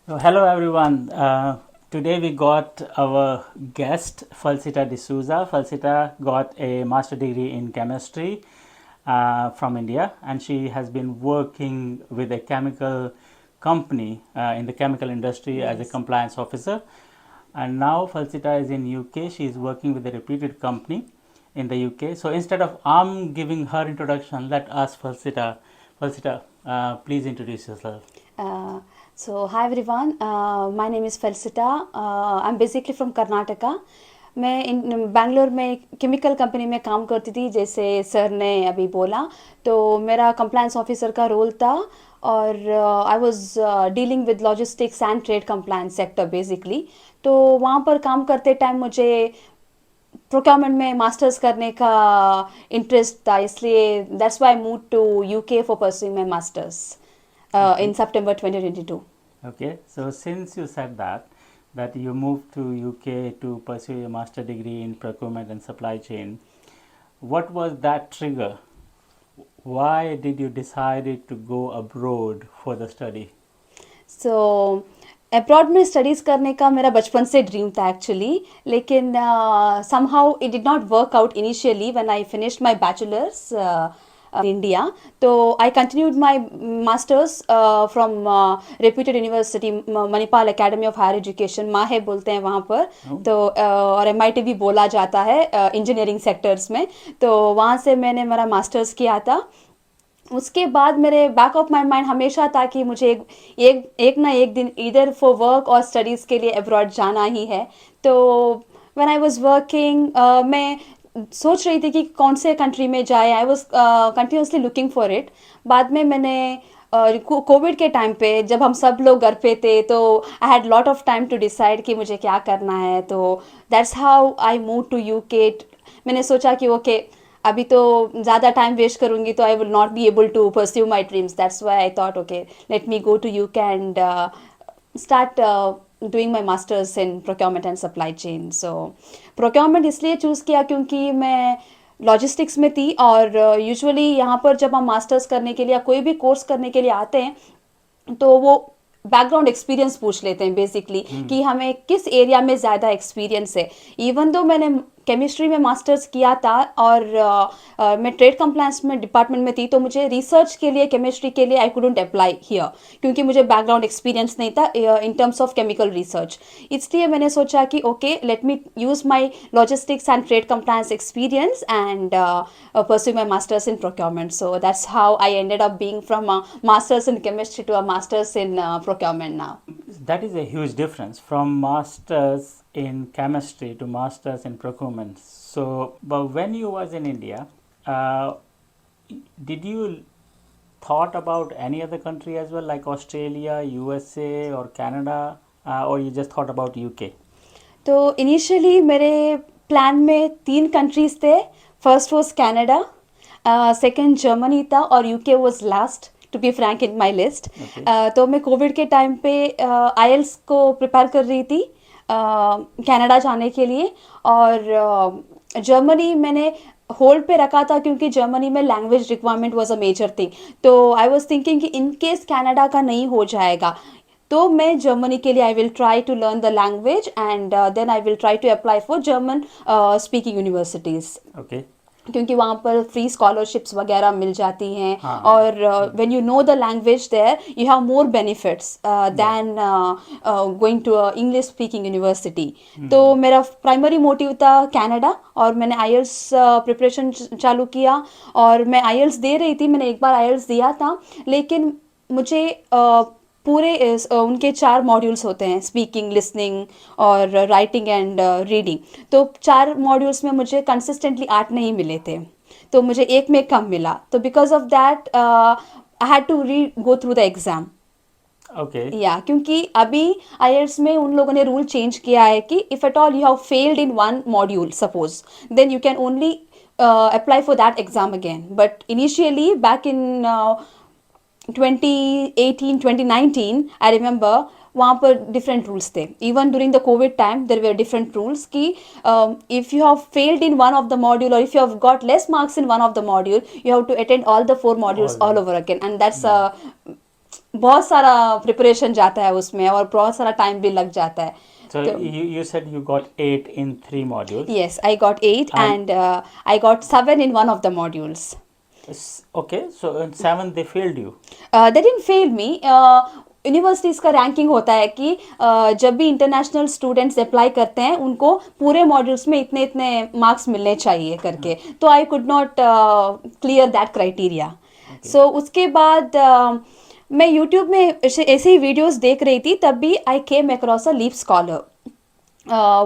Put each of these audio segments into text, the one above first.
So, hello everyone. Today we got our guest Falsita D'Souza. Falsita got a master degree in chemistry from India, and she has been working with a chemical company in the chemical industry as a compliance officer. And now Falsita is in UK. She is working with a reputed company in the UK. So instead of giving her introduction, let us Falsita. Falsita, please introduce yourself. Uh, hi everyone. My name is Felicita. I'm basically from Karnataka. मैं इन बैंगलोर में chemical company में काम करती थी, जैसे sir ने अभी बोला। तो मेरा कंप्लायंस ऑफिसर का रोल था, और I was dealing with logistics and trade compliance sector basically. तो वहाँ पर काम करते टाइम मुझे प्रोक्योरमेंट में मास्टर्स करने का इंटरेस्ट था, इसलिए that's why I move to UK for pursuing my masters in Okay. September 2022. Okay, so since you said that you moved to UK to pursue a master degree in procurement and supply chain, what was that trigger? Why did you decide to go abroad for the study? So abroad में studies करने का मेरा बचपन से dream था actually, लेकिन somehow it did not work out initially when I finished my bachelors in India. So I continued my masters from reputed university Manipal Academy of Higher Education, माहे बोलते हैं वहाँ पर। तो और MIT भी बोला जाता है इंजीनियरिंग सेक्टर्स में। तो वहाँ से मैंने मेरा मास्टर्स किया था। उसके बाद मेरे बैक ऑफ माई माइंड हमेशा था कि मुझे एक ना एक दिन इधर फॉर वर्क और स्टडीज़ के लिए अब्रॉड जाना ही है। तो व्हेन आई वाज वर्किंग मैं सोच रही थी कि कौन से कंट्री में जाए। I was continuously looking for it. बाद में मैंने कोविड के टाइम पे जब हम सब लोग घर पे थे, तो I had lot of time to decide कि मुझे क्या करना है। तो that's how I move to UK. मैंने सोचा कि ओके, अभी तो ज़्यादा टाइम वेस्ट करूँगी तो I will not be able to pursue my dreams. That's why I thought okay, let me go to UK and start doing my masters in procurement and supply chain. So procurement इसलिए choose किया क्योंकि मैं logistics में थी, और usually यहाँ पर जब हम मास्टर्स करने के लिए या कोई भी कोर्स करने के लिए आते हैं, तो वो बैकग्राउंड एक्सपीरियंस पूछ लेते हैं बेसिकली कि हमें किस एरिया में ज़्यादा एक्सपीरियंस है। इवन दो मैंने केमिस्ट्री में मास्टर्स किया था, और मैं ट्रेड कंप्लायंस में डिपार्टमेंट में थी, तो मुझे रिसर्च के लिए केमिस्ट्री के लिए आई कुडंट अप्लाई हियर, क्योंकि मुझे बैकग्राउंड एक्सपीरियंस नहीं था in terms of chemical research. इसलिए मैंने सोचा कि okay, let me use my logistics and trade compliance experience and pursue my masters in procurement. So that's how I ended up being from a masters in chemistry to a masters in procurement now. That is a huge difference from masters in chemistry to masters in procurement. So, but when you was in India, uh, did you thought about any other country as well, like Australia, USA, or Canada, or you just thought about UK? तो initially मेरे plan में 3 countries थे। First was Canada, second Germany था, और UK was last to be frank in my list. Okay. तो मैं Covid के time पे आईएल्स को प्रिपेयर कर रही थी कनाडा जाने के लिए, और जर्मनी मैंने होल्ड पे रखा था क्योंकि जर्मनी में language requirement was a major thing. तो आई वाज थिंकिंग कि इन केस कनाडा का नहीं हो जाएगा, तो मैं जर्मनी के लिए I will try to learn the language, and then I will try to apply for German speaking universities, Okay. क्योंकि वहाँ पर फ्री स्कॉलरशिप्स वगैरह मिल जाती हैं। हाँ. और when you know the language there you have more benefits than going to English speaking university. तो मेरा प्राइमरी मोटिव था कनाडा, और मैंने आईएल्स प्रिपरेशन चालू किया, और मैं आईएल्स दे रही थी। मैंने एक बार आईएल्स दिया था, लेकिन मुझे पूरे उनके 4 मॉड्यूल्स होते हैं, स्पीकिंग, लिसनिंग और राइटिंग एंड रीडिंग। तो 4 मॉड्यूल्स में मुझे कंसिस्टेंटली 8 नहीं मिले थे, तो मुझे एक में कम मिला। तो because of that I had to re go through the exam. Okay. या क्योंकि अभी आईएल्स में उन लोगों ने रूल चेंज किया है कि if at all you have failed in one module suppose, then you can only apply for that exam again. But initially back in 2018 2019 I remember, वहाँ पर डिफरेंट रूल्स थे। Even during the COVID time there were different rules कि if you have failed in one of the module, और if you have got less marks in one of the module, you have to attend all the 4 modules All. All over again, and that's बहुत सारा preparation जाता है उसमें और बहुत सारा time भी लग जाता है. So तो you said you got 8 in 3 modules. yes, I got 8 And and I got 7 in one of the modules. okay, so in 7 they failed you. They didn't fail me. Universities का ranking होता है कि जब भी international students apply करते हैं उनको पूरे मॉड्यूल्स में इतने इतने मार्क्स मिलने चाहिए करके, तो I could not clear that criteria. So उसके बाद मैं यूट्यूब में ऐसे ही वीडियोस देख रही थी, तब भी I came across a Leap Scholar.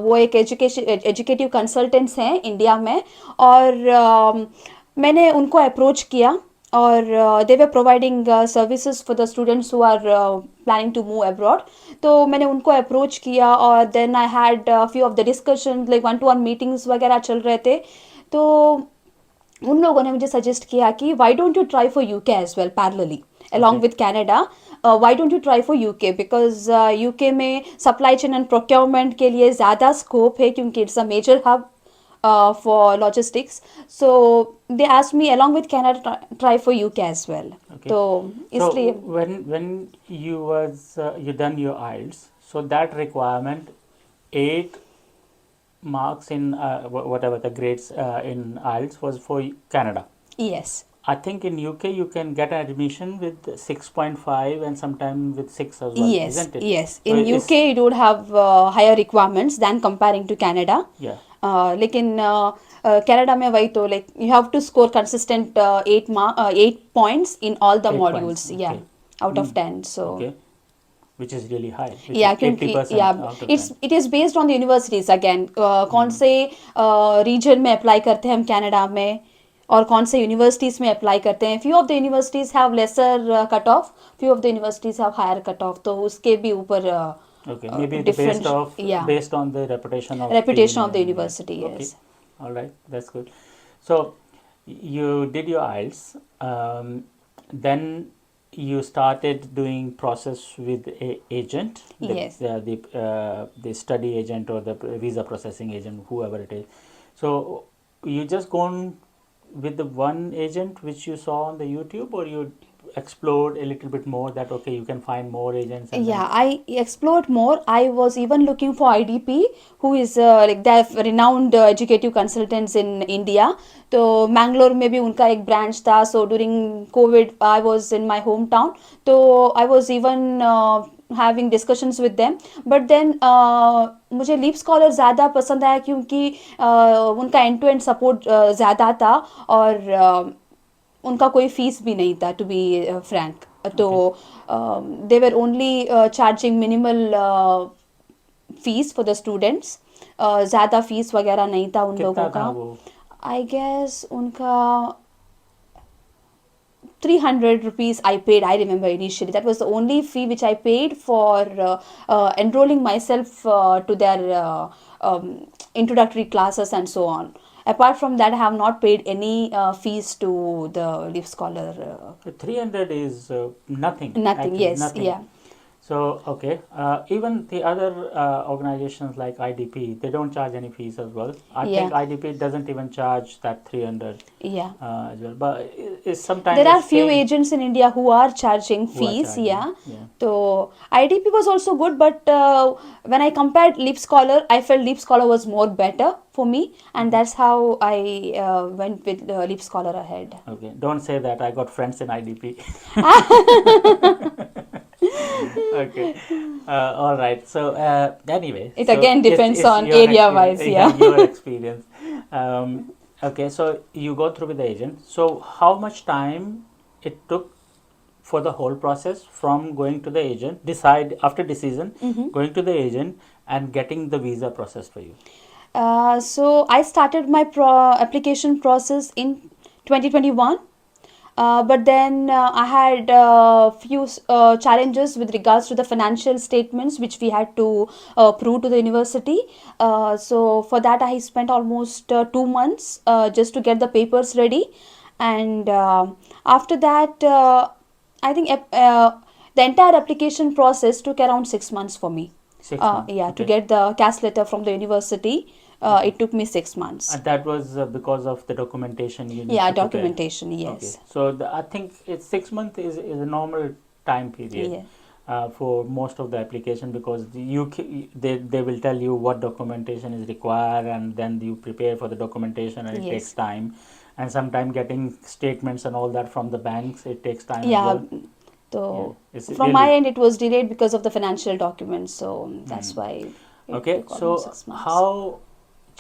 वो एक एजुकेटिव कंसल्टेंट्स हैं इंडिया में, और मैंने उनको अप्रोच किया, और they were providing services for the students who are planning to move abroad. तो मैंने उनको अप्रोच किया, और then I had few of the discussion, like 1-to-1 meetings वगैरह चल रहे थे. तो उन लोगों ने मुझे सजेस्ट किया कि why don't you try for UK as well parallelly along with Canada. Why don't you try for UK? Because UK में supply chain and procurement के लिए ज़्यादा scope है, क्योंकि it's a major hub for logistics. So they asked me along with Canada try for UK as well. Okay. तो So इसलिए when you done your IELTS, so that requirement 8 marks in whatever the grades in IELTS was for Canada. yes. I think in UK you can get an admission with 6.5 and sometimes with 6 as well, Yes, isn't it? yes. So In it's- UK, you don't have higher requirements than comparing to Canada. Yeah. लेकिन Canada में वही तो, like you have to score consistent 8 points in all the 8 modules. points, Yeah, okay. out of 10. So Okay. Which is really high. Which yeah, is क्योंकि 80% yeah, out of 10. it is based on the universities again. कौन से region में apply करते हैं हम Canada में, और कौन से यूनिवर्सिटीज़ में अप्लाई करते हैं. Few of the universities have lesser cut off, few of the universities have higher cut off, तो उसके भी ऊपर Okay, maybe different, yeah, based on the reputation of reputation of the uni- university. Okay, Yes. all right, that's good. So you did your IELTS, then you started doing process with a agent. Yes. The study agent or the visa processing agent, whoever it is. So you just gone with the one agent which you saw on the YouTube, or you explored a little bit more that okay you can find more agents and Yeah, I explored more. I was even looking for IDP, who is like the renowned educative consultants in India. तो मैंगलोर में भी उनका एक branch था. So during COVID, I was in my hometown. तो I was even having discussions with them. But then मुझे leap scholar ज़्यादा पसंद आया, क्योंकि उनका एंड टू एंड सपोर्ट ज़्यादा था, और उनका कोई फीस भी नहीं था, टू बी फ्रैंक. तो they were only charging minimal fees for the students. ज़्यादा फीस वगैरह नहीं था उन कितना लोगों था का. वो? आई गेस उनका 300 rupees I paid. I remember initially that was the only fee which I paid for enrolling myself to their introductory classes and so on. Apart from that, I have not paid any fees to the Leaf Scholar. 300 is nothing. Nothing. Actually, Yes. nothing. Yeah. So okay, even the other organizations like IDP, they don't charge any fees as well. I Yeah. think IDP doesn't even charge that 300 Yeah. as well. But it's sometimes There are it's few same agents in India who are charging who are fees. charging, Yeah. yeah. So IDP was also good, but when I compared Leap Scholar, I felt Leap Scholar was more better for me, and that's how I went with Leap Scholar ahead. Okay, don't say that. I got friends in IDP. Okay, all right. So anyway, It so again depends on your area-wise, experience, yeah. your experience. Okay, so you go through with the agent. So how much time it took for the whole process from going to the agent, decide after decision, going to the agent and getting the visa process for you? So I started my application process in 2021. But then I had few challenges with regards to the financial statements which we had to prove to the university. So for that I spent almost 2 months just to get the papers ready, and after that I think the entire application process took around 6 months for me. 6 months. Yeah, to Okay. get the CAS letter from the university. It took me 6 months. And that was because of the documentation you need Yeah, to prepare. documentation, yes. Okay. So I think it's 6 months is a normal time period. Yeah. For most of the application, because they will tell you what documentation is required, and then you prepare for the documentation, and it takes Yes. time, and sometimes getting statements and all that from the banks, it takes time as Yeah. well. Yeah, So it's from my really end, it was delayed because of the financial documents. So that's why it okay. took almost So 6 months. how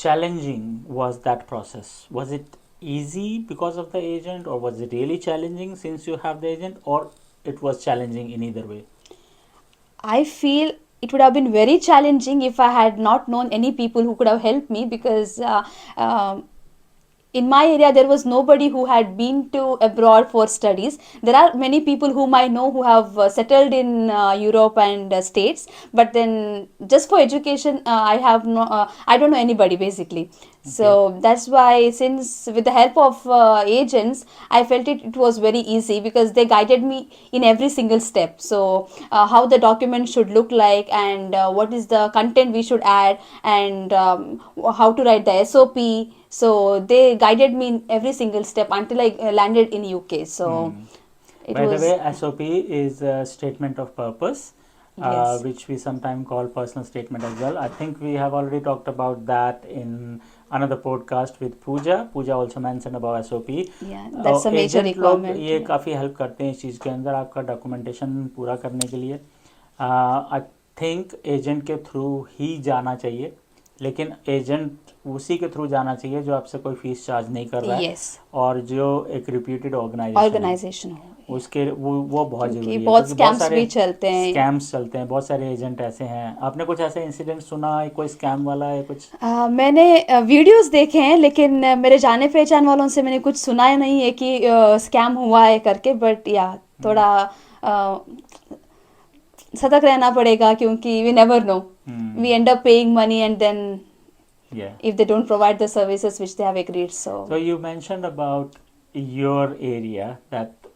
challenging was that process? Was it easy because of the agent, or was it really challenging since you have the agent, or it was challenging in either way? I feel it would have been very challenging if I had not known any people who could have helped me, because in my area there was nobody who had been to abroad for studies. There are many people whom I know who have settled in Europe and States, but then just for education, I don't know anybody basically. So that's why, since with the help of agents, I felt it was very easy, because they guided me in every single step. So how the document should look like, and what is the content we should add, and how to write the SOP. So they guided me in every single step until I landed in UK. So it By the was, way, SOP is a statement of purpose, yes, which we sometimes call personal statement as well. I think we have already talked about that in another podcast with Pooja. Pooja also mentioned about SOP. yeah, that's a major agent लोग requirement. ये Yeah. काफ़ी help करते हैं इस चीज़ के अंदर आपका documentation पूरा करने के लिए. आई थिंक एजेंट के थ्रू ही जाना चाहिए, लेकिन एजेंट उसी के थ्रू जाना चाहिए जो आपसे कोई फीस चार्ज नहीं कर रहा है, Yes. और जो एक रिप्यूटेड ऑर्गेनाइजेशन है. ऑर्गेनाइजेशन हो, उसके वो बहुत क्योंकि ज़रूरी है, बहुत क्योंकि बहुत स्कैम्स सारे भी चलते हैं. स्कैम्स चलते हैं, बहुत सारे एजेंट ऐसे हैं. आपने कुछ ऐसे इंसिडेंट सुना है, कोई स्कैम वाला है कुछ? मैंने वीडियोस देखे हैं, लेकिन मेरे जाने पहचान वालों से मैंने कुछ सुना ही नहीं है कि स्कैम हुआ है करके. बट या थोड़ा सतर्क रहना पड़ेगा, क्योंकि we never know, we end up paying money and then Yeah. if they don't provide the services which they have agreed. So So you mentioned about your area that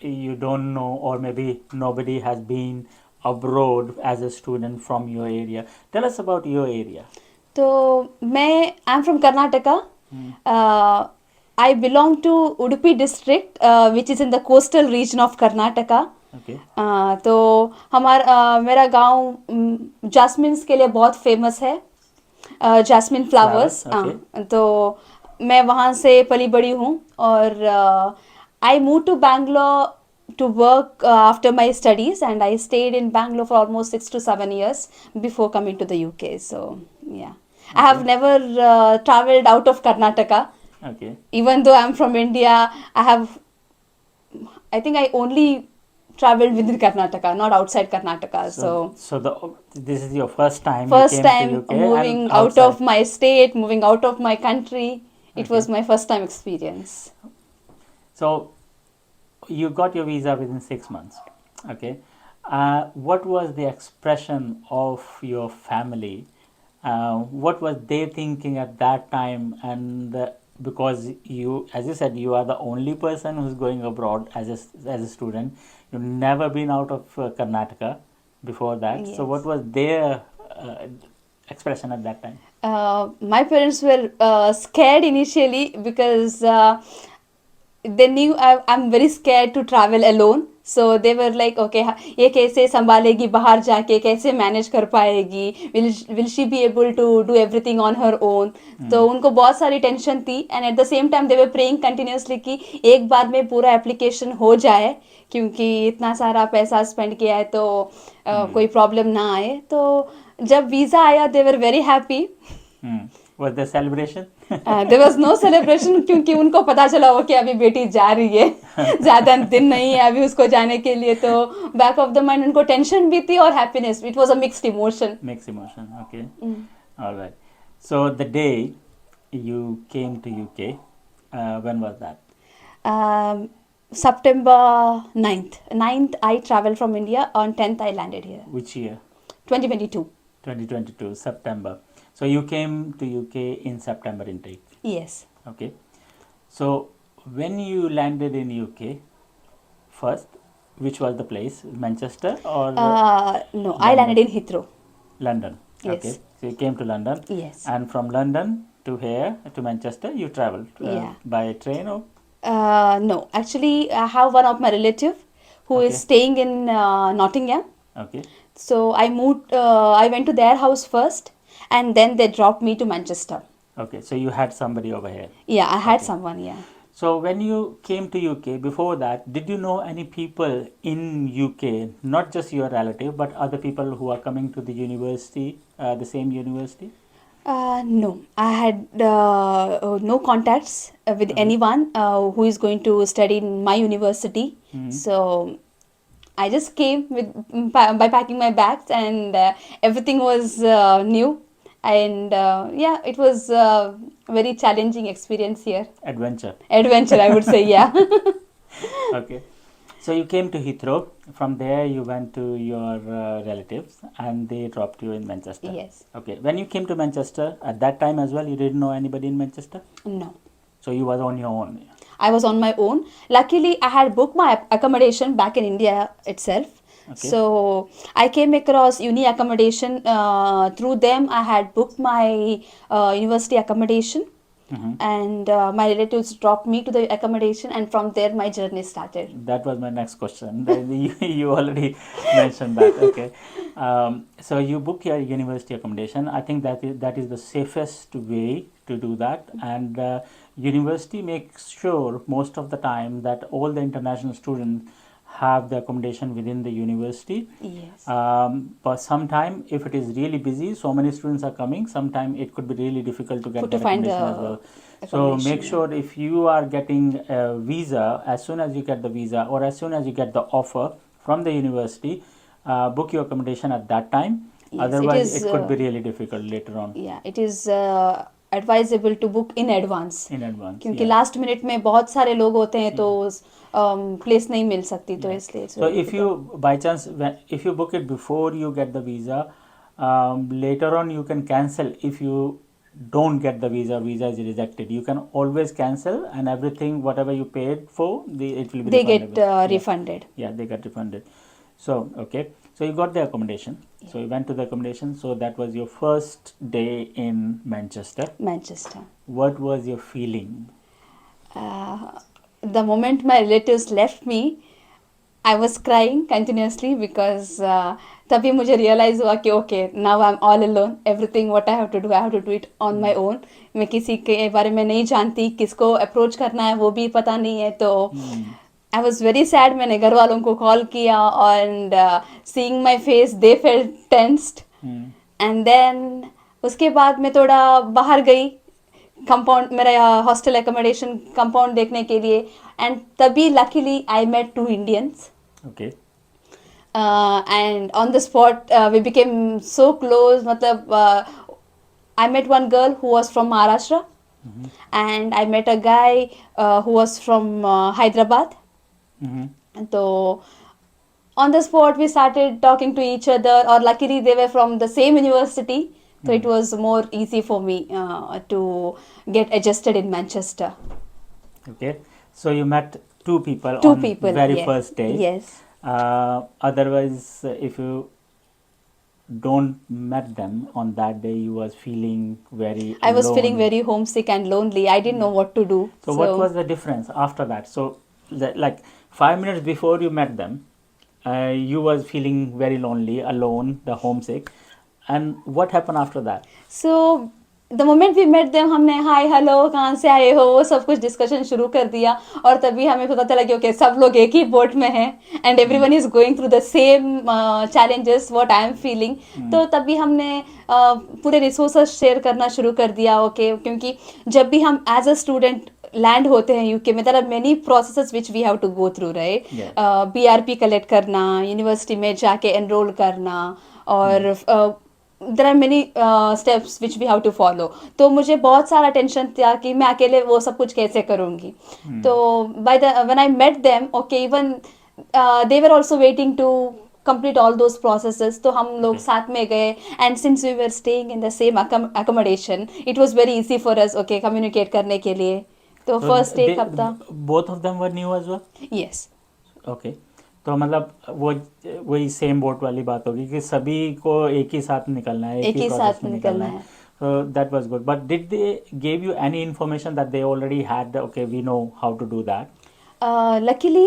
you don't know, or maybe nobody has been abroad as a student from your area. Tell us about your area. तो मैं I am from Karnataka. I belong to Udupi district, which is in the coastal region of Karnataka. Okay. तो मेरा गांव जास्मिन्स के लिए बहुत famous है, jasmine flowers. Flowers, तो मैं वहाँ से पली बड़ी हूँ, और I move to Bangalore to work after my studies, and I stayed in Bangalore for almost 6 to 7 years before coming to the UK. So yeah, I have never traveled out of Karnataka. Okay. Even though I'm from India, I think I only traveled within Karnataka, not outside Karnataka. So This is your first time first you came time to UK moving and out outside. of my state, moving out of my country. It Okay. was my first time experience. So you got your visa within 6 months. Okay. What was the expression of your family? What was they thinking at that time? And because you, as you said, you are the only person who's going abroad as a student. You've never been out of Karnataka before that. So Yes. what was their expression at that time? My parents were scared initially, because they knew I'm very scared to travel alone. So they were like, okay, ये कैसे संभालेगी बाहर जाके, कैसे manage कर पाएगी, will she be able to do everything on her own. तो उनको बहुत सारी टेंशन थी, and at the same time they were praying continuously कि एक बार में पूरा एप्लीकेशन हो जाए, क्योंकि इतना सारा पैसा स्पेंड किया है तो कोई प्रॉब्लम ना आए. तो जब वीज़ा आया, they were very happy. Was there celebration? There was no celebration, क्योंकि उनको पता चला हो कि अभी बेटी जा रही है, ज़्यादा दिन नहीं है अभी उसको जाने के लिए. तो बैक ऑफ द माइंड उनको टेंशन भी थी और happiness. It was a mixed emotion. Mixed emotion. Okay. All right. So the day you came to UK, when was that? September 9th I traveled from India. On 10th I landed here. Which year? 2022. 2022 September. So you came to UK in September intake. Yes. Okay. So when you landed in UK first, which was the place? Manchester or No, I landed in Heathrow. London? Yes. Okay. So you came to London. Yes. And from London to here to Manchester, you traveled Yeah. by train or? No, actually I have one of my relative who is Okay. staying in Nottingham. Okay. So I moved. I went to their house first, and then they dropped me to Manchester. Okay. So you had somebody over here. Yeah, I had Okay. someone. Yeah. So when you came to UK, before that, did you know any people in UK, not just your relative, but other people who are coming to the university, the same university? No, I had no contacts with Okay. anyone who is going to study in my university. Mhm. So I just came with by packing my bags, and everything was new. And yeah, it was very challenging experience here. Adventure. Adventure, I would say, yeah. Okay. So you came to Heathrow. From there, you went to your relatives, and they dropped you in Manchester. Yes. Okay. When you came to Manchester, at that time as well, you didn't know anybody in Manchester. No. So you was on your own. I was on my own. Luckily, I had booked my accommodation back in India itself. Okay. So I came across uni accommodation through them. I had booked my university accommodation, Mhm. and my relatives dropped me to the accommodation, and from there my journey started. That was my next question. You already mentioned that. Okay. So you book your university accommodation. I think that is the safest way to do that. And university makes sure most of the time that all the international students have the accommodation within the university. Yes. But sometime if it is really busy, so many students are coming, sometime it could be really difficult to get To that find accommodation the as well. So accommodation, make yeah. sure if you are getting a visa, as soon as you get the visa or as soon as you get the offer from the university, book your accommodation at that time. Yes, it Otherwise, is. it could be really difficult later on Yeah, it is advisable to book in advance. in advance. क्योंकि Yeah. Last minute में बहुत सारे लोग होते हैं तो place नहीं मिल सकती, तो Yeah. इसलिए it's So very if you difficult. by chance if you book it before you get the visa, later on you can cancel if you don't get the visa. Visa is rejected. You can always cancel, and everything whatever you paid for, it will be They get refundable. Yeah. refunded. Yeah, they get refunded. So okay, so you got the accommodation. So you went to the accommodation. So that was your first day in Manchester. Manchester. What was your feeling? The moment my relatives left me, I was crying continuously because तभी मुझे realize हुआ कि okay, now I'm all alone. Everything what I have to do, I have to do it on my own. मैं किसी के बारे में नहीं जानती, किसको approach करना है वो भी पता नहीं है, तो I was very sad. मैंने घर वालों को call किया and seeing my face, they felt tensed. And then उसके बाद मैं थोड़ा बाहर गई कंपाउंड, मेरा हॉस्टल एकोमोडेशन कंपाउंड देखने के लिए, एंड तभी luckily I met two Indians. Okay. And on the spot we became so close. मतलब I met one girl who was from Maharashtra, and I met a guy who was from Hyderabad. So on the spot we started talking to each other, or luckily they were from the same university, so it was more easy for me to get adjusted in Manchester. Okay. So you met two people Two on people, very yes. first day. Yes. Otherwise, if you don't met them on that day, you was feeling very I was alone. feeling very homesick and lonely. I didn't know what to do. So what was the difference after that? So like 5 minutes before you met them, you was feeling very lonely, alone, the homesick, and what happened after that? So the moment we met them, हमने hi hello कहाँ से आए हो वो सब कुछ discussion शुरू कर दिया, और तभी हमें पता चला कि ओके सब लोग एक ही बोट में हैं, and everyone is going through the same challenges what I am feeling. तो तभी हमने पूरे रिसोर्सेस शेयर करना शुरू कर दिया. ओके, क्योंकि जब भी हम एज अ स्टूडेंट लैंड होते हैं यूके में, there are many processes which we have to go through, right. BRP collect करना, यूनिवर्सिटी में जाके एनरोल करना, और there are many steps which we have to follow. तो मुझे बहुत सारा टेंशन था कि मैं अकेले वो सब कुछ कैसे करूँगी. तो when I met them, okay, even they were also waiting to complete all those processes. तो हम लोग साथ में गए, and since we were staying in the same accommodation, it was very easy for us, okay, communicate करने के लिए. तो So first एक हफ्ता. both of them were new as well? Yes. Okay. तो मतलब वही सेम बोट वाली बात होगी कि सभी को एक ही साथ निकलना है, एक ही साथ में निकलना है. So that was good. But did they give you any information that they already had? Okay, we know how to do that. Luckily,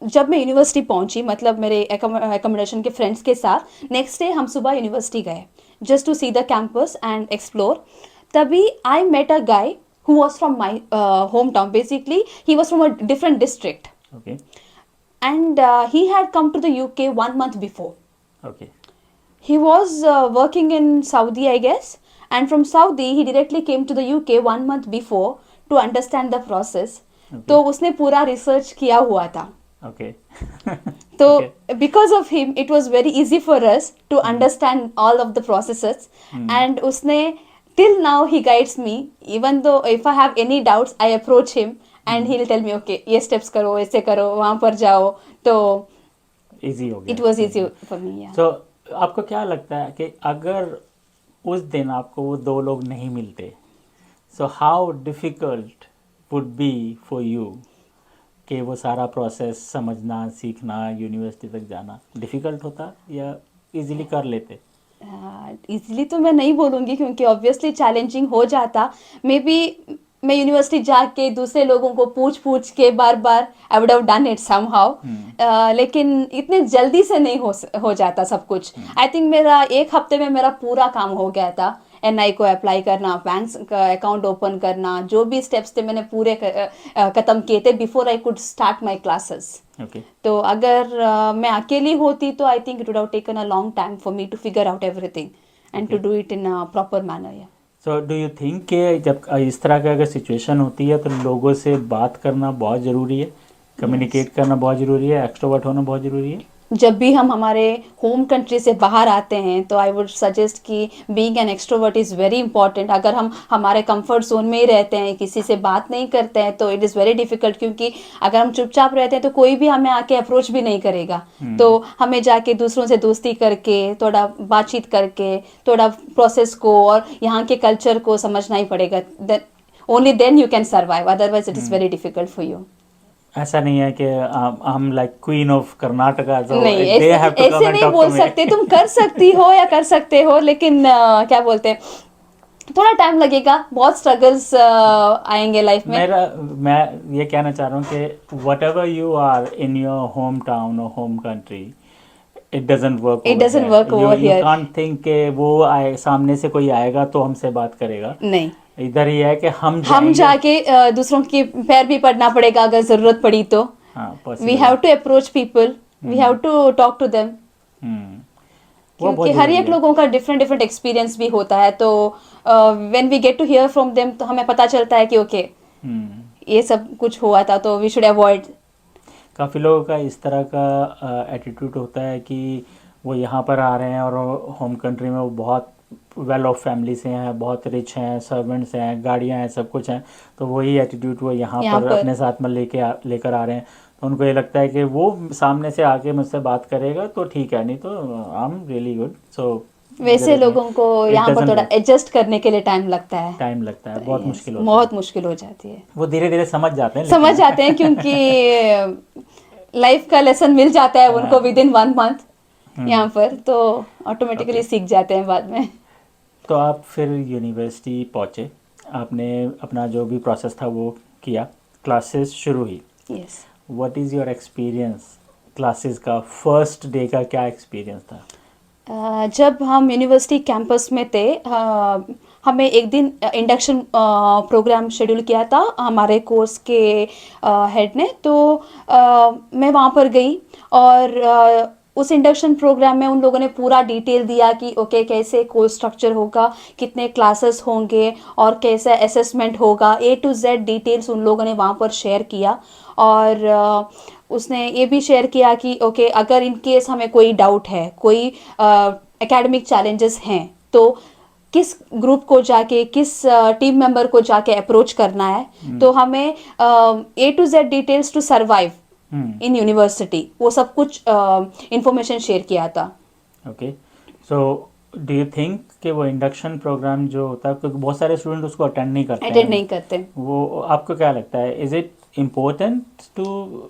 जब मैं यूनिवर्सिटी पहुंची, मतलब मेरे एकोमोडेशन के फ्रेंड्स के साथ, नेक्स्ट डे हम सुबह यूनिवर्सिटी गए just to see the campus and explore. तभी I met a guy who was from my hometown. Basically, he was from a different district, Okay. and he had come to the UK 1 month before. Okay. He was working in Saudi, I guess, and from Saudi he directly came to the UK 1 month before to understand the process. Okay. तो उसने पूरा research किया हुआ था. Okay. So Okay. because of him, it was very easy for us to understand all of the processes. And उसने till now he guides me. Even though if I have any doubts, I approach him and he'll tell me, okay, ये steps करो, ऐसे करो, वहाँ पर जाओ. तो easy हो गया. it was easy for me. Yeah. सो आपको क्या लगता है कि अगर उस दिन आपको वो दो लोग नहीं मिलते, so how difficult would be for you कि वो सारा प्रोसेस समझना, सीखना, यूनिवर्सिटी तक जाना डिफ़िकल्ट होता या इजीली कर लेते? इजीली तो मैं नहीं बोलूँगी, क्योंकि ऑब्वियसली चैलेंजिंग हो जाता. मे बी मैं यूनिवर्सिटी जाके दूसरे लोगों को पूछ पूछ के बार बार I would have done it somehow. लेकिन इतने जल्दी से नहीं हो जाता सब कुछ. आई थिंक मेरा 1 हफ्ते में मेरा पूरा काम हो गया था. एनआई को अप्लाई करना, बैंक का अकाउंट ओपन करना, जो भी स्टेप्स थे मैंने पूरे खत्म किए थे before I could start my classes. Okay. तो अगर मैं अकेली होती तो I think it would have taken a long time for me to figure out everything and to do it in a proper manner. So do you think कि जब इस तरह की अगर सिचुएशन होती है तो लोगों से बात करना बहुत ज़रूरी है, कम्युनिकेट करना बहुत ज़रूरी है, एक्सट्रोवर्ट होना बहुत ज़रूरी है? जब भी हम हमारे होम कंट्री से बाहर आते हैं तो आई वुड सजेस्ट कि being an extrovert is very important. अगर हम हमारे कंफर्ट जोन में ही रहते हैं, किसी से बात नहीं करते हैं, तो इट इज़ वेरी डिफिकल्ट. क्योंकि अगर हम चुपचाप रहते हैं तो कोई भी हमें आके अप्रोच भी नहीं करेगा. तो हमें जाके दूसरों से दोस्ती करके, थोड़ा बातचीत करके, थोड़ा प्रोसेस को और यहाँ के कल्चर को समझना ही पड़ेगा. Only then you can survive, otherwise it is very difficult for you. ऐसा नहीं है कि हम like queen of Karnataka, so नहीं, they have to come ऐसे and नहीं talk बोल to me. सकते. तुम कर सकती हो या कर सकते हो, लेकिन क्या बोलते हैं, थोड़ा टाइम लगेगा, बहुत स्ट्रगल्स आएंगे लाइफ में. मैं ये कहना चाह रहा हूँ कि whatever you are in your home town और home country, it doesn't work. It doesn't work over you here. Can't think के वो सामने से कोई आएगा तो हमसे बात करेगा. नहीं, इधर ही है कि हम जाके दूसरों के पैर भी पड़ना पड़ेगा अगर जरूरत पड़ी तो. हाँ, we possible have to approach people, we have to talk to them. वो बहुत क्योंकि हर जरूरी एक है. लोगों का डिफरेंट डिफरेंट एक्सपीरियंस भी होता है. तो when we get to hear from them तो हमें पता चलता है कि ओके ये सब कुछ हुआ था, तो वी शुड अवॉइड. काफ़ी लोगों का इस तरह का एटीट्यूड होता है कि वो यहाँ पर आ रहे हैं और होम कंट्री में वो बहुत वेल ऑफ फैमिली से हैं, बहुत रिच हैं, सर्वेंट्स हैं, गाड़ियाँ हैं, सब कुछ हैं, तो वही एटीट्यूड वो यहाँ पर अपने साथ में लेकर आ रहे हैं. तो उनको ये लगता है कि वो सामने से आके मुझसे बात करेगा तो ठीक है, नहीं तो आई एम रियली गुड. सो वैसे लोगों को यहाँ पर थोड़ा एडजस्ट करने के लिए टाइम लगता है. बहुत मुश्किल होता है. बहुत मुश्किल हो जाती है. वो धीरे धीरे समझ जाते हैं क्योंकि लाइफ का लेसन मिल जाता है उनको विद इन 1 मंथ यहाँ पर, तो ऑटोमेटिकली सीख जाते हैं बाद में. तो आप फिर यूनिवर्सिटी पहुँचे, आपने अपना जो भी प्रोसेस था वो किया, क्लासेस शुरू हुई. Yes. What is your experience classes का? फर्स्ट डे का क्या एक्सपीरियंस था? जब हम यूनिवर्सिटी कैंपस में थे, हमें एक दिन इंडक्शन प्रोग्राम शेड्यूल किया था हमारे कोर्स के हेड ने. तो मैं वहाँ पर गई और उस इंडक्शन प्रोग्राम में उन लोगों ने पूरा डिटेल दिया कि ओके कैसे कोर्स स्ट्रक्चर होगा, कितने क्लासेस होंगे और कैसा असेसमेंट होगा. A to Z डिटेल्स उन लोगों ने वहाँ पर शेयर किया. और उसने ये भी शेयर किया कि ओके अगर इन केस हमें कोई डाउट है, कोई एकेडमिक चैलेंजेस हैं, तो किस ग्रुप को जाके, किस टीम मेंबर को जाके अप्रोच करना है. तो हमें A to Z details to survive in university, वो सब कुछ इंफॉर्मेशन शेयर किया था. Okay. So do you think कि वो इंडक्शन प्रोग्राम जो होता है, क्योंकि बहुत सारे स्टूडेंट उसको अटेंड नहीं करते, वो आपको क्या लगता है, is it important to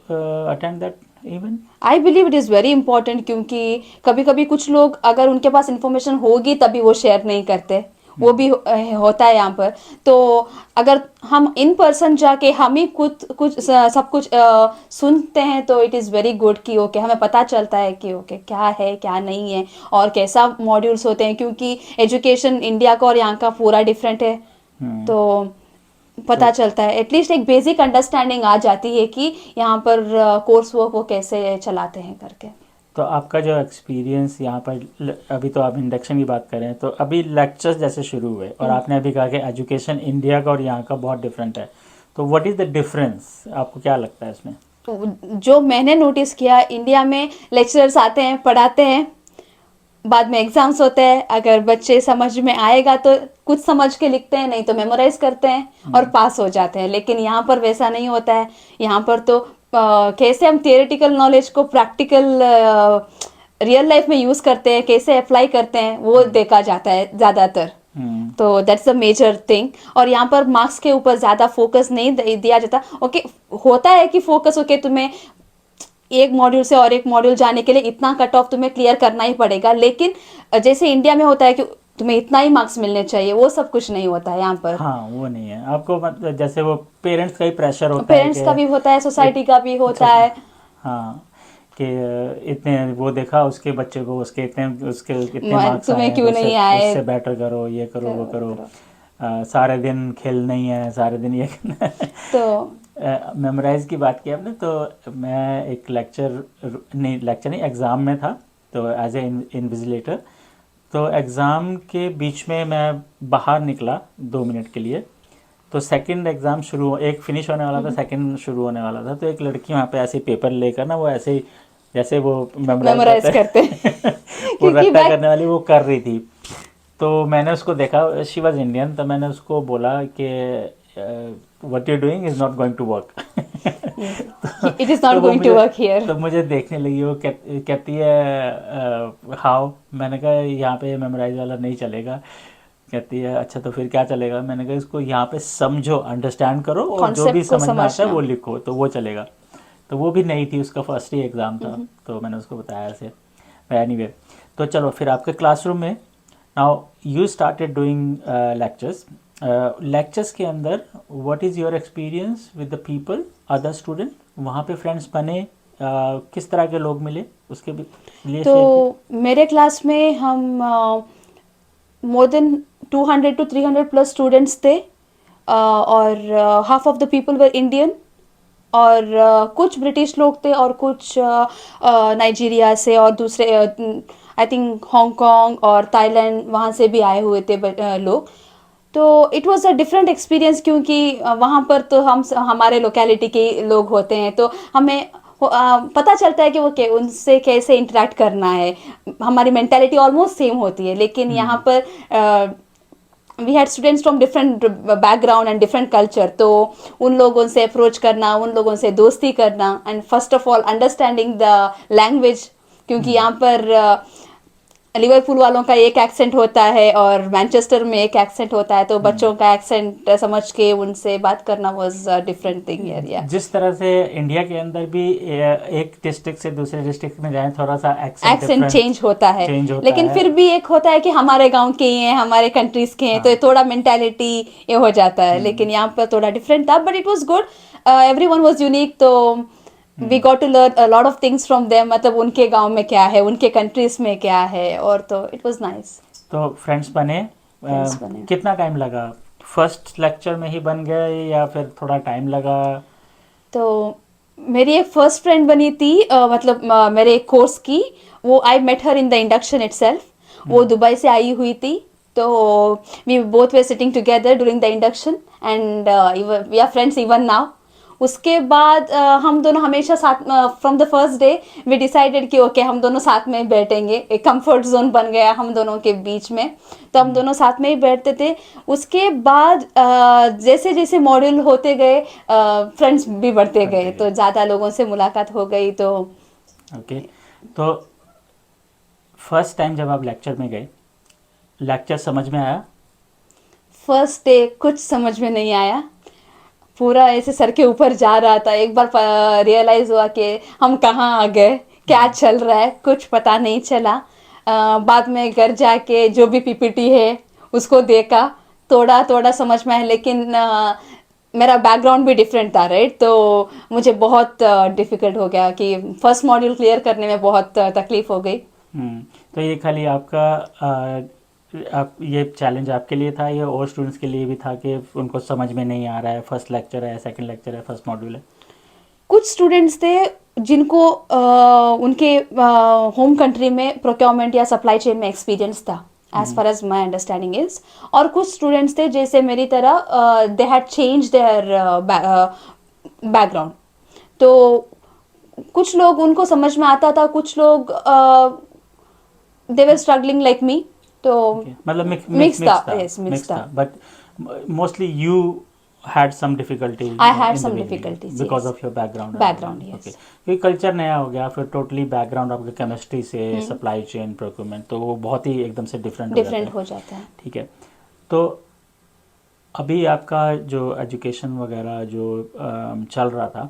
attend that event? I believe it is very important, क्योंकि कभी कभी कुछ लोग अगर उनके पास इंफॉर्मेशन होगी तभी वो शेयर नहीं करते, वो भी होता है यहाँ पर। तो अगर हम इन पर्सन जाके हम ही कुछ सब कुछ सुनते हैं तो इट इज़ वेरी गुड कि ओके हमें पता चलता है कि ओके क्या है क्या नहीं है और कैसा मॉड्यूल्स होते हैं, क्योंकि एजुकेशन इंडिया का और यहाँ का पूरा डिफरेंट है। हम्म। तो पता चलता है, एटलीस्ट एक बेसिक अंडरस्टैंडिंग आ जाती है कि यहाँ पर कोर्स वर्क वो कैसे चलाते हैं करके। तो आपका जो एक्सपीरियंस यहाँ पर अभी तो आप इंडक्शन की बात कर रहे हैं, तो अभी लेक्चर्स जैसे शुरू हुए और आपने अभी कहा कि एजुकेशन इंडिया का और यहाँ का बहुत डिफरेंट है, तो व्हाट इज़ द डिफरेंस, आपको क्या लगता है इसमें? जो मैंने नोटिस किया, इंडिया में लेक्चरर्स आते हैं पढ़ाते हैं, बाद में एग्जाम्स होते हैं, अगर बच्चे समझ में आएगा तो कुछ समझ के लिखते हैं, नहीं तो मेमोराइज करते हैं और पास हो जाते हैं। लेकिन यहाँ पर वैसा नहीं होता है। यहाँ पर तो कैसे हम थियोरेटिकल नॉलेज को प्रैक्टिकल रियल लाइफ में यूज करते हैं, कैसे अप्लाई करते हैं, वो देखा जाता है ज़्यादातर। तो दैट्स द मेजर थिंग। और यहाँ पर मार्क्स के ऊपर ज़्यादा फोकस नहीं दिया जाता। ओके होता है कि फोकस ओके तुम्हें एक मॉड्यूल से और एक मॉड्यूल जाने के लिए इतना कट ऑफ तुम्हें क्लियर करना ही पड़ेगा, लेकिन जैसे इंडिया में होता है कि तुम्हें इतना ही मार्क्स मिलने चाहिए, वो सब कुछ नहीं होता है यहाँ पर। हाँ वो नहीं है आपको, मतलब जैसे वो पेरेंट्स का ही प्रेशर होता है, पेरेंट्स का भी होता है, सोसाइटी का भी होता है। हाँ कि इतने वो देखा उसके बच्चे को, उसके इतने मार्क्स आए तुम्हें हैं, क्यों तो नहीं आए, उससे बेटर करो, ये करो वो करो। सारे दिन खेलना ही है, सारे दिन ये करना है। तो मेमोराइज की बात की आपने, तो मैं एक लेक्चर नहीं एग्ज़ाम में था, तो एज ए इन्विजिलेटर। तो एग्ज़ाम के बीच में मैं बाहर निकला 2 मिनट के लिए, तो सेकंड एग्ज़ाम शुरू, एक फिनिश होने वाला था, सेकंड शुरू होने वाला था। तो एक लड़की वहाँ पे ऐसे पेपर लेकर ना, वो ऐसे ही जैसे वो मेमोराइज करते वो रट्टा करने वाली वो कर रही थी। तो मैंने उसको देखा, शी वॉज इंडियन, तो मैंने उसको बोला कि what you doing is not going to work. It is not going to work here. तो मुझे देखने लगी, वो कहती है हाउ। मैंने कहा यहाँ पे मेमोराइज वाला नहीं चलेगा। कहती है अच्छा तो फिर क्या चलेगा? मैंने कहा इसको यहाँ पे समझो, अंडरस्टैंड करो, और जो भी Concept को समझ में आता है वो समझना। लिखो, तो वो चलेगा। तो वो भी नहीं थी, उसका फर्स्ट ही एग्ज़ाम था। तो मैंने उसको बताया ऐसे। एनीवे, तो चलो फिर आपके क्लासरूम में now you started doing lectures. Lectures के अंदर what is your experience with the people, other student? वहाँ पे फ्रेंड्स बने, किस तरह के लोग मिले, उसके भी लिए तो शेयर मेरे क्लास में हम more than 200 to 300 plus students थे, और half of the people were Indian, और कुछ ब्रिटिश लोग थे और कुछ नाइजीरिया से और दूसरे आई थिंक हांगकांग और थाईलैंड वहाँ से भी आए हुए थे लोग। तो it was a different experience, क्योंकि वहाँ पर तो हम हमारे लोकेलिटी के लोग होते हैं, तो हमें पता चलता है कि वो उनसे कैसे इंटरेक्ट करना है। हमारी मेंटालिटी ऑलमोस्ट सेम होती है, लेकिन यहाँ पर we had students from different background and different culture. तो उन लोगों से अप्रोच करना, उन लोगों से दोस्ती करना, and first of all understanding the language, क्योंकि यहाँ पर लिवरपूल वालों का एक एक्सेंट होता है और मैनचेस्टर में एक एक्सेंट होता है, तो बच्चों का एक्सेंट समझ के उनसे बात करना वाज डिफरेंट थिंग हियर। या जिस तरह से इंडिया के अंदर भी एक डिस्ट्रिक्ट से दूसरे डिस्ट्रिक्ट में जाएं, थोड़ा सा एक्सेंट चेंज होता है, लेकिन है। फिर भी एक होता है कि हमारे गांव के ही हैं, हमारे कंट्रीज के हैं, तो थोड़ा मेंटालिटी ये हो जाता है। लेकिन यहाँ पर थोड़ा डिफरेंट था, but it was good, everyone was unique. तो we got to learn a lot of things from them, मतलब उनके गांव में क्या है, उनके कंट्रीज में क्या है, और तो इट वाज नाइस। तो फ्रेंड्स बने, कितना टाइम लगा? फर्स्ट लेक्चर में ही बन गए या फिर थोड़ा टाइम लगा? तो मेरी एक फर्स्ट फ्रेंड बनी थी, मतलब मेरे एक कोर्स की, वो I met her in the induction itself. वो दुबई से आई हुई थी, तो we both were sitting together during the induction, and we are friends even now. उसके बाद हम दोनों हमेशा साथ, from the first day we decided कि ओके हम दोनों साथ में बैठेंगे। एक कंफर्ट जोन बन गया हम दोनों के बीच में, तो हम दोनों साथ में ही बैठते थे। उसके बाद जैसे जैसे मॉड्यूल होते गए, फ्रेंड्स भी बढ़ते गए, तो ज़्यादा लोगों से मुलाकात हो गई। तो ओके, तो फर्स्ट टाइम जब आप लेक्चर में गए, लेक्चर समझ में आया? फर्स्ट डे कुछ समझ में नहीं आया, पूरा ऐसे सर के ऊपर जा रहा था। एक बार रियलाइज हुआ कि हम कहाँ आ गए, क्या चल रहा है, कुछ पता नहीं चला। बाद में घर जाके जो भी पीपीटी है उसको देखा, थोड़ा थोड़ा समझ में आया, लेकिन मेरा बैकग्राउंड भी डिफरेंट था, राइट? तो मुझे बहुत डिफिकल्ट हो गया कि फर्स्ट मॉड्यूल क्लियर करने में बहुत तकलीफ हो गई। तो ये खाली आपका आप ये चैलेंज आपके लिए था या और स्टूडेंट्स के लिए भी था कि उनको समझ में नहीं आ रहा है, फर्स्ट लेक्चर है, सेकंड लेक्चर है, फर्स्ट मॉड्यूल है? कुछ स्टूडेंट्स थे जिनको उनके होम कंट्री में प्रोक्योरमेंट या सप्लाई चेन में एक्सपीरियंस था, as far as my understanding is. और कुछ स्टूडेंट्स थे जैसे मेरी तरह, they had change their background. तो कुछ लोग उनको समझ में आता था, कुछ लोग दे वर स्ट्रगलिंग लाइक मी। तो मतलब मिक्स था, मिक्स मिक्स था, था। But mostly you had some difficulty I had in the some beginning difficulties, because yes. of your background and Background, all. yes. Okay. क्योंकि कल्चर नया हो गया, फिर टोटली बैकग्राउंड आपका केमिस्ट्री से सप्लाई चेन प्रोक्यूरमेंट, तो वो बहुत ही एकदम से डिफरेंट हो जाता डिफरेंट है। हो जाता है। ठीक है, तो अभी आपका जो एजुकेशन वगैरह जो चल रहा था,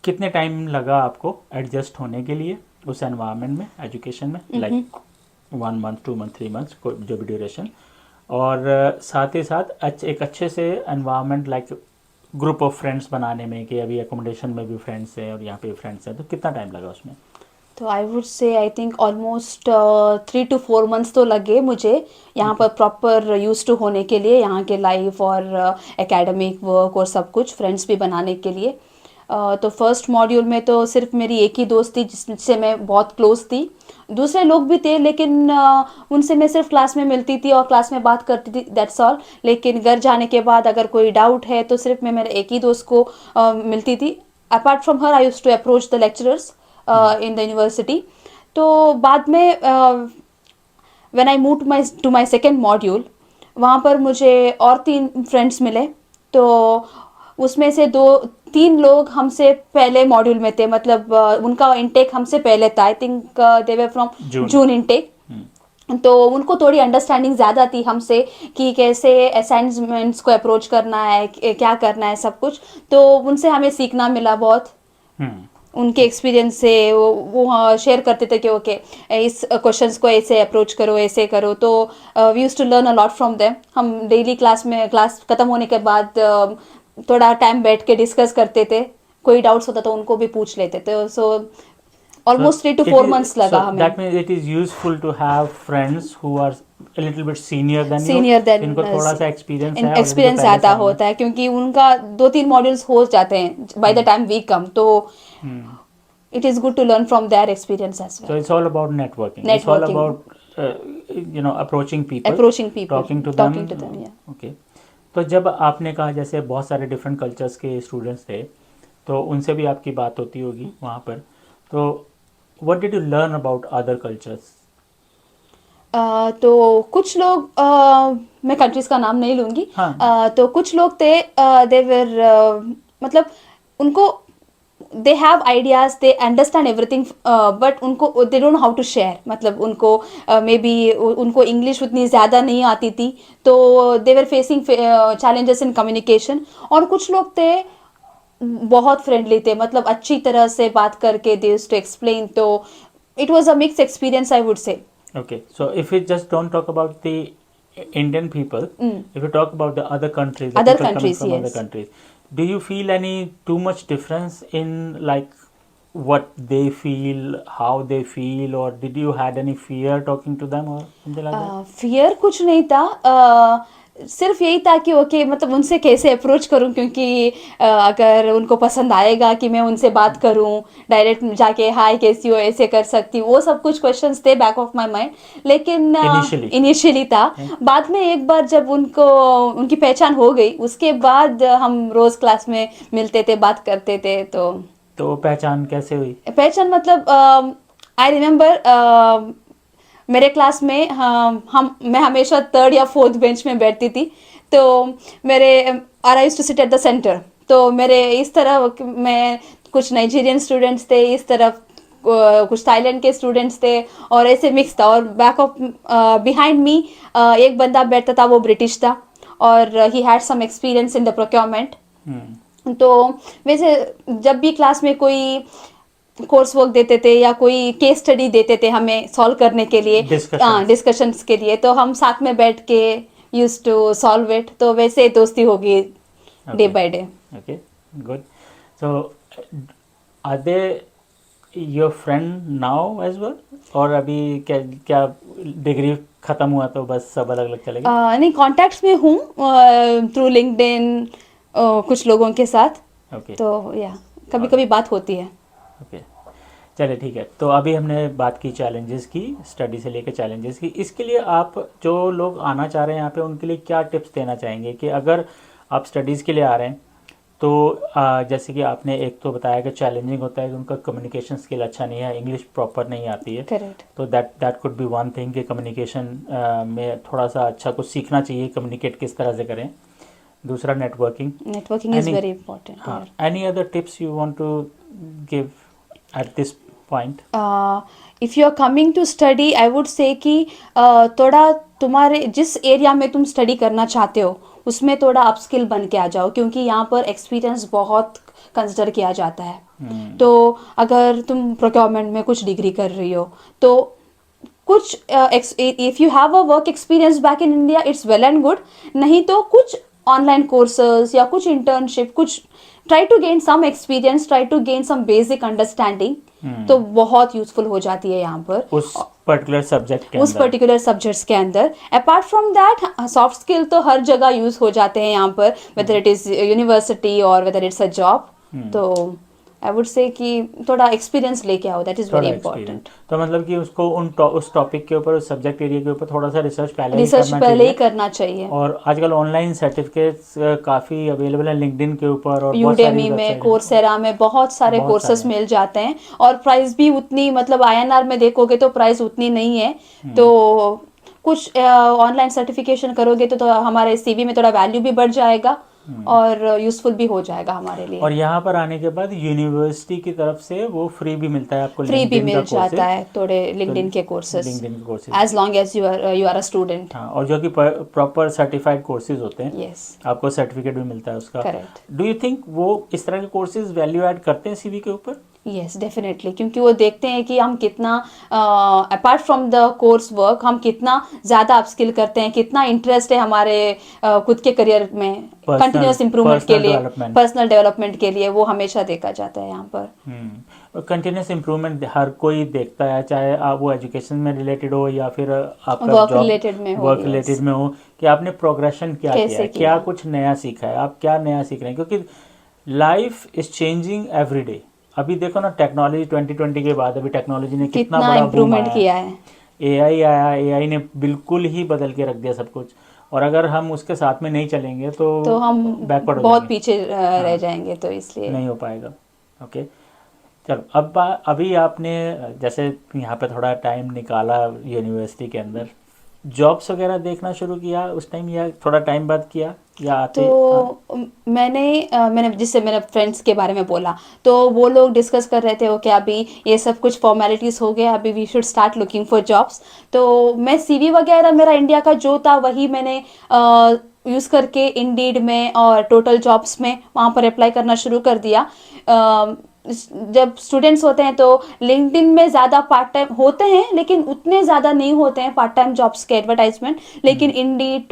कितने टाइम लगा आपको एडजस्ट होने के लिए उस एनवायरनमेंट में, एजुकेशन में, लाइक 1 मंथ, 2 मंथ, 3 मंथ्स, जो भी ड्यूरेशन, और साथ ही साथ एक अच्छे से environment like group of friends बनाने में, कि अभी एकोमोडेशन में भी फ्रेंड्स हैं और यहाँ पे भी फ्रेंड्स हैं, तो कितना टाइम लगा उसमें? तो आई वुड से I think almost 3 to 4 months तो लगे मुझे यहाँ पर प्रॉपर यूज टू होने के लिए, यहाँ के लाइफ और एकेडमिक वर्क और सब कुछ, फ्रेंड्स भी बनाने के लिए। तो फर्स्ट मॉड्यूल में तो सिर्फ मेरी एक ही दोस्त थी जिससे मैं बहुत क्लोज थी। दूसरे लोग भी थे, लेकिन उनसे मैं सिर्फ क्लास में मिलती थी और क्लास में बात करती थी, दैट्स ऑल। लेकिन घर जाने के बाद अगर कोई डाउट है तो सिर्फ मैं मेरे एक ही दोस्त को मिलती थी। Apart from her I used to approach the lecturers in the university. तो बाद में when I move to my second module, वहाँ पर मुझे और 3 फ्रेंड्स मिले। तो उसमें से 2-3 लोग हमसे पहले मॉड्यूल में थे, मतलब उनका इनटेक हमसे पहले था। I think they were from June intake. तो उनको थोड़ी अंडरस्टैंडिंग ज़्यादा थी हमसे कि कैसे असाइनमेंट्स को अप्रोच करना है, क्या करना है, सब कुछ। तो उनसे हमें सीखना मिला बहुत। उनके एक्सपीरियंस से वो शेयर करते थे कि ओके इस क्वेश्चंस को ऐसे अप्रोच करो, ऐसे करो। तो we used to learn a lot from them. हम डेली क्लास खत्म होने के बाद थोड़ा टाइम बैठ के डिस्कस करते थे, कोई डाउट्स होता तो उनको भी पूछ लेते थे। सो almost 3 to 4 months लगा हमें। That means it is useful to have friends who are a little bit senior than you, जिनको थोड़ा सा एक्सपीरियंस है, एक्सपीरियंस ज़्यादा होता है, क्योंकि उनका 2-3 मॉड्यूल्स हो जाते हैं by the time we come. तो it is good to learn from their experience as well. So it's all about networking. It's all about approaching people, talking to them, yeah. Okay. तो जब आपने कहा जैसे बहुत सारे डिफरेंट कल्चर्स के students थे, तो उनसे भी आपकी बात होती होगी वहाँ पर, तो what did you learn about other cultures? तो कुछ लोग, मैं कंट्रीज का नाम नहीं लूँगी। हाँ। तो कुछ लोग थे, दे वर मतलब उनको they have ideas, they understand everything, but उनको they don't know how to share. मतलब उनको मे बी उनको इंग्लिश उतनी ज़्यादा नहीं आती थी, तो they were facing challenges in communication. और कुछ लोग थे बहुत फ्रेंडली थे, मतलब अच्छी तरह से बात करके दे यूज्ड टू एक्सप्लेन। तो it was a mix experience I would से। Okay, so if we just don't talk about the Indian people, if we talk about the other countries, the Other people countries, coming from yes. other countries, do you feel any too much difference in like what they feel, how they feel, or did you had any fear talking to them or something like that? Fear कुछ नहीं था, सिर्फ यही था कि okay मतलब उनसे कैसे अप्रोच करूं, क्योंकि अगर उनको पसंद आएगा कि मैं उनसे बात करूं डायरेक्ट जाके, हाय कैसी हो, ऐसे कर सकती हूँ, वो सब कुछ क्वेश्चंस थे बैक ऑफ माय माइंड। लेकिन इनिशियली था। बाद में एक बार जब उनकी पहचान हो गई, उसके बाद हम रोज क्लास में मिलते थे, बात करते थे। तो पहचान कैसे हुई? पहचान मतलब आई रिमेम्बर मेरे क्लास में मैं हमेशा 3rd या 4th बेंच में बैठती थी। तो मेरे I used to sit at the centre. तो मेरे इस तरफ में कुछ नाइजीरियन स्टूडेंट्स थे, इस तरफ कुछ थाईलैंड के स्टूडेंट्स थे, और ऐसे मिक्स था। और बैक ऑफ बिहाइंड मी एक बंदा बैठता था, वो ब्रिटिश था, और he had some experience in the procurement. तो वैसे जब भी क्लास में कोई कोर्स वर्क देते थे या कोई केस स्टडी देते थे हमें सॉल्व करने के लिए, Discussions. डिस्कशंस के लिए, तो हम साथ में बैठ के यूज टू सॉल्व इट, तो वैसे दोस्ती होगी day by day. Okay, good. So, are they your friend now as well? और अभी क्या क्या डिग्री खत्म हुआ तो बस सब अलग अलग चले गए? नहीं, कॉन्टैक्ट्स में हूँ थ्रू लिंक्डइन कुछ लोगों के साथ, ओके तो या कभी कभी बात होती है. ओके, चलिए ठीक है. तो अभी हमने बात की चैलेंजेस की, स्टडी से लेकर चैलेंजेस की. इसके लिए आप जो लोग आना चाह रहे हैं यहाँ पे उनके लिए क्या टिप्स देना चाहेंगे कि अगर आप स्टडीज़ के लिए आ रहे हैं तो जैसे कि आपने एक तो बताया कि चैलेंजिंग होता है कि उनका कम्युनिकेशन स्किल अच्छा नहीं है, इंग्लिश प्रॉपर नहीं आती है. करेक्ट. तो that could be one thing कि कम्युनिकेशन में थोड़ा सा अच्छा कुछ सीखना चाहिए, कम्युनिकेट किस तरह से करें. दूसरा नेटवर्किंग इज वेरी इंपॉर्टेंट. हाँ, any other tips you want to give at this point? If you are coming to study, I would say कि थोड़ा तुम्हारे जिस एरिया में तुम स्टडी करना चाहते हो उसमें थोड़ा अपस्किल बन के आ जाओ, क्योंकि यहाँ पर एक्सपीरियंस बहुत कंसिडर किया जाता है. तो अगर तुम प्रोक्योरमेंट में कुछ डिग्री कर रही हो तो कुछ if you have a work experience back in India it's well and good, नहीं तो कुछ ऑनलाइन कोर्सेज या कुछ इंटर्नशिप, कुछ try to gain some experience, try to gain some basic understanding, तो बहुत यूजफुल हो जाती है यहाँ पर उस पर्टिकुलर सब्जेक्ट्स के अंदर. Apart from that soft skill तो हर जगह यूज हो जाते हैं यहाँ पर, वेदर इट इज यूनिवर्सिटी और वेदर इट्स अ जॉब. तो आई वुड से कि थोड़ा एक्सपीरियंस लेके आओ, दैट इज वेरी इंपॉर्टेंट. तो मतलब कि उसको उस टॉपिक के ऊपर, उस सब्जेक्ट एरिया के ऊपर थोड़ा सा रिसर्च पहले ही करना चाहिए. और आजकल ऑनलाइन सर्टिफिकेट्स काफ़ी अवेलेबल है लिंक्डइन के ऊपर और यूडेमी में, कोर्सेरा में बहुत सारे कोर्सेस मिल जाते हैं, और प्राइस भी उतनी, मतलब आईएनआर में देखोगे तो प्राइस उतनी नहीं है. तो कुछ ऑनलाइन सर्टिफिकेशन करोगे तो हमारे सीवी में थोड़ा वैल्यू भी बढ़ जाएगा और यूजफुल भी हो जाएगा हमारे लिए. और यहाँ पर आने के बाद यूनिवर्सिटी की तरफ से वो फ्री भी मिलता है आपको, फ्री भी मिल जाता है थोड़े लिंक्डइन के courses, as long as you are a student. हाँ, और जो कि प्रॉपर सर्टिफाइड कोर्सेज होते हैं. यस, आपको सर्टिफिकेट भी मिलता है उसका. करेक्ट. डू यू थिंक वो इस तरह के कोर्सेज वैल्यू ऐड करते हैं सीवी के ऊपर? यस, डेफिनेटली, क्योंकि वो देखते हैं कि हम कितना apart from the course work हम कितना ज़्यादा अपस्किल करते हैं, कितना इंटरेस्ट है हमारे खुद के करियर में, कंटिन्यूअस इम्प्रूवमेंट के लिए, पर्सनल डेवलपमेंट के लिए, वो हमेशा देखा जाता है यहाँ पर. कंटिन्यूस इम्प्रूवमेंट हर कोई देखता है, चाहे आप वो एजुकेशन में रिलेटेड हो या फिर आपका वर्क रिलेटेड में हो, कि आपने प्रोग्रेशन क्या किया है, क्या कुछ नया सीखा है, आप क्या नया सीख रहे हैं. क्योंकि life is changing every day. अभी देखो ना, टेक्नोलॉजी 2020 के बाद अभी टेक्नोलॉजी ने कितना बड़ा इम्प्रूवमेंट किया है. एआई आया, एआई ने बिल्कुल ही बदल के रख दिया सब कुछ. और अगर हम उसके साथ में नहीं चलेंगे तो हम बैकवर्ड बहुत पीछे रह जाएंगे, तो इसलिए नहीं हो पाएगा. ओके, चलो अब अभी आपने जैसे यहाँ पे थोड़ा टाइम निकाला आयुर्वेदिक के अंदर, जॉब्स वगैरह देखना शुरू किया उस टाइम या थोड़ा टाइम बाद किया या आते? तो मैंने जिससे मेरे फ्रेंड्स के बारे में बोला, तो वो लोग डिस्कस कर रहे थे ओके अभी ये सब कुछ फॉर्मेलिटीज़ हो गया, अभी we should start looking for jobs. तो मैं सीवी वगैरह मेरा इंडिया का जो था वही मैंने यूज़ करके इंडीड में और टोटल जॉब्स में वहाँ पर अप्लाई करना शुरू कर दिया. जब स्टूडेंट्स होते हैं तो लिंक्डइन में ज़्यादा पार्ट टाइम होते हैं, लेकिन उतने ज़्यादा नहीं होते हैं पार्ट टाइम जॉब्स के एडवर्टाइजमेंट, लेकिन इंडीड,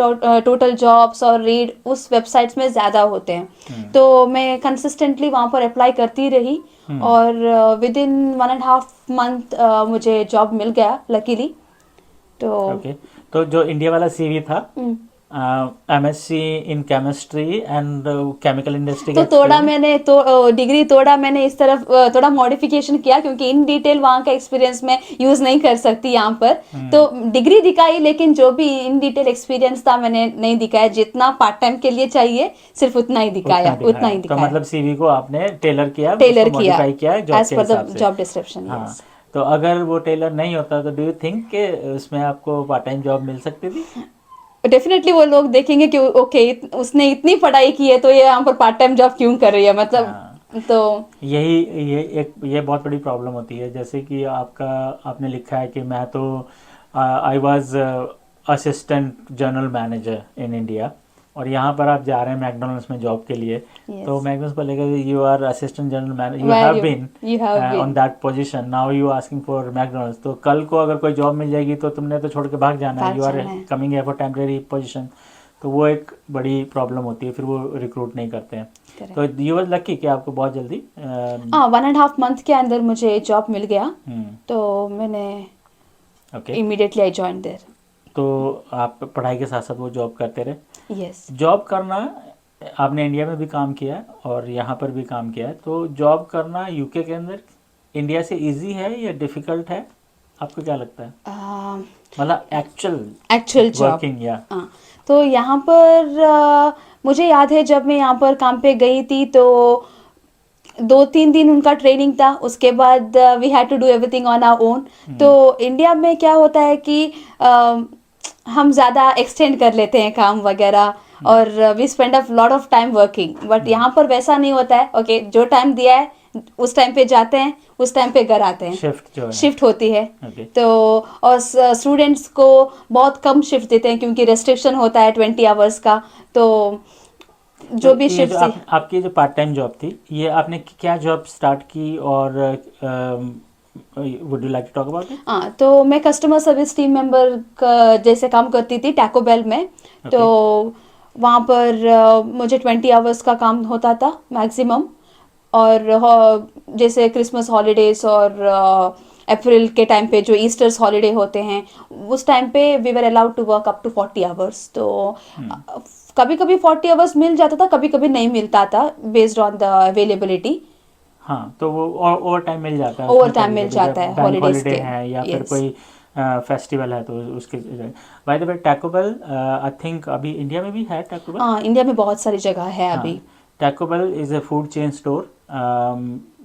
टोटल जॉब्स और रीड उस वेबसाइट्स में ज़्यादा होते हैं. तो मैं कंसिस्टेंटली वहाँ पर अप्लाई करती रही और विद इन 1.5 मंथ मुझे जॉब मिल गया लकीली. तो जो इंडिया वाला सीवी था, MSc in chemistry and chemical industry, तो थोड़ा मैंने डिग्री थोड़ा मैंने इस तरफ थोड़ा मॉडिफिकेशन किया, क्योंकि इन डिटेल वहाँ का एक्सपीरियंस मैं यूज नहीं कर सकती यहाँ पर. तो डिग्री दिखाई, लेकिन जो भी इन डिटेल एक्सपीरियंस था मैंने नहीं दिखाया. जितना पार्ट टाइम के लिए चाहिए सिर्फ उतना ही दिखाया. तो मतलब सीवी को आपने टेलर किया as per the job description. तो अगर वो टेलर नहीं होता तो डू यू थिंक कि उसमें आपको पार्ट टाइम जॉब मिल सकती थी? डेफिनेटली वो लोग देखेंगे कि ओके उसने इतनी पढ़ाई की है तो ये यहाँ पर पार्ट टाइम जॉब क्यों कर रही है, मतलब. तो ये बहुत बड़ी प्रॉब्लम होती है. जैसे कि आपने लिखा है कि मैं तो I was assistant general manager in India और यहाँ पर आप जा रहे हैं मैकडोनल्ड्स में जॉब के लिए, Yes. तो मैकडोनल्ड्स बोलेगा you are assistant general manager, you Where have you- been you have been. On that position, now you asking for McDonald's. तो कल को अगर कोई जॉब मिल जाएगी तो तुमने तो छोड़ के भाग जाना है, भाग यू आर जाना है। कमिंग है फॉर टेम्परेरी पोजीशन। तो वो एक बड़ी प्रॉब्लम होती है, फिर वो रिक्रूट नहीं करते हैं। Correct. तो यू वाज लकी कि आपको बहुत जल्दी हाँ, 1.5 month के अंदर मुझे जॉब मिल गया, हम्म, तो मैंने okay. Immediately I join there. तो आप पढ़ाई के साथ साथ वो जॉब करते रहे। यस। जॉब करना, आपने इंडिया में भी काम किया है और यहाँ पर भी काम किया है, तो जॉब करना यूके के अंदर इंडिया से इजी है या डिफिकल्ट है, आपको क्या लगता है? मतलब एक्चुअल जॉब। वर्किंग या हाँ, तो यहाँ पर मुझे याद है जब मैं यहाँ पर काम पे गई थी तो 2-3 दिन उनका ट्रेनिंग था, उसके बाद we had to do everything on our own. तो इंडिया में क्या होता है कि हम ज़्यादा एक्सटेंड कर लेते हैं काम वगैरह और we spend a lot of time working, but यहाँ पर वैसा नहीं होता है। ओके, जो टाइम दिया है उस टाइम पे जाते हैं, उस टाइम पे घर आते हैं। शिफ्ट जो है शिफ्ट होती है। ओके। तो और स्टूडेंट्स को बहुत कम शिफ्ट देते हैं क्योंकि रेस्ट्रिक्शन होता है 20 आवर्स का। तो जो भी ये शिफ्ट जो आपकी जो पार्ट टाइम जॉब थी, ये आपने क्या जॉब स्टार्ट की और would you like to talk about it? हाँ, तो मैं कस्टमर सर्विस टीम मेंबर का जैसे काम करती थी टैको बेल में। तो वहाँ पर मुझे 20 आवर्स का काम होता था मैक्सिमम, और जैसे क्रिसमस हॉलीडेज और अप्रैल के टाइम पे जो ईस्टर्स हॉलीडे होते हैं उस टाइम पे we were allowed to work up to 40 hours. तो कभी कभी 40 आवर्स मिल जाता था, कभी कभी नहीं मिलता था, बेस्ड ऑन द अवेलेबिलिटी। हाँ, तो वो ओवर टाइम मिल जाता है, ओवर उसमें टाइम कभी मिल कभी जाता जब है बैंक हॉलीडेज हॉलीडे के। है या फिर Yes. कोई फेस्टिवल है तो उसके। By the way Taco Bell I think अभी इंडिया में भी है टैको बेल। हाँ, इंडिया में बहुत सारी जगह है अभी। Taco Bell is a food chain store,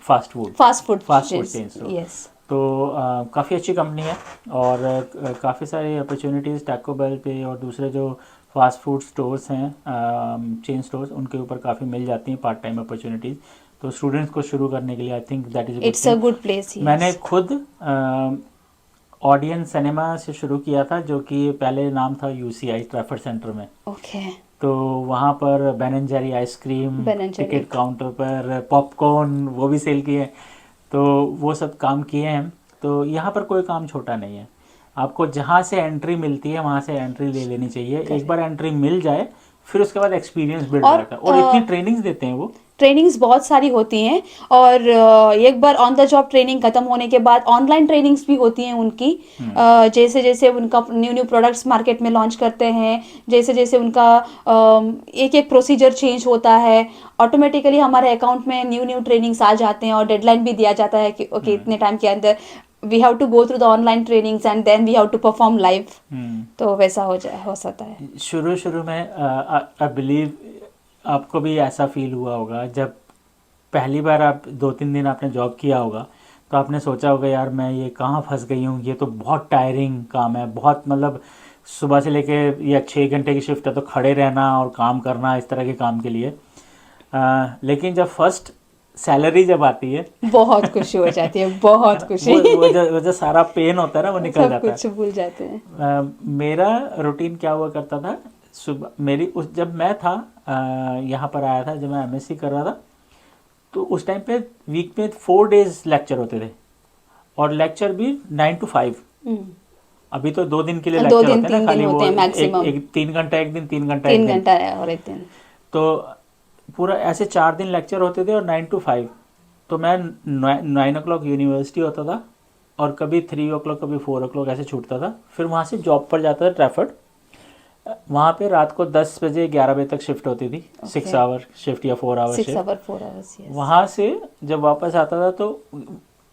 fast food fast food chain store. Yes. तो काफ़ी अच्छी कंपनी है और काफ़ी सारी अपॉर्चुनिटीज़ टैको बेल पे और दूसरे जो फास्ट फूड स्टोर्स हैं, चेन स्टोर्स, उनके ऊपर काफ़ी मिल जाती हैं पार्ट टाइम अपॉर्चुनिटीज़। तो स्टूडेंट्स को शुरू करने के लिए I think that is it's a good place. मैंने खुद ऑडियंस सिनेमा से शुरू किया था, जो कि पहले नाम था यूसीआई ट्रैफर्ड सेंटर में। ओके। तो वहाँ पर Ben and Jerry ice cream, Ben and Jerry। Ticket counter पर पॉपकॉर्न वो भी सेल किए, तो वो सब काम किए हैं। तो यहाँ पर कोई काम छोटा नहीं है, आपको जहाँ से एंट्री मिलती है वहाँ से एंट्री ले लेनी चाहिए। एक बार एंट्री मिल जाए फिर उसके बाद एक्सपीरियंस बिल्ड और रहता है, और इतनी ट्रेनिंग्स देते हैं वो। ट्रेनिंग्स बहुत सारी होती हैं, और एक बार ऑन द जॉब ट्रेनिंग खत्म होने के बाद ऑनलाइन ट्रेनिंग्स भी होती हैं उनकी। जैसे जैसे उनका न्यू न्यू प्रोडक्ट्स मार्केट में लॉन्च करते हैं, जैसे जैसे उनका एक एक प्रोसीजर चेंज होता है, ऑटोमेटिकली हमारे अकाउंट में न्यू न्यू ट्रेनिंग्स आ जाते हैं और डेडलाइन भी दिया जाता है कि ओके इतने टाइम के अंदर we have to go through the online trainings and then we have to perform live. तो वैसा हो सकता है। शुरू में आई बिलीव आपको भी ऐसा फील हुआ होगा, जब पहली बार आप 2-3 दिन आपने जॉब किया होगा तो आपने सोचा होगा यार मैं ये कहाँ फंस गई हूँ, ये तो बहुत टायरिंग काम है, बहुत मतलब सुबह से लेके या 6 घंटे की शिफ्ट है तो खड़े रहना और काम करना इस तरह के काम के लिए। लेकिन जब फर्स्ट सैलरी जब आती है बहुत खुशी हो जाती है, बहुत खुशी। वो जो सारा पेन होता है ना वो निकल सब जाता है। कुछ भूल जाते हैं। मेरा रूटीन क्या हुआ करता था, सुबह मेरी उस जब मैं था यहाँ पर आया था, जब मैं एमएससी कर रहा था, तो उस टाइम पे वीक में 4 डेज लेक्चर होते थे, और लेक्चर भी 9 to 5। अभी तो 2 दिन के लिए 2 लेक्चर दिन होते हैं 3 ना, दिन खाली होते हैं वो मैक्सिमम। एक 3 घंटा एक दिन, 3 घंटा एक 3 दिन। घंटा है और एक दिन। तो पूरा ऐसे 4 दिन लेक्चर होते थे और 9 to 5। तो मैं 9 o'clock यूनिवर्सिटी होता था और कभी 3 o'clock कभी 4 o'clock ऐसे छूटता था। फिर वहाँ से जॉब पर जाता था ट्रैफर्ड, वहाँ पे रात को 10 बजे 11 बजे तक शिफ्ट होती थी। 6 आवर शिफ्ट या 4 hour 6 shift. Hour 4 hours. Yes. वहाँ से जब वापस आता था तो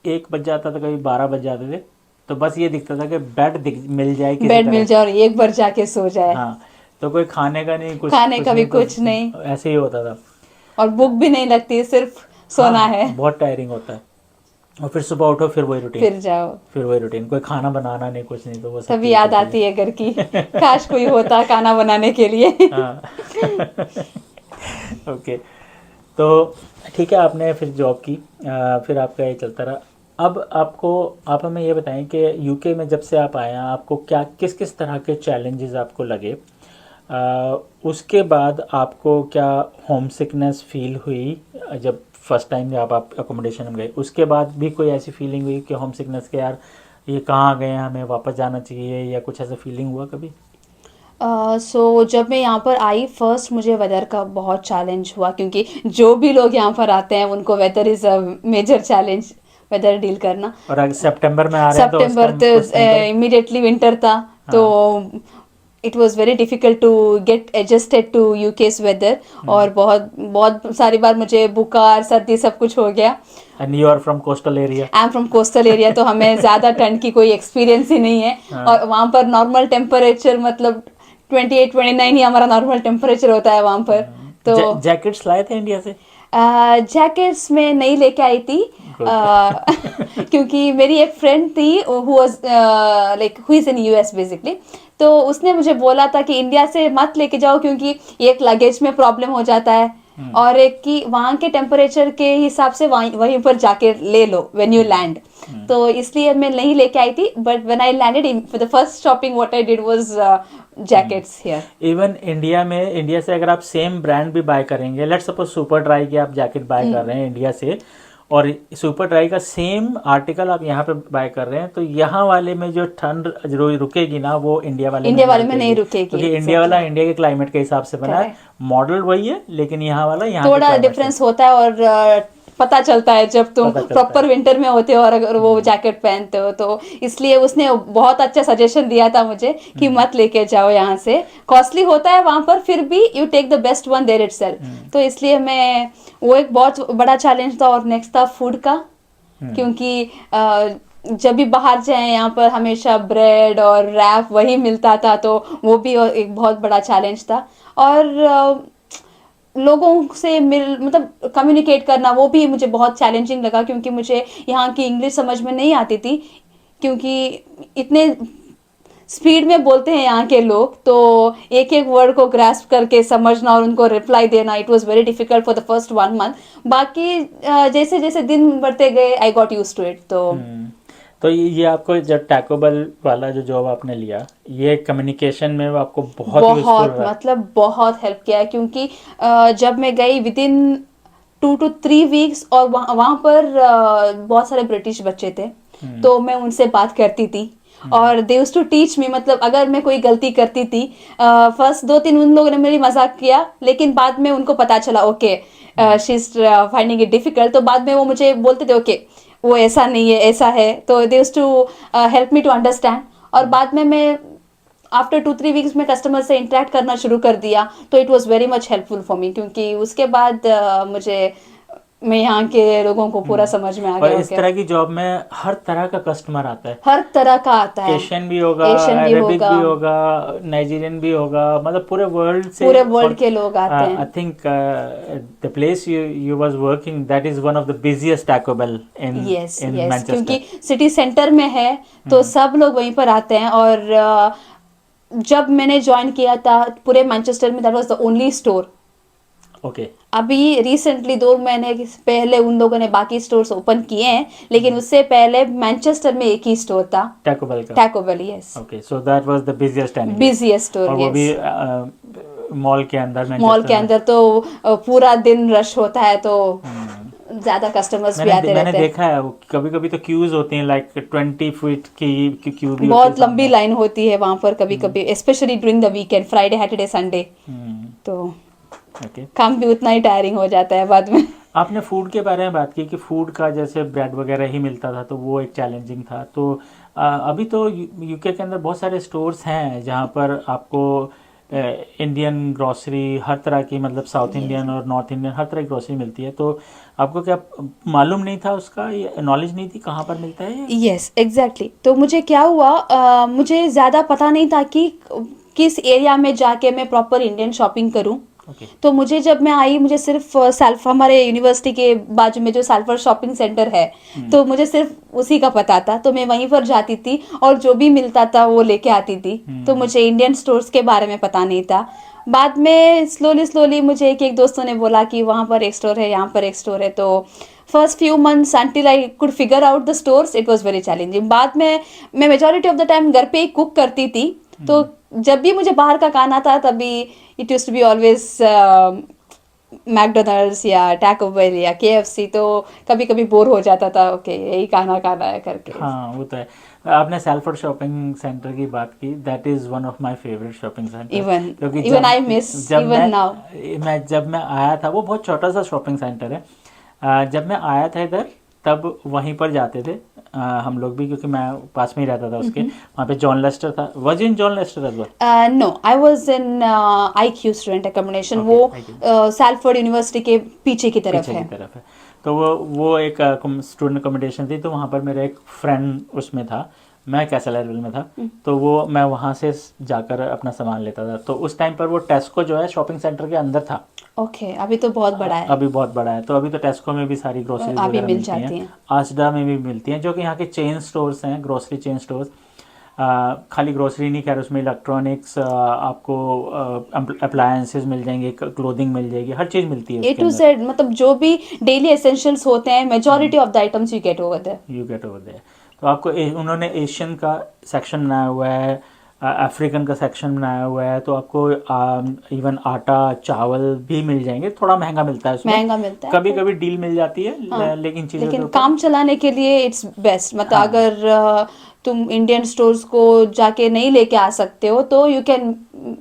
1 बज जाता था, कभी 12 बज जाते थे। तो बस ये दिखता था कि बेड मिल जाए किसी बेड तरह। मिल जाए और एक बार जाके सो जाए। हाँ, तो कोई खाने का नहीं, कुछ खाने का भी तो कुछ नहीं, ऐसे ही होता था। और बुक भी नहीं लगती, सिर्फ सोना हाँ, है। बहुत टायरिंग होता है। और फिर सुबह उठो फिर वही रूटीन, फिर जाओ, फिर वही रूटीन, कोई खाना बनाना नहीं, कुछ नहीं, तो वो सब तभी याद आती है घर की। काश कोई होता खाना बनाने के लिए। हाँ ओके, तो ठीक है, आपने फिर जॉब की, फिर आपका ये चलता रहा। अब आप हमें ये बताएं कि यूके में जब से आप आए हैं, आपको क्या किस किस तरह के चैलेंजेस आपको लगे, उसके बाद आपको क्या होम सिकनेस फील हुई जब फर्स्ट टाइम जब आप अकोमोडेशन में गए? उसके बाद भी कोई ऐसी फीलिंग हुई कि होम सिकनेस के यार ये कहाँ गए, हमें वापस जाना चाहिए, या कुछ ऐसा फीलिंग हुआ कभी? सो जब मैं यहाँ पर आई फर्स्ट मुझे वेदर का बहुत चैलेंज हुआ क्योंकि जो भी लोग यहाँ पर आते हैं उनको weather is a major challenge, weather deal करना। और अगर सितंबर में आ रहे हैं तो सितंबर तो उस टाइम पर इमीडिएटली विंटर था, तो it was very difficult to get adjusted to UK's weather. और बहुत बहुत सारी बार मुझे बुखार सर्दी सब कुछ हो गया। And you are from coastal area. I am from coastal area, तो हमें ज़्यादा ठंड की कोई एक्सपीरियंस ही नहीं है। और वहाँ पर नॉर्मल टेम्परेचर मतलब 28-29 ही हमारा नॉर्मल टेम्परेचर होता है वहाँ पर। तो जैकेट्स लाए थे इंडिया से? जैकेट्स में नहीं लेके आई थी। क्योंकि मेरी एक फ्रेंड थी who was like who is in US basically, तो उसने मुझे बोला था कि इंडिया से मत लेके जाओ क्योंकि एक लगेज में प्रॉब्लम हो जाता है, और एक कि वहाँ के टेम्परेचर के हिसाब से वहीं पर जाके ले लो व्हेन यू लैंड। तो इसलिए मैं नहीं लेके आई थी, but when I landed for the first shopping what I did was jackets here. Even India से अगर आप सेम ब्रांड भी बाय करेंगे, लेट्स सपोज सुपर ड्राई की आप जैकेट बाय कर रहे हैं इंडिया से, और सुपर ड्राई का सेम आर्टिकल आप यहाँ पे बाय कर रहे हैं, तो यहाँ वाले में जो ठंड रुकेगी ना वो इंडिया वाले में नहीं रुकेगी, क्योंकि इंडिया वाला इंडिया के क्लाइमेट के हिसाब से बना है। मॉडल वही है लेकिन यहाँ वाला यहाँ थोड़ा डिफरेंस होता है, और पता चलता है जब तुम प्रॉपर विंटर में होते हो और अगर वो जैकेट पहनते हो। तो इसलिए उसने बहुत अच्छा सजेशन दिया था मुझे कि मत लेके जाओ यहाँ से, कॉस्टली होता है वहाँ पर, फिर भी you take the best one there itself. तो इसलिए मैं वो एक बहुत बड़ा चैलेंज था। और नेक्स्ट था फूड का, क्योंकि जब भी बाहर जाए यहाँ पर हमेशा ब्रेड और रैप वही मिलता था, तो वो भी एक बहुत बड़ा चैलेंज था। और लोगों से मतलब कम्युनिकेट करना वो भी मुझे बहुत चैलेंजिंग लगा, क्योंकि मुझे यहाँ की इंग्लिश समझ में नहीं आती थी, क्योंकि इतने स्पीड में बोलते हैं यहाँ के लोग, तो एक एक वर्ड को ग्रास्प करके समझना और उनको रिप्लाई देना, it was very difficult for the first 1 month। बाकी जैसे जैसे दिन बढ़ते गए I got used to it. तो ये आपको जब टैको बेल वाला जो जॉब आपने लिया, ये कम्युनिकेशन में आपको बहुत मतलब बहुत हेल्प किया है, क्योंकि जब मैं गई विद इन 2 to 3 weeks, और वहाँ पर बहुत सारे ब्रिटिश बच्चे थे, तो मैं उनसे बात करती थी और they used to teach me. मतलब अगर मैं कोई गलती करती थी, फर्स्ट 2-3 उन लोगों ने मेरी मजाक किया, लेकिन बाद में उनको पता चला okay she is finding it difficult, तो बाद में वो मुझे बोलते थे ओके वो ऐसा नहीं है ऐसा है, तो they used to help me to understand. और बाद में मैं आफ्टर 2-3 weeks में कस्टमर से इंटरेक्ट करना शुरू कर दिया, तो it was very much helpful for me, क्योंकि उसके बाद मैं यहाँ के लोगों को पूरा समझ में आ गया। और इस तरह की जॉब में हर तरह का कस्टमर आता है, हर तरह का आता है, एशियन भी होगा, अरेबिक भी होगा, नाइजीरियन भी होगा, मतलब पूरे वर्ल्ड के लोग आते हैं। I think the place you was working, that is one of the busiest Taco Bell in Manchester, क्योंकि सिटी सेंटर में है, तो सब लोग वहीं पर आते हैं। और जब मैंने ज्वाइन किया था पूरे मैनचेस्टर में, that was the only store. Okay अभी रिसेंटली 2 महीने पहले उन लोगों ने बाकी स्टोर्स ओपन किए हैं, लेकिन उससे पहले मैनचेस्टर में एक ही स्टोर था, Taco Bell. Yes, okay, so that was the busiest store. और वो भी मॉल के अंदर तो पूरा दिन रश होता है, तो ज्यादा कस्टमर्स भी आते रहते हैं। मैंने देखा है कभी कभी तो क्यूज होती हैं, लाइक 20 फीट की क्यू भी बहुत लंबी लाइन होती है वहां पर कभी कभी, specially during the weekend, Friday Saturday Sunday, तो काम भी उतना ही टायरिंग हो जाता है बाद में। आपने फूड के बारे में बात की कि फूड का जैसे ब्रेड वगैरह ही मिलता था, तो वो एक चैलेंजिंग था। तो अभी तो यूके के अंदर बहुत सारे स्टोर्स हैं जहाँ पर आपको इंडियन ग्रोसरी हर तरह की, मतलब साउथ इंडियन और नॉर्थ इंडियन हर तरह की ग्रोसरी मिलती है। तो आपको क्या मालूम नहीं था, उसका नॉलेज नहीं थी कहाँ पर मिलता है? Yes, exactly. तो मुझे क्या हुआ, मुझे ज़्यादा पता नहीं था कि किस एरिया में जाके मैं प्रॉपर इंडियन शॉपिंग करूं। तो मुझे जब मैं आई, मुझे सिर्फ हमारे यूनिवर्सिटी के बाजू में जो साल्फर शॉपिंग सेंटर है, तो मुझे सिर्फ उसी का पता था, तो मैं वहीं पर जाती थी और जो भी मिलता था वो लेके आती थी। तो मुझे इंडियन स्टोर्स के बारे में पता नहीं था। बाद में स्लोली मुझे एक दोस्तों ने बोला कि वहाँ पर एक स्टोर है, यहाँ पर एक स्टोर है। तो first few months until I could figure out the stores, it was very challenging. बाद में मैं मेजॉरिटी ऑफ द टाइम घर पे ही कुक करती थी, तो जब भी मुझे बाहर का खाना था तभी it use to be always McDonald's or Taco Bell or KFC, तो कभी कभी बोर हो जाता था, ओके यही खाना खाना है करके। हाँ वो तो है। आपने सैलफोर्ड शॉपिंग सेंटर की बात की, that is one of my favourite shopping centre. Even क्योंकि इवन आई मिस जब इवन नाउ। जब मैं आया था, वो बहुत छोटा सा शॉपिंग सेंटर है। जब मैं आया था इधर तब वहीं पर जाते थे हम लोग भी, क्योंकि मैं पास में ही रहता था उसके। वहाँ पे जॉन लेस्टर था, was in John Lester as well? No, I was in IQ student accommodation, okay, वो आई गेट। सैलफोर्ड यूनिवर्सिटी के पीछे की तरफ पीछे की है। तरफ है। तो वो एक स्टूडेंट अकोमोडेशन थी, तो वहाँ पर मेरा एक फ्रेंड उसमें था, मैं कैसल एयरवेल में था। तो वो मैं वहाँ से जाकर अपना सामान लेता था। तो उस टाइम पर वो टेस्को जो है शॉपिंग सेंटर के अंदर था। ओके, अभी तो बहुत बड़ा है। अभी बहुत बड़ा है। तो अभी तो टेस्को में भी सारी ग्रोसरीज अभी वगैरह मिल मिलती हैं, जाती हैं। आसडा में भी मिलती हैं, जो कि यहाँ के चेन स्टोर्स हैं, ग्रोसरी चेन स्टोर्स। खाली ग्रोसरी नहीं, खैर उसमें इलेक्ट्रॉनिक्स, आपको अप्लायंसेस मिल जाएंगे, क्लोथिंग मिल जाएगी, हर चीज़ मिलती है ए उसके टू अंदर। जेड, मतलब जो भी डेली एसेंशियल्स होते हैं, majority of the items you get over there. You get over there. तो आपको उन्होंने एशियन का सेक्शन बनाया हुआ है, अफ्रीकन का सेक्शन बनाया हुआ है। तो आपको इवन आटा चावल भी मिल जाएंगे, थोड़ा महंगा मिलता है उसमें, महंगा मिलता है कभी पर कभी डील मिल जाती है, हाँ, लेकिन चीज़ों के लेकिन ऊपर। काम चलाने के लिए इट्स बेस्ट। मतलब हाँ, अगर तुम इंडियन स्टोर्स को जाके नहीं लेके आ सकते हो तो यू कैन,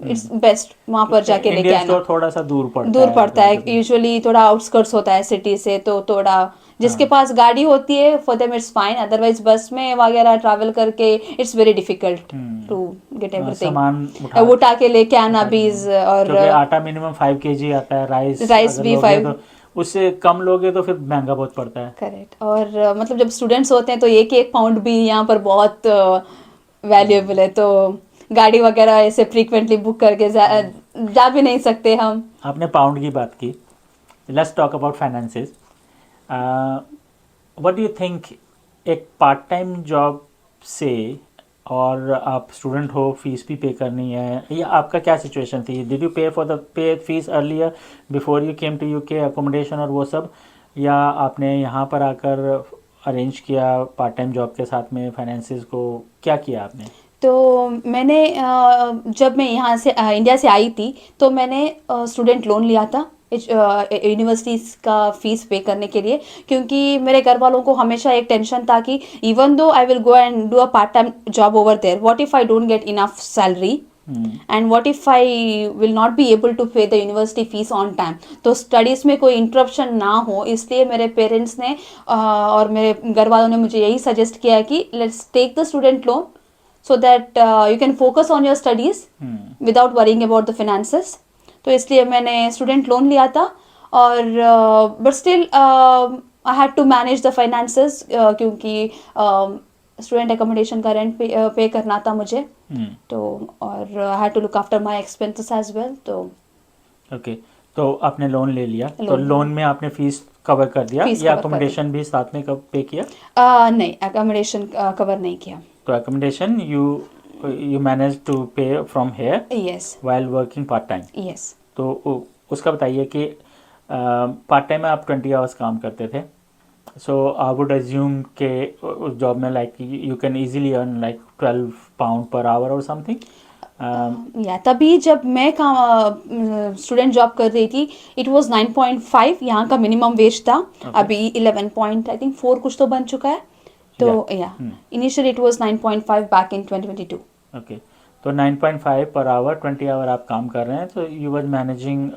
इट्स बेस्ट वहां पर जाके लेके इंडियन आना। स्टोर थोड़ा सा दूर पड़ता दूर है पड़ता कभी है, कभी। यूजुअली थोड़ा आउटस्कर्ट्स होता है सिटी से, तो थोड़ा जिसके हाँ, पास गाड़ी होती है for them it's fine, otherwise bus में वगैरह ट्रैवल करके it's very difficult to get everything. सामान वो उठा के लेके आना उठा भी के, और क्योंकि आटा मिनिमम 5 kg आता है, राइस राइस अगर भी लोगे 5। तो उससे कम लोगे तो फिर महंगा बहुत पड़ता है। करेक्ट। और मतलब जब स्टूडेंट्स होते हैं तो एक एक पाउंड भी यहाँ पर बहुत वैल्यूएबल है, तो गाड़ी वगैरह ऐसे फ्रीक्वेंटली बुक करके जा भी नहीं सकते हम। आपने पाउंड की बात की, let's talk about finances. What do you think, एक पार्ट टाइम जॉब से, और आप स्टूडेंट हो, फीस भी पे करनी है, या आपका क्या सिचुएशन थी? Did you pay for the pay fees earlier before you came to UK, accommodation और वो सब, या आपने यहाँ पर आकर अरेंज किया पार्ट टाइम जॉब के साथ में फाइनेंसेस को, क्या किया आपने? तो मैंने जब मैं यहाँ से इंडिया से आई थी तो मैंने स्टूडेंट लोन लिया था यूनिवर्सिटीज़ का फीस पे करने के लिए, क्योंकि मेरे घर वालों को हमेशा एक टेंशन था कि even though I will go and do a part time job over there, what if I don't get enough salary and what if I will not be able to pay the university fees on time, तो studies में कोई interruption ना हो। इसलिए मेरे parents ने और मेरे घर वालों ने मुझे यही सजेस्ट किया है कि let's take the student loan so that you can focus on your studies without worrying about the finances। तो इसलिए मैंने स्टूडेंट लोन लिया था, और but still I had to manage the finances, क्योंकि स्टूडेंट एकोमोडेशन का रेंट पे करना था मुझे, तो और I had to look after my expenses as well. तो ओके, तो आपने लोन ले लिया, तो लोन लोन में आपने फीस कवर कर दिया, फीस या कवर कर दी। अकोमोडेशन भी साथ में पे किया? नहीं, एकोमोडेशन कवर नहीं किया। तो अकोमोडेशन यू मैनेज टू पे from here yes while working part time. Yes. तो उसका बताइए कि पार्ट टाइम में आप 20 आवर्स काम करते थे, सो आई वुड अज्यूम के उस जॉब में like you can easily earn like 12 pound per hour और समथिंग। या तभी जब मैं स्टूडेंट जॉब कर रही थी इट वाज 9.5 यहाँ का मिनिमम वेज था। अभी 11 पॉइंट आई थिंक 4 कुछ तो बन चुका है। तो या initially it was 9.5 back in 2022। Okay, तो 9.5 पर आवर, 20 आवर आप काम कर रहे हैं, तो you was managing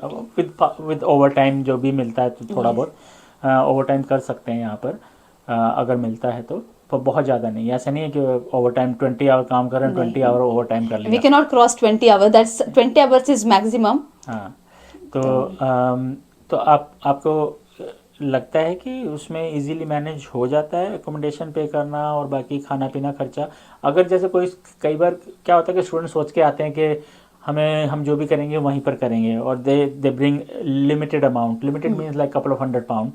with over time जो भी मिलता है, तो थोड़ा बहुत ओवर टाइम कर सकते हैं यहाँ पर अगर मिलता है तो, पर बहुत ज़्यादा नहीं। ऐसा नहीं है कि ओवर टाइम 20 आवर काम कर रहे हैं, 20 आवर ओवर टाइम कर वी लिया। Can not cross 20 hour, that's 20 hours is maximum. हाँ, तो आपको लगता है कि उसमें इजीली मैनेज हो जाता है एकोमोडेशन पे करना और बाकी खाना पीना खर्चा? अगर जैसे कोई, कई बार क्या होता है कि स्टूडेंट सोच के आते हैं कि हम जो भी करेंगे वहीं पर करेंगे, और they bring limited amount, limited means like couple of 100 pound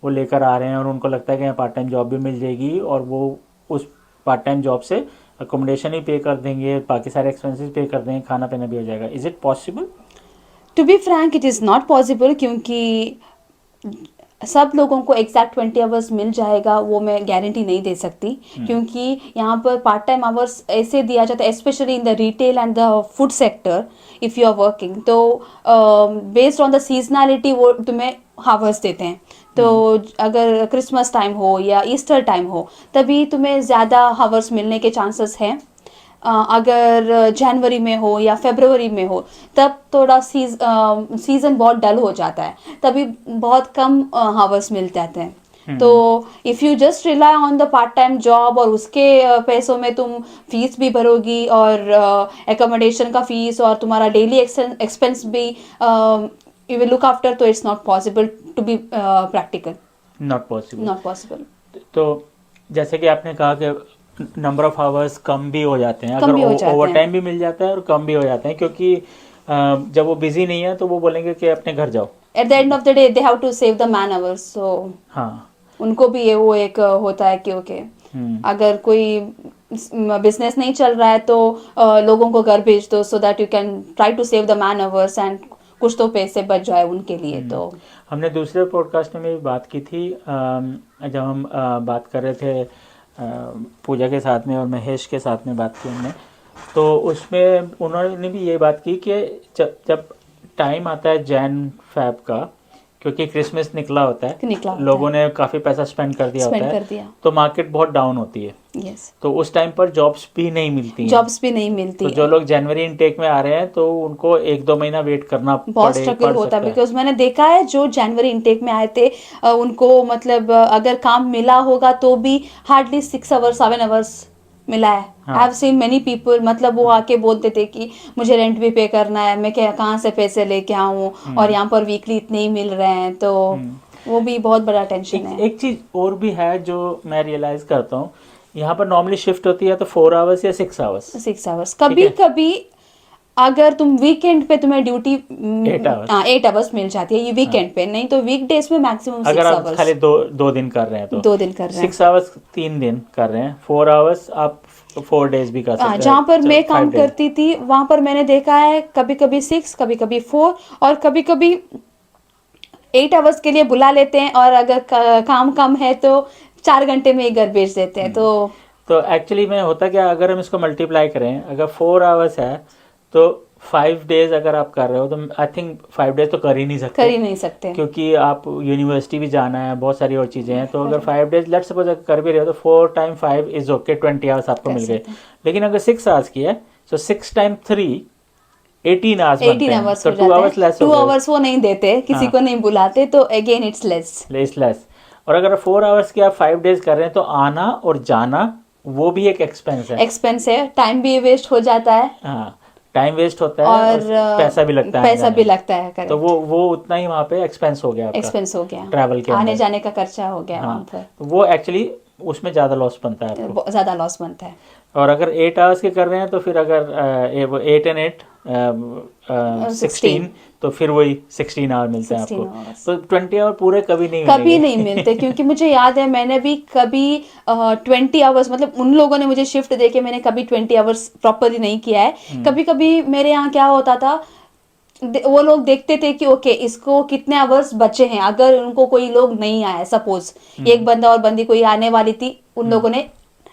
वो लेकर आ रहे हैं, और उनको लगता है कि यहाँ पार्ट टाइम जॉब भी मिल जाएगी, और वो उस पार्ट टाइम जॉब से अकोमोडेशन ही पे कर देंगे, बाकी सारे एक्सपेंसेस पे कर देंगे, खाना पीना भी हो जाएगा। Is it possible? To be frank it is not possible, क्योंकि सब लोगों को एग्जैक्ट 20 आवर्स मिल जाएगा वो मैं गारंटी नहीं दे सकती, क्योंकि यहाँ पर पार्ट टाइम आवर्स ऐसे दिया जाता है, specially in the retail and the food sector. If you are working तो बेस्ड ऑन द सीजनैलिटी वो तुम्हें हावर्स देते हैं। तो अगर क्रिसमस टाइम हो या ईस्टर टाइम हो तभी तुम्हें ज़्यादा हावर्स मिलने के चांसेस हैं। अगर जनवरी में हो या फरवरी में हो तब थोड़ा सीज़न बहुत डल हो जाता है, तभी बहुत कम हावर्स मिल जाते हैं। तो if you just rely on the part time job और उसके पैसों में तुम फीस भी भरोगी और एकोमोडेशन का फीस और तुम्हारा डेली एक्सपेंस भी यू विल लुक आफ्टर, तो it's not possible to be practical, not possible. Not possible. तो जैसे कि आपने कहा कि नंबर ऑफ आवर्स कम भी हो जाते हैं, कम भी हो अगर जाते ओवर हैं। टाइम भी मिल जाता है और कम भी हो जाते हैं, क्योंकि जब वो बिजी नहीं है तो वो बोलेंगे कि अपने घर जाओ। At the end of the day they have to save the man hours, so हाँ। उनको भी ये वो एक होता है कि ओके अगर कोई बिजनेस नहीं चल रहा है तो लोगों को घर भेज दो, so that you can try to save the man hours and कुछ तो पैसे बच जाए उनके लिए। तो हमने दूसरे पॉडकास्ट में भी बात की थी, जब हम बात कर रहे थे पूजा के साथ में और महेश के साथ में बात की हमने, तो उसमें उन्होंने भी ये बात की कि जब टाइम आता है जैन फैब का, क्योंकि क्रिसमस निकला होता है, लोगों ने काफ़ी पैसा स्पेंड कर दिया होता है, तो मार्केट बहुत डाउन होती है। यस, तो उस टाइम पर जॉब्स भी नहीं मिलती हैं। जॉब्स भी नहीं मिलती तो जो लोग जनवरी इनटेक में आ रहे हैं तो उनको 1-2 महीना वेट करना बहुत स्ट्रगल होता है, बिकॉज मैंने देखा है जो जनवरी इनटेक में आए थे उनको मतलब अगर काम मिला होगा तो भी हार्डली 6 आवर्स 7 आवर्स मिला है। I have seen many people, मतलब वो आके बोलते थे कि मुझे रेंट भी पे करना है, मैं क्या कहाँ से पैसे लेके आऊँ, और यहाँ पर वीकली इतने ही मिल रहे हैं, तो वो भी बहुत बड़ा टेंशन है। एक चीज़ और भी है जो मैं रियलाइज़ करता हूँ, यहाँ पर नॉर्मली शिफ्ट होती है तो 4 आवर्स या 6 आवर्स। 6 आवर्स, कभी कभी अगर तुम वीकेंड पे तुम्हें ड्यूटी 8 आवर्स मिल जाती है, ये वीकेंड पे, नहीं तो वीकडेज में मैक्सिमम 6 अगर आप आवर्स। खाली दो दिन कर रहे हैं तो 2 दिन कर रहे हैं, 6 आवर्स 3 दिन कर रहे हैं, 4 आवर्स आप 4 डेज भी कर सकते हैं। जहाँ पर मैं काम करती थी वहां पर मैंने देखा है कभी कभी 6, कभी कभी 4 और कभी कभी 8 आवर्स के लिए बुला लेते हैं, और अगर काम कम है तो 4 घंटे में ही घर भेज देते हैं। तो एक्चुअली में होता क्या, अगर हम इसको मल्टीप्लाई करें, अगर 4 आवर्स है तो 5 डेज अगर आप कर रहे हो तो आई थिंक 5 डेज तो कर ही नहीं सकते, क्योंकि आप यूनिवर्सिटी भी जाना है, बहुत सारी और चीज़ें हैं। तो अगर 5 डेज लेट्स सपोज अगर कर भी रहे हो तो 4 टाइम 5 इज ओके, 20 आवर्स आपको मिल गए। लेकिन अगर 6 आवर्स की है तो 6 टाइम 3 18 आवर्स बनते हैं, तो 2 आवर्स लेस। 2 आवर्स वो नहीं देते, किसी को नहीं बुलाते, तो अगेन इट्स लेस। और अगर 4 आवर्स की आप 5 डेज कर रहे हैं तो आना और जाना वो भी एक एक्सपेंस है, टाइम भी वेस्ट हो जाता है। हाँ, टाइम वेस्ट होता है और पैसा भी लगता है, तो वो उतना ही वहाँ पे एक्सपेंस हो गया, ट्रैवल के आने जाने का खर्चा हो गया। हाँ, तो वो एक्चुअली उसमें ज़्यादा लॉस बनता है आपको, ज़्यादा लॉस बनता है। और अगर 8 आवर्स के कर रहे हैं तो फिर अगर 8 and 8 16, तो फिर वही 16 आवर मिलते हैं आपको। तो 20 आवर पूरे कभी नहीं मिलते क्योंकि मुझे याद है मैंने भी कभी 20 आवर्स, मतलब उन लोगों ने मुझे शिफ्ट देके मैंने कभी 20 आवर्स प्रॉपरली नहीं किया है। कभी कभी मेरे यहाँ क्या होता था, वो लोग देखते थे कि ओके इसको कितने आवर्स बचे हैं, अगर उनको कोई लोग नहीं आया, सपोज एक बंदा और बंदी कोई आने वाली थी, उन लोगों ने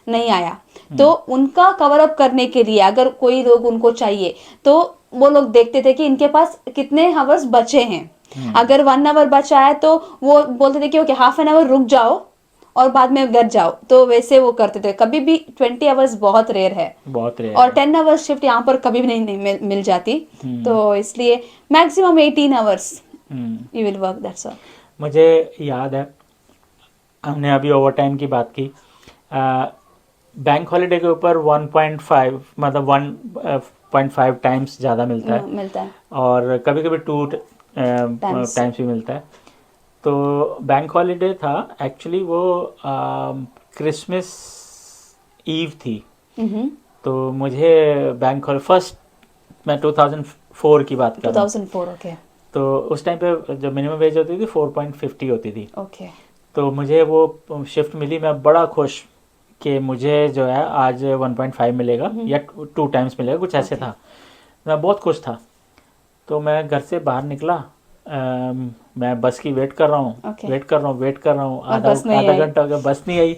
नहीं आया, तो उनका कवर अप करने के लिए अगर कोई लोग उनको चाहिए तो वो लोग देखते थे कि इनके पास कितने आवर्स बचे हैं। अगर 1 आवर बचा है तो वो बोलते थे कि ओके हाफ एन आवर रुक जाओ और बाद में घर जाओ, तो वैसे वो करते थे। कभी भी 20 आवर्स बहुत रेयर है, और 10 आवर्स शिफ्ट यहाँ पर कभी भी नहीं मिल जाती, तो इसलिए maximum 18 hours you will work, that's all. मुझे याद है हमने अभी ओवर टाइम की बात की, बैंक हॉलीडे के ऊपर 1.5 मतलब 1.5 टाइम्स ज़्यादा मिलता है, और कभी कभी 2 टाइम्स भी मिलता है। तो बैंक हॉलीडे था एक्चुअली, वो क्रिसमस ईव थी, तो मुझे बैंक हॉलीडे फर्स्ट, मैं 2004 की बात कर रहा हूँ, 2004, ओके। तो उस टाइम पे जो मिनिमम वेज होती थी 4.50 होती थी, ओके। तो मुझे वो शिफ्ट मिली, मैं बड़ा खुश कि मुझे जो है आज 1.5 मिलेगा या 2 टाइम्स मिलेगा, कुछ ऐसे था। मैं बहुत खुश था। तो मैं घर से बाहर निकला मैं बस की वेट कर रहा हूँ, Okay. वेट कर रहा हूँ, और बस नहीं आधा आई। घंटा हो गया, बस नहीं आई।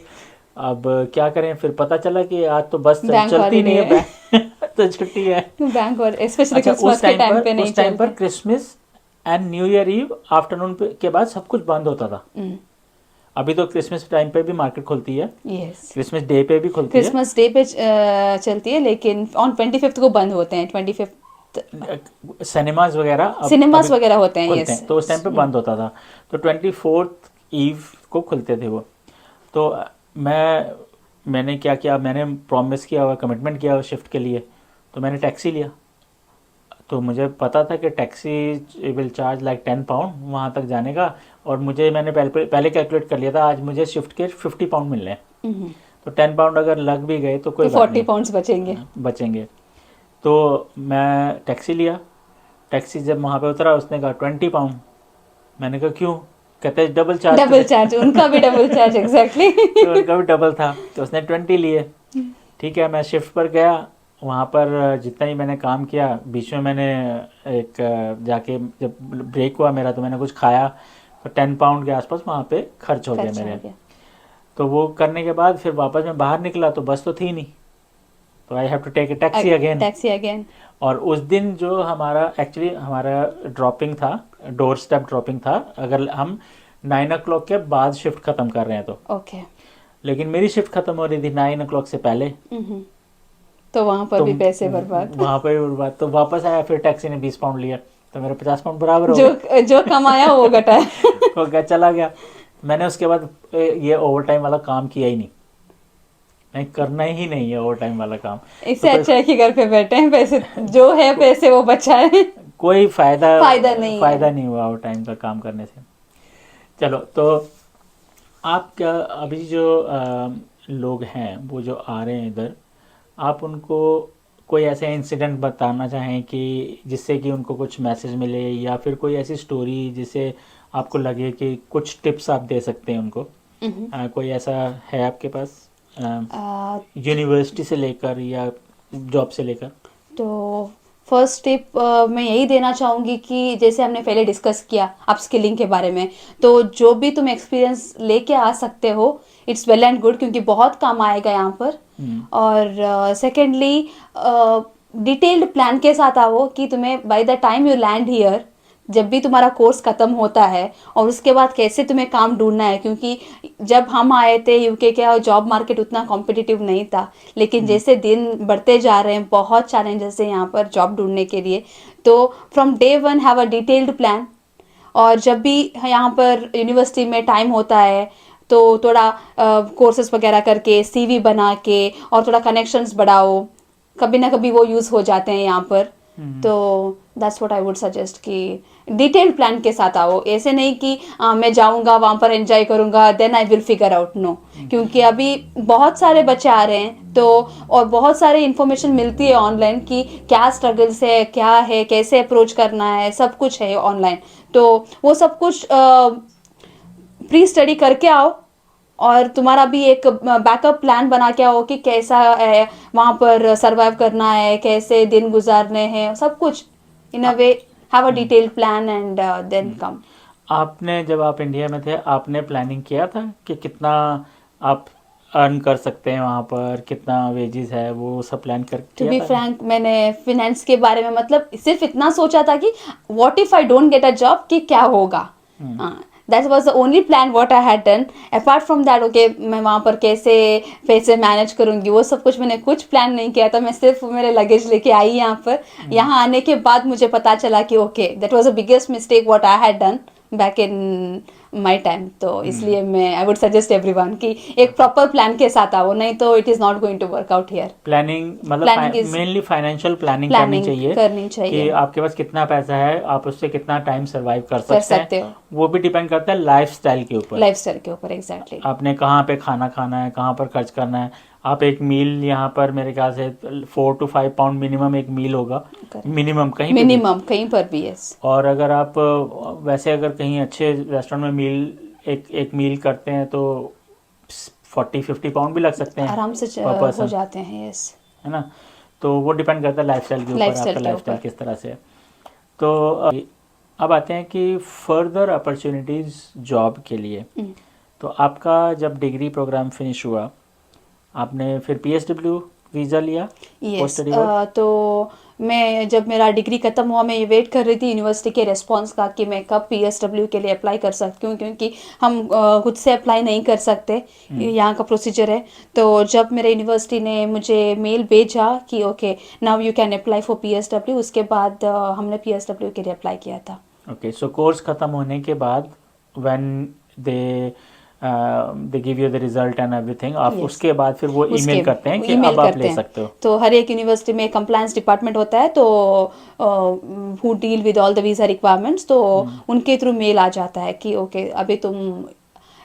अब क्या करें, फिर पता चला कि आज तो बस बैंक चलती नहीं हॉलीडे है, बैंक तो छुट्टी है। बैंक और स्पेशली अच्छा, क्रिसमस के टाइम पे नहीं उस टाइम पर चलते। Christmas and New Year Eve afternoon के बाद सब कुछ बंद होता था। अभी तो क्रिसमस टाइम पे भी मार्केट खुलती है, यस, क्रिसमस डे पे भी खुलती है, क्रिसमस डे पे चलती है, लेकिन ऑन 25th को बंद होते हैं। 25th सिनेमाज वगैरह अब अभी सिनेमास वगैरह होते हैं। खुलते यस। हैं, तो उस टाइम पे बंद होता था। तो 24th ईव को खुलते थे वो। तो मैंने क्या किया, मैंने प्रॉमिस किया हुआ, कमिटमेंट किया हुआ शिफ्ट के लिए, तो मैंने टैक्सी लिया। तो मुझे पता था कि taxi will charge like 10 pound वहाँ तक जाने का, और मैंने पहले कैलकुलेट कर लिया था आज मुझे शिफ्ट के 50 पाउंड मिलने हैं। तो 10 पाउंड अगर लग भी गए तो कोई तो बात 40 नहीं, पाउंड्स बचेंगे। बचेंगे। तो मैं टैक्सी लिया, टैक्सी जब वहाँ पे उतरा उसने कहा 20 पाउंड। मैंने कहा क्यों? कहते डबल चार्ज डबल चार्ज, उनका भी डबल चार्ज, एग्जैक्टली। तो उनका भी डबल था, तो उसने 20 लिए। ठीक है, मैं शिफ्ट पर गया। वहाँ पर जितना ही मैंने काम किया, बीच में मैंने एक जाके जब ब्रेक हुआ मेरा तो मैंने कुछ खाया, तो 10 पाउंड के आसपास वहाँ पे खर्च हो गया खर्चा हो मेरे। गया। तो वो करने के बाद फिर वापस मैं बाहर निकला तो बस तो थी नहीं, तो I have to take a taxi again. Taxi again. और उस दिन जो हमारा ड्रॉपिंग था, डोर स्टेप ड्रॉपिंग था, अगर हम 9 o'clock के बाद शिफ्ट ख़त्म कर रहे हैं तो। ओके। लेकिन मेरी शिफ्ट ख़त्म हो रही थी 9 o'clock से पहले। तो वहां पर तो भी पैसे बर्बाद। वहाँ पे बर्बाद, तो वापस आया, फिर टैक्सी ने 20 पाउंड लिया, तो मेरे 50 पाउंड बराबर हो गए। जो कमाया वो घटा है। हो गया, चला गया। मैंने उसके बाद ये ओवर टाइम वाला काम किया ही नहीं, नहीं करना ही नहीं है ओवर टाइम वाला काम। इससे तो अच्छा है कि घर पे बैठे हैं, पैसे जो है पैसे वो बचाए। कोई फायदा नहीं है। नहीं हुआ ओवर टाइम का काम करने से। चलो, तो आप क्या अभी जो लोग हैं वो जो आ रहे हैं इधर, आप उनको कोई ऐसे इंसिडेंट बताना चाहें कि जिससे कि उनको कुछ मैसेज मिले, या फिर कोई ऐसी स्टोरी जिससे आपको लगे कि कुछ टिप्स आप दे सकते हैं उनको? कोई ऐसा है आपके पास, यूनिवर्सिटी से लेकर या जॉब से लेकर? तो फर्स्ट टिप मैं यही देना चाहूँगी कि जैसे हमने पहले डिस्कस किया अपस्किलिंग के बारे में, तो जो भी तुम एक्सपीरियंस लेके आ सकते हो इट्स वेल एंड गुड, क्योंकि बहुत काम आएगा यहाँ पर। और सेकेंडली डिटेल्ड प्लान के साथ आओ कि तुम्हें bye the time you land here, जब भी तुम्हारा कोर्स ख़त्म होता है और उसके बाद कैसे तुम्हें काम ढूंढना है, क्योंकि जब हम आए थे यूके के जॉब मार्केट उतना कॉम्पिटिटिव नहीं था, लेकिन जैसे दिन बढ़ते जा रहे हैं बहुत चैलेंजेस है यहाँ पर जॉब ढूंढने के लिए। तो from day one have a detailed plan. और जब भी यहाँ पर यूनिवर्सिटी में टाइम होता है तो थोड़ा कोर्सेज वगैरह करके सीवी बना के और थोड़ा कनेक्शंस बढ़ाओ, कभी ना कभी वो यूज़ हो जाते हैं यहाँ पर। तो that's what I would suggest कि डिटेल्ड प्लान के साथ आओ। ऐसे नहीं कि मैं जाऊंगा वहाँ पर एंजॉय करूंगा then I will figure out, no. क्योंकि अभी बहुत सारे बच्चे आ रहे हैं तो, और बहुत सारे इन्फॉर्मेशन मिलती है ऑनलाइन कि क्या स्ट्रगल्स है, क्या है, कैसे अप्रोच करना है, सब कुछ है ऑनलाइन। तो वो सब कुछ प्री स्टडी करके आओ और तुम्हारा भी एक बैकअप प्लान बना के आओ कि कैसा है वहाँ पर सरवाइव करना है, कैसे दिन गुजारने हैं, सब कुछ in a way have a detailed plan and then come. आपने जब आप इंडिया में थे आपने प्लानिंग किया था कि कितना आप अर्न कर सकते हैं वहाँ पर, कितना वेजेस है, वो सब प्लान कर टू किया बी था? फ्रैंक मैंने फिनेंस के बारे में मतलब सिर्फ इतना सोचा था कि what if I don't get a job, कि क्या होगा। That was the only plan what I had done. Apart from that okay मैं वहाँ पर कैसे पैसे मैनेज करूँगी वो सब कुछ मैंने कुछ प्लान नहीं किया था। मैं सिर्फ मेरे लगेज लेके आई यहाँ पर। यहाँ आने के बाद मुझे पता चला कि okay that was the biggest mistake what I had done back in my time. तो इसलिए मैं आई वुड सजेस्ट एवरीवन कि एक प्रॉपर प्लान के साथ आओ, नहीं तो it is not going to work out here. Planning Planning मतलब is- mainly financial planning planning कि करनी चाहिए। आपके पास कितना पैसा है, आप उससे कितना टाइम सरवाइव कर कर सकते सकते हैं। हो वो भी डिपेंड करता है लाइफस्टाइल के ऊपर, लाइफस्टाइल के ऊपर, एग्जैक्टली। आपने कहाँ पे खाना खाना है, कहाँ पर खर्च करना है। आप एक मील यहाँ पर मेरे ख्याल से 4 to 5 पाउंड मिनिमम एक मील होगा, मिनिमम कहीं पे भी। मिनिमम कहीं पर भी, यस। और अगर आप वैसे अगर कहीं अच्छे रेस्टोरेंट में एक मील करते हैं तो 40-50 पाउंड भी लग सकते हैं आराम से पर हो पर्सन, जाते हैं, यस। है ना? तो वो डिपेंड करता है लाइफस्टाइल के ऊपर, लाइफस्टाइल आपका के लाइफस्टाइल ऊपर। किस तरह से है। तो अब आते हैं कि फर्दर अपॉर्चुनिटीज़ जॉब के लिए। तो आपका जब डिग्री प्रोग्राम फिनिश हुआ, आपने फिर PSW वीज़ा लिया पोस्ट यस स्टडी वर्क? तो मैं जब मेरा डिग्री ख़त्म हुआ, मैं ये वेट कर रही थी यूनिवर्सिटी के रिस्पांस का कि मैं कब PSW के लिए अप्लाई कर सकती हूँ, क्योंकि हम खुद से अप्लाई नहीं कर सकते, यहाँ का प्रोसीजर है। तो जब मेरे यूनिवर्सिटी ने मुझे मेल भेजा कि okay now you can apply for PSW, उसके बाद हमने PSW के लिए अप्लाई किया था। ओके, सो कोर्स ख़त्म होने के बाद when they they give you the result and everything, आप Yes. उसके बाद फिर वो उसके ईमेल करते हैं कि ईमेल अब आप करते ले हैं। सकते हो? तो हर एक यूनिवर्सिटी में कंप्लायंस डिपार्टमेंट होता है, तो who deal with all the visa requirements, तो उनके थ्रू मेल आ जाता है कि ओके अभी तुम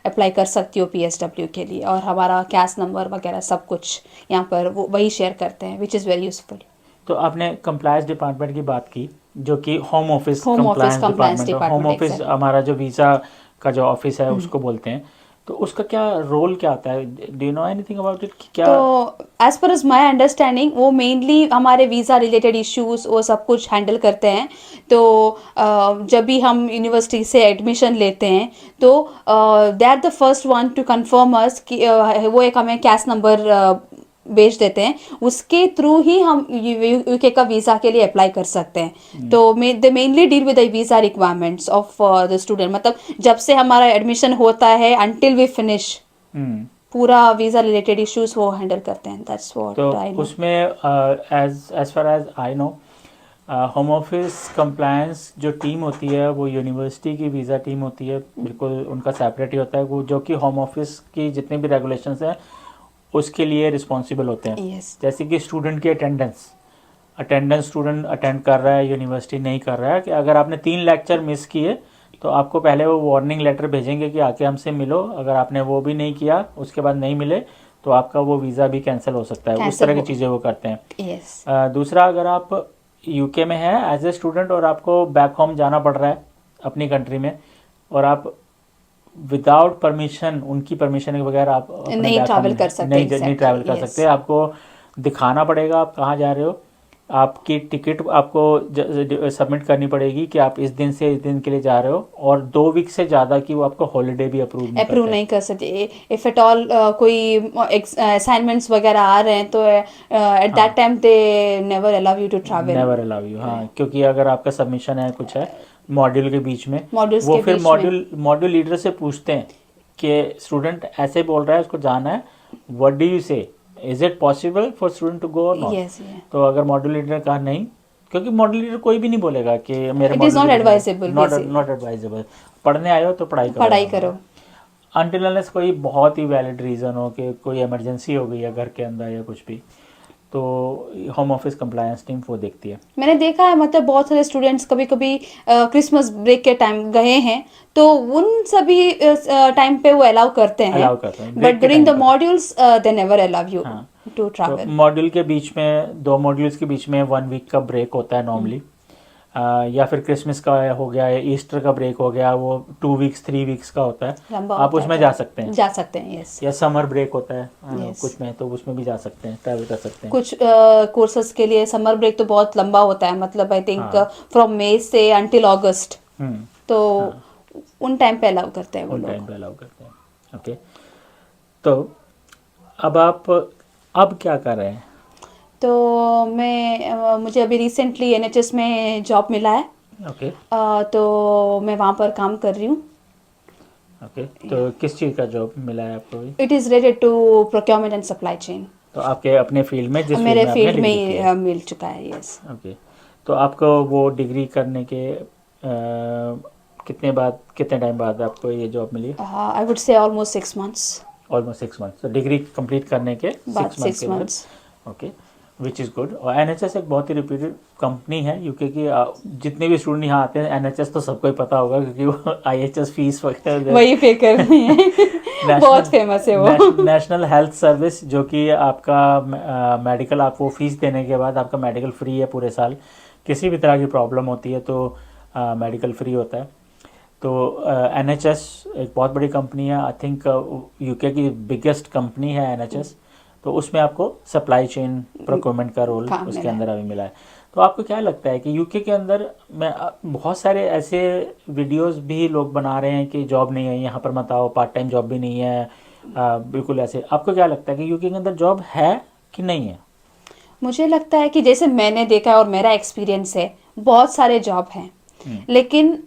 अप्लाई कर सकती हो PSW के लिए, और हमारा कैश नंबर वगैरह सब कुछ यहाँ पर वो वही शेयर करते हैं, विच इज़ वेरी यूजफुल। तो आपने कंप्लायंस डिपार्टमेंट की बात की, जो कि home office home office compliance compliance department, home department office exactly. हमारा जो वीज़ा का जो ऑफिस है उसको बोलते हैं। तो उसका क्या रोल क्या आता है? Do you know anything about it? क्या? तो as per as my understanding वो मेनली हमारे वीज़ा रिलेटेड इश्यूज वो सब कुछ हैंडल करते हैं। तो जब भी हम यूनिवर्सिटी से एडमिशन लेते हैं, तो they are the first one to confirm us कि वो एक हमें कैश नंबर भेज देते हैं, उसके थ्रू ही हम यूके का वीज़ा के लिए अप्लाई कर सकते हैं। तो दे mainly deal with the visa requirements of the student, मतलब जब से हमारा एडमिशन होता है अंटिल वी फिनिश, हम्म। पूरा वीज़ा रिलेटेड इश्यूज वो हैंडल करते हैं। दैट्स तो व्हाट आई नो। उसमें as far as I know, home office compliance जो टीम होती है वो यूनिवर्सिटी की वीज़ा टीम होती है, बिल्कुल उनका सेपरेट ही होता है वो, जो कि होम ऑफिस की जितने भी रेगुलेशंस हैं उसके लिए रिस्पॉन्सिबल होते हैं। यस जैसे कि स्टूडेंट की अटेंडेंस, स्टूडेंट अटेंड कर रहा है, यूनिवर्सिटी नहीं कर रहा है, कि अगर आपने 3 लेक्चर मिस किए तो आपको पहले वो वार्निंग लेटर भेजेंगे कि आके हमसे मिलो। अगर आपने वो भी नहीं किया, उसके बाद नहीं मिले, तो आपका वो वीज़ा भी कैंसिल हो सकता है। उस कैंसिल तरह की हो चीज़ें वो करते हैं। यस दूसरा, अगर आप यूके में हैं एज ए स्टूडेंट और आपको बैक होम जाना पड़ रहा है अपनी कंट्री में, और आप विदाउट परमिशन, उनकी परमिशन के बगैर आप अपने नहीं बैक होम ट्रैवल कर सकते, नहीं ट्रैवल कर एग्जैक्टली सकते। यस। आपको दिखाना पड़ेगा आप कहाँ जा रहे हो, आपकी टिकट आपको सबमिट करनी पड़ेगी कि आप इस दिन से इस दिन के लिए जा रहे हो, और 2 वीक से ज़्यादा की वो आपको हॉलीडे भी अप्रूव नहीं अप्रूव करते। नहीं कर सकते। इफ एट ऑल कोई असाइनमेंट्स वगैरह आ रहे हैं, तो एट दैट हाँ, time they never allow you to travel. Never allow you. हाँ, क्योंकि अगर आपका सबमिशन है कुछ है मॉड्यूल के बीच में, मॉड्यूल्स वो के फिर बीच में मॉड्यूल लीडर से पूछते हैं कि स्टूडेंट ऐसे बोल रहा है, उसको जाना है, what do you say, is it possible for student to go और नॉट? यस तो अगर मॉड्यूल लीडर ने कहा नहीं, क्योंकि मॉड्यूल लीडर कोई भी नहीं बोलेगा कि मेरे it is module not leader advisable not advisable, पढ़ने आए हो तो पढ़ाई करो पढ़ाई आराम से। करो। अनटिल अनलेस कोई बहुत ही वैलिड रीज़न हो कि कोई इमरजेंसी हो गई है घर के अंदर या कुछ भी, तो होम ऑफिस कंप्लायंस टीम वो देखती है। मैंने देखा है, मतलब बहुत सारे स्टूडेंट्स कभी कभी क्रिसमस ब्रेक के टाइम गए हैं, तो उन सभी टाइम पे वो अलाउ करते हैं, अलाउ करते हैं बट ब्रेक के ड्यूरिंग टाइम द पर। Modules they never allow you हाँ, टू तो ट्रैवल। मॉड्यूल के बीच में, 2 मॉड्यूल्स के बीच में 1 वीक का ब्रेक होता है नॉर्मली, या फिर क्रिसमस का हो गया या ईस्टर का ब्रेक हो गया, वो 2 वीक्स 3 वीक्स का होता है, लंबा आप होता उसमें है जा तो सकते हैं। जा सकते हैं यस। या समर ब्रेक होता है Yes. कुछ में, तो उसमें भी जा सकते हैं, ट्रैवल कर सकते हैं। कुछ कोर्सेज के लिए समर ब्रेक तो बहुत लंबा होता है, मतलब आई थिंक हाँ। फ्रॉम मई से अंटिल अगस्त, हम्म, तो हाँ, उन टाइम पे अलाउ करते हैं वो उन टाइम लोग। पे अलाउ करते हैं। ओके, तो अब आप अब क्या कर रहे हैं? तो मुझे अभी रिसेंटली NHS में जॉब मिला है, ओके। तो मैं वहाँ पर काम कर रही हूँ। ओके, तो किस चीज़ का जॉब मिला है आपको अभी? It is related to procurement and supply chain. तो आपके अपने फील्ड में, जिस फील्ड मेरे में आपने फील्ड में डिग्री की ही है। मिल चुका है यस। ओके, तो आपको वो डिग्री करने के कितने टाइम बाद आपको ये जॉब मिली? I would say almost 6 months almost 6 months. तो डिग्री कंप्लीट करने के बाद 6 मंथ्स 6 के बाद। Months. Okay, which is good. और NHS एक बहुत ही रिप्यूटेड कंपनी है यूके की। जितने भी स्टूडेंट यहाँ आते हैं, NHS तो सबको ही पता होगा, क्योंकि वो IHS फीस वगैरह वही पे करनी है बहुत फेमस है वो। नेशनल हेल्थ सर्विस, जो कि आपका मेडिकल, आप वो फीस देने के बाद आपका मेडिकल फ्री है पूरे साल। किसी भी तरह की प्रॉब्लम होती है तो मेडिकल फ्री होता है। तो NHS एक बहुत बड़ी कंपनी है, आई थिंक यूके की बिगेस्ट कंपनी है NHS। तो उसमें आपको सप्लाई चेन प्रोक्योरमेंट का रोल काम उसके मिला है। अंदर अभी मिला है। तो आपको क्या लगता है कि यूके के अंदर बहुत सारे ऐसे वीडियोस भी लोग बना रहे हैं कि जॉब नहीं है यहाँ पर मत आओ, पार्ट टाइम जॉब भी नहीं है, बिल्कुल ऐसे, आपको क्या लगता है कि यूके के अंदर जॉब है कि नहीं है? मुझे लगता है कि जैसे मैंने देखा है और मेरा एक्सपीरियंस है, बहुत सारे जॉब हैं, लेकिन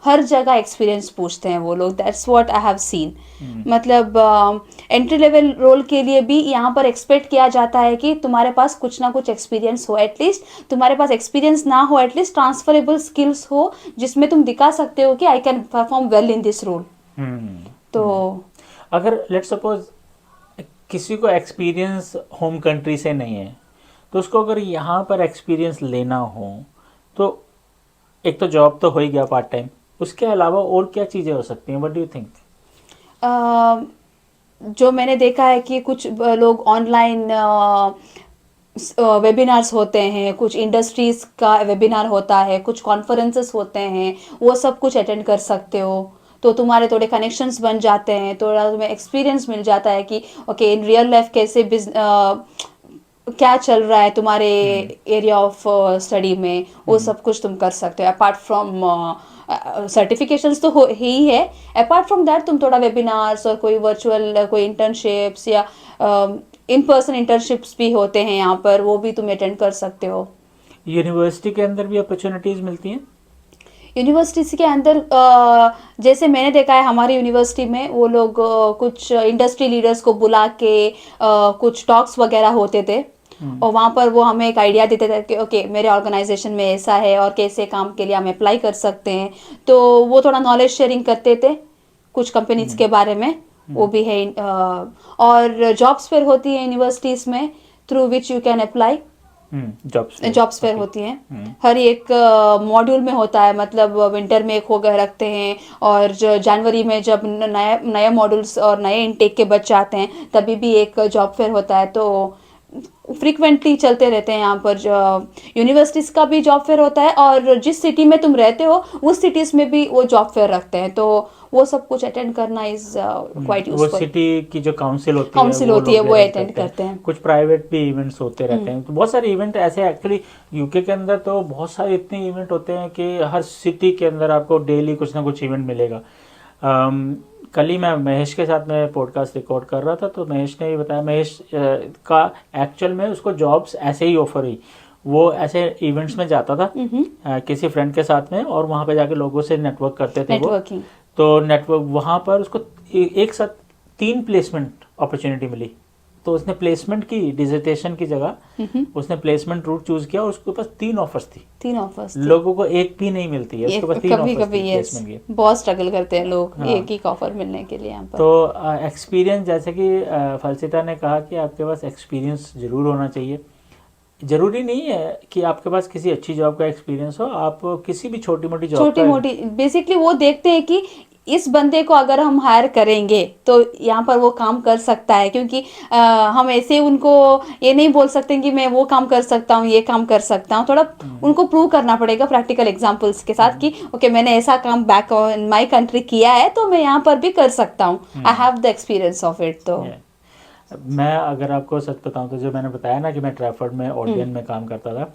हर जगह एक्सपीरियंस पूछते हैं वो लोग। That's what I have seen. मतलब एंट्री लेवल रोल के लिए भी यहाँ पर एक्सपेक्ट किया जाता है कि तुम्हारे पास कुछ ना कुछ एक्सपीरियंस हो, एटलीस्ट तुम्हारे पास एक्सपीरियंस ना हो, एटलीस्ट ट्रांसफरेबल स्किल्स हो जिसमें तुम दिखा सकते हो कि I can perform well in this role. तो अगर लेट्स सपोज किसी को एक्सपीरियंस होम कंट्री से नहीं है, तो उसको अगर यहाँ पर एक्सपीरियंस लेना हो तो एक तो जॉब तो हो ही गया पार्ट टाइम, उसके अलावा और क्या चीज़ें हो सकती हैं? What do you think? जो मैंने देखा है कि कुछ लोग ऑनलाइन वेबिनार्स होते हैं, कुछ इंडस्ट्रीज का वेबिनार होता है, कुछ कॉन्फ्रेंसेस होते हैं, वो सब कुछ अटेंड कर सकते हो। तो तुम्हारे थोड़े कनेक्शंस बन जाते हैं, थोड़ा तुम्हें एक्सपीरियंस मिल जाता है कि ओके इन रियल लाइफ कैसे क्या चल रहा है तुम्हारे एरिया ऑफ स्टडी में, वो सब कुछ तुम कर सकते हो। अपार्ट फ्रॉम सर्टिफिकेशंस तो ही है, अपार्ट फ्रॉम दैट तुम थोड़ा वेबिनार्स और कोई वर्चुअल कोई इंटर्नशिप्स या इन पर्सन इंटर्नशिप्स भी होते हैं यहाँ पर, वो भी तुम अटेंड कर सकते हो। यूनिवर्सिटी के अंदर भी अपॉर्चुनिटीज़ मिलती हैं? यूनिवर्सिटी के अंदर जैसे मैंने देखा है हमारी यूनिवर्सिटी में वो लोग कुछ इंडस्ट्री लीडर्स को बुला के कुछ टॉक्स वगैरह होते थे, और वहाँ पर वो हमें एक आइडिया देते थे कि ओके मेरे ऑर्गेनाइजेशन में ऐसा है और कैसे काम के लिए हम अप्लाई कर सकते हैं। तो वो थोड़ा नॉलेज शेयरिंग करते थे कुछ कंपनीज के बारे में, वो भी है। और जॉब्स फेयर होती है यूनिवर्सिटीज़ में, through which you can apply. Jobs fair होती हैं हर एक मॉड्यूल में होता है, मतलब विंटर में एक होकर रखते हैं, और जो जनवरी में जब नए नए मॉड्यूल्स और नए इनटेक के बच्चे आते हैं तभी भी एक जॉब फेयर होता है। तो फ्रीक्वेंटली चलते रहते हैं यहाँ पर। यूनिवर्सिटीज़ का भी जॉब फेयर होता है, और जिस सिटी में तुम रहते हो उस सिटीज़ में भी वो जॉब फेयर रखते हैं, तो वो सब कुछ अटेंड करना इज क्वाइट वो यूजफुल। सिटी की जो काउंसिल होती काउंसिल है वो होती है लोग वो arrange अटेंड करते हैं। कुछ प्राइवेट भी इवेंट्स होते रहते हैं, तो बहुत सारे इवेंट ऐसे एक्चुअली यूके के अंदर तो बहुत सारे इतने इवेंट होते हैं कि हर सिटी के अंदर आपको डेली कुछ ना कुछ इवेंट मिलेगा। कल ही मैं महेश के साथ में पॉडकास्ट रिकॉर्ड कर रहा था, तो महेश ने ये बताया, महेश का एक्चुअल में उसको जॉब्स ऐसे ही ऑफर हुई। वो ऐसे इवेंट्स में जाता था किसी फ्रेंड के साथ में, और वहाँ पे जाके लोगों से नेटवर्क करते थे वो। नेटवर्किंग। तो नेटवर्क वहाँ पर उसको एक साथ 3 प्लेसमेंट अपॉर्चुनिटी मिली। तो उसने प्लेसमेंट की, डिसर्टेशन की जगह उसने प्लेसमेंट रूट चूज किया, और उसके पास 3 ऑफर्स थी। 3 ऑफर्स लोगों को एक भी नहीं मिलती है, उसके पास 3 कभी ऑफर्स कभी थी यस, प्लेसमेंट की। बहुत स्ट्रगल करते हैं लोग हाँ। एक ही ऑफर मिलने के लिए यहाँ पर। तो एक्सपीरियंस, जैसे कि फलसिता ने कहा कि आपके पास एक्सपीरियंस जरूर होना चाहिए। ज़रूरी नहीं है कि आपके पास किसी अच्छी जॉब का एक्सपीरियंस हो, आप किसी भी छोटी मोटी जॉब छोटी मोटी बेसिकली वो देखते हैं कि इस बंदे को अगर हम हायर करेंगे तो यहाँ पर वो काम कर सकता है, क्योंकि हम ऐसे उनको ये नहीं बोल सकते कि मैं वो काम कर सकता हूँ, ये काम कर सकता हूँ। थोड़ा उनको प्रूव करना पड़ेगा प्रैक्टिकल एग्जांपल्स के साथ कि ओके मैंने ऐसा काम बैक इन माय कंट्री किया है, तो मैं यहाँ पर भी कर सकता हूँ, I have the experience of it. तो मैं अगर आपको सच बताऊं तो जो मैंने बताया ना कि मैं ट्रैफर्ड में ऑडियन में काम करता था,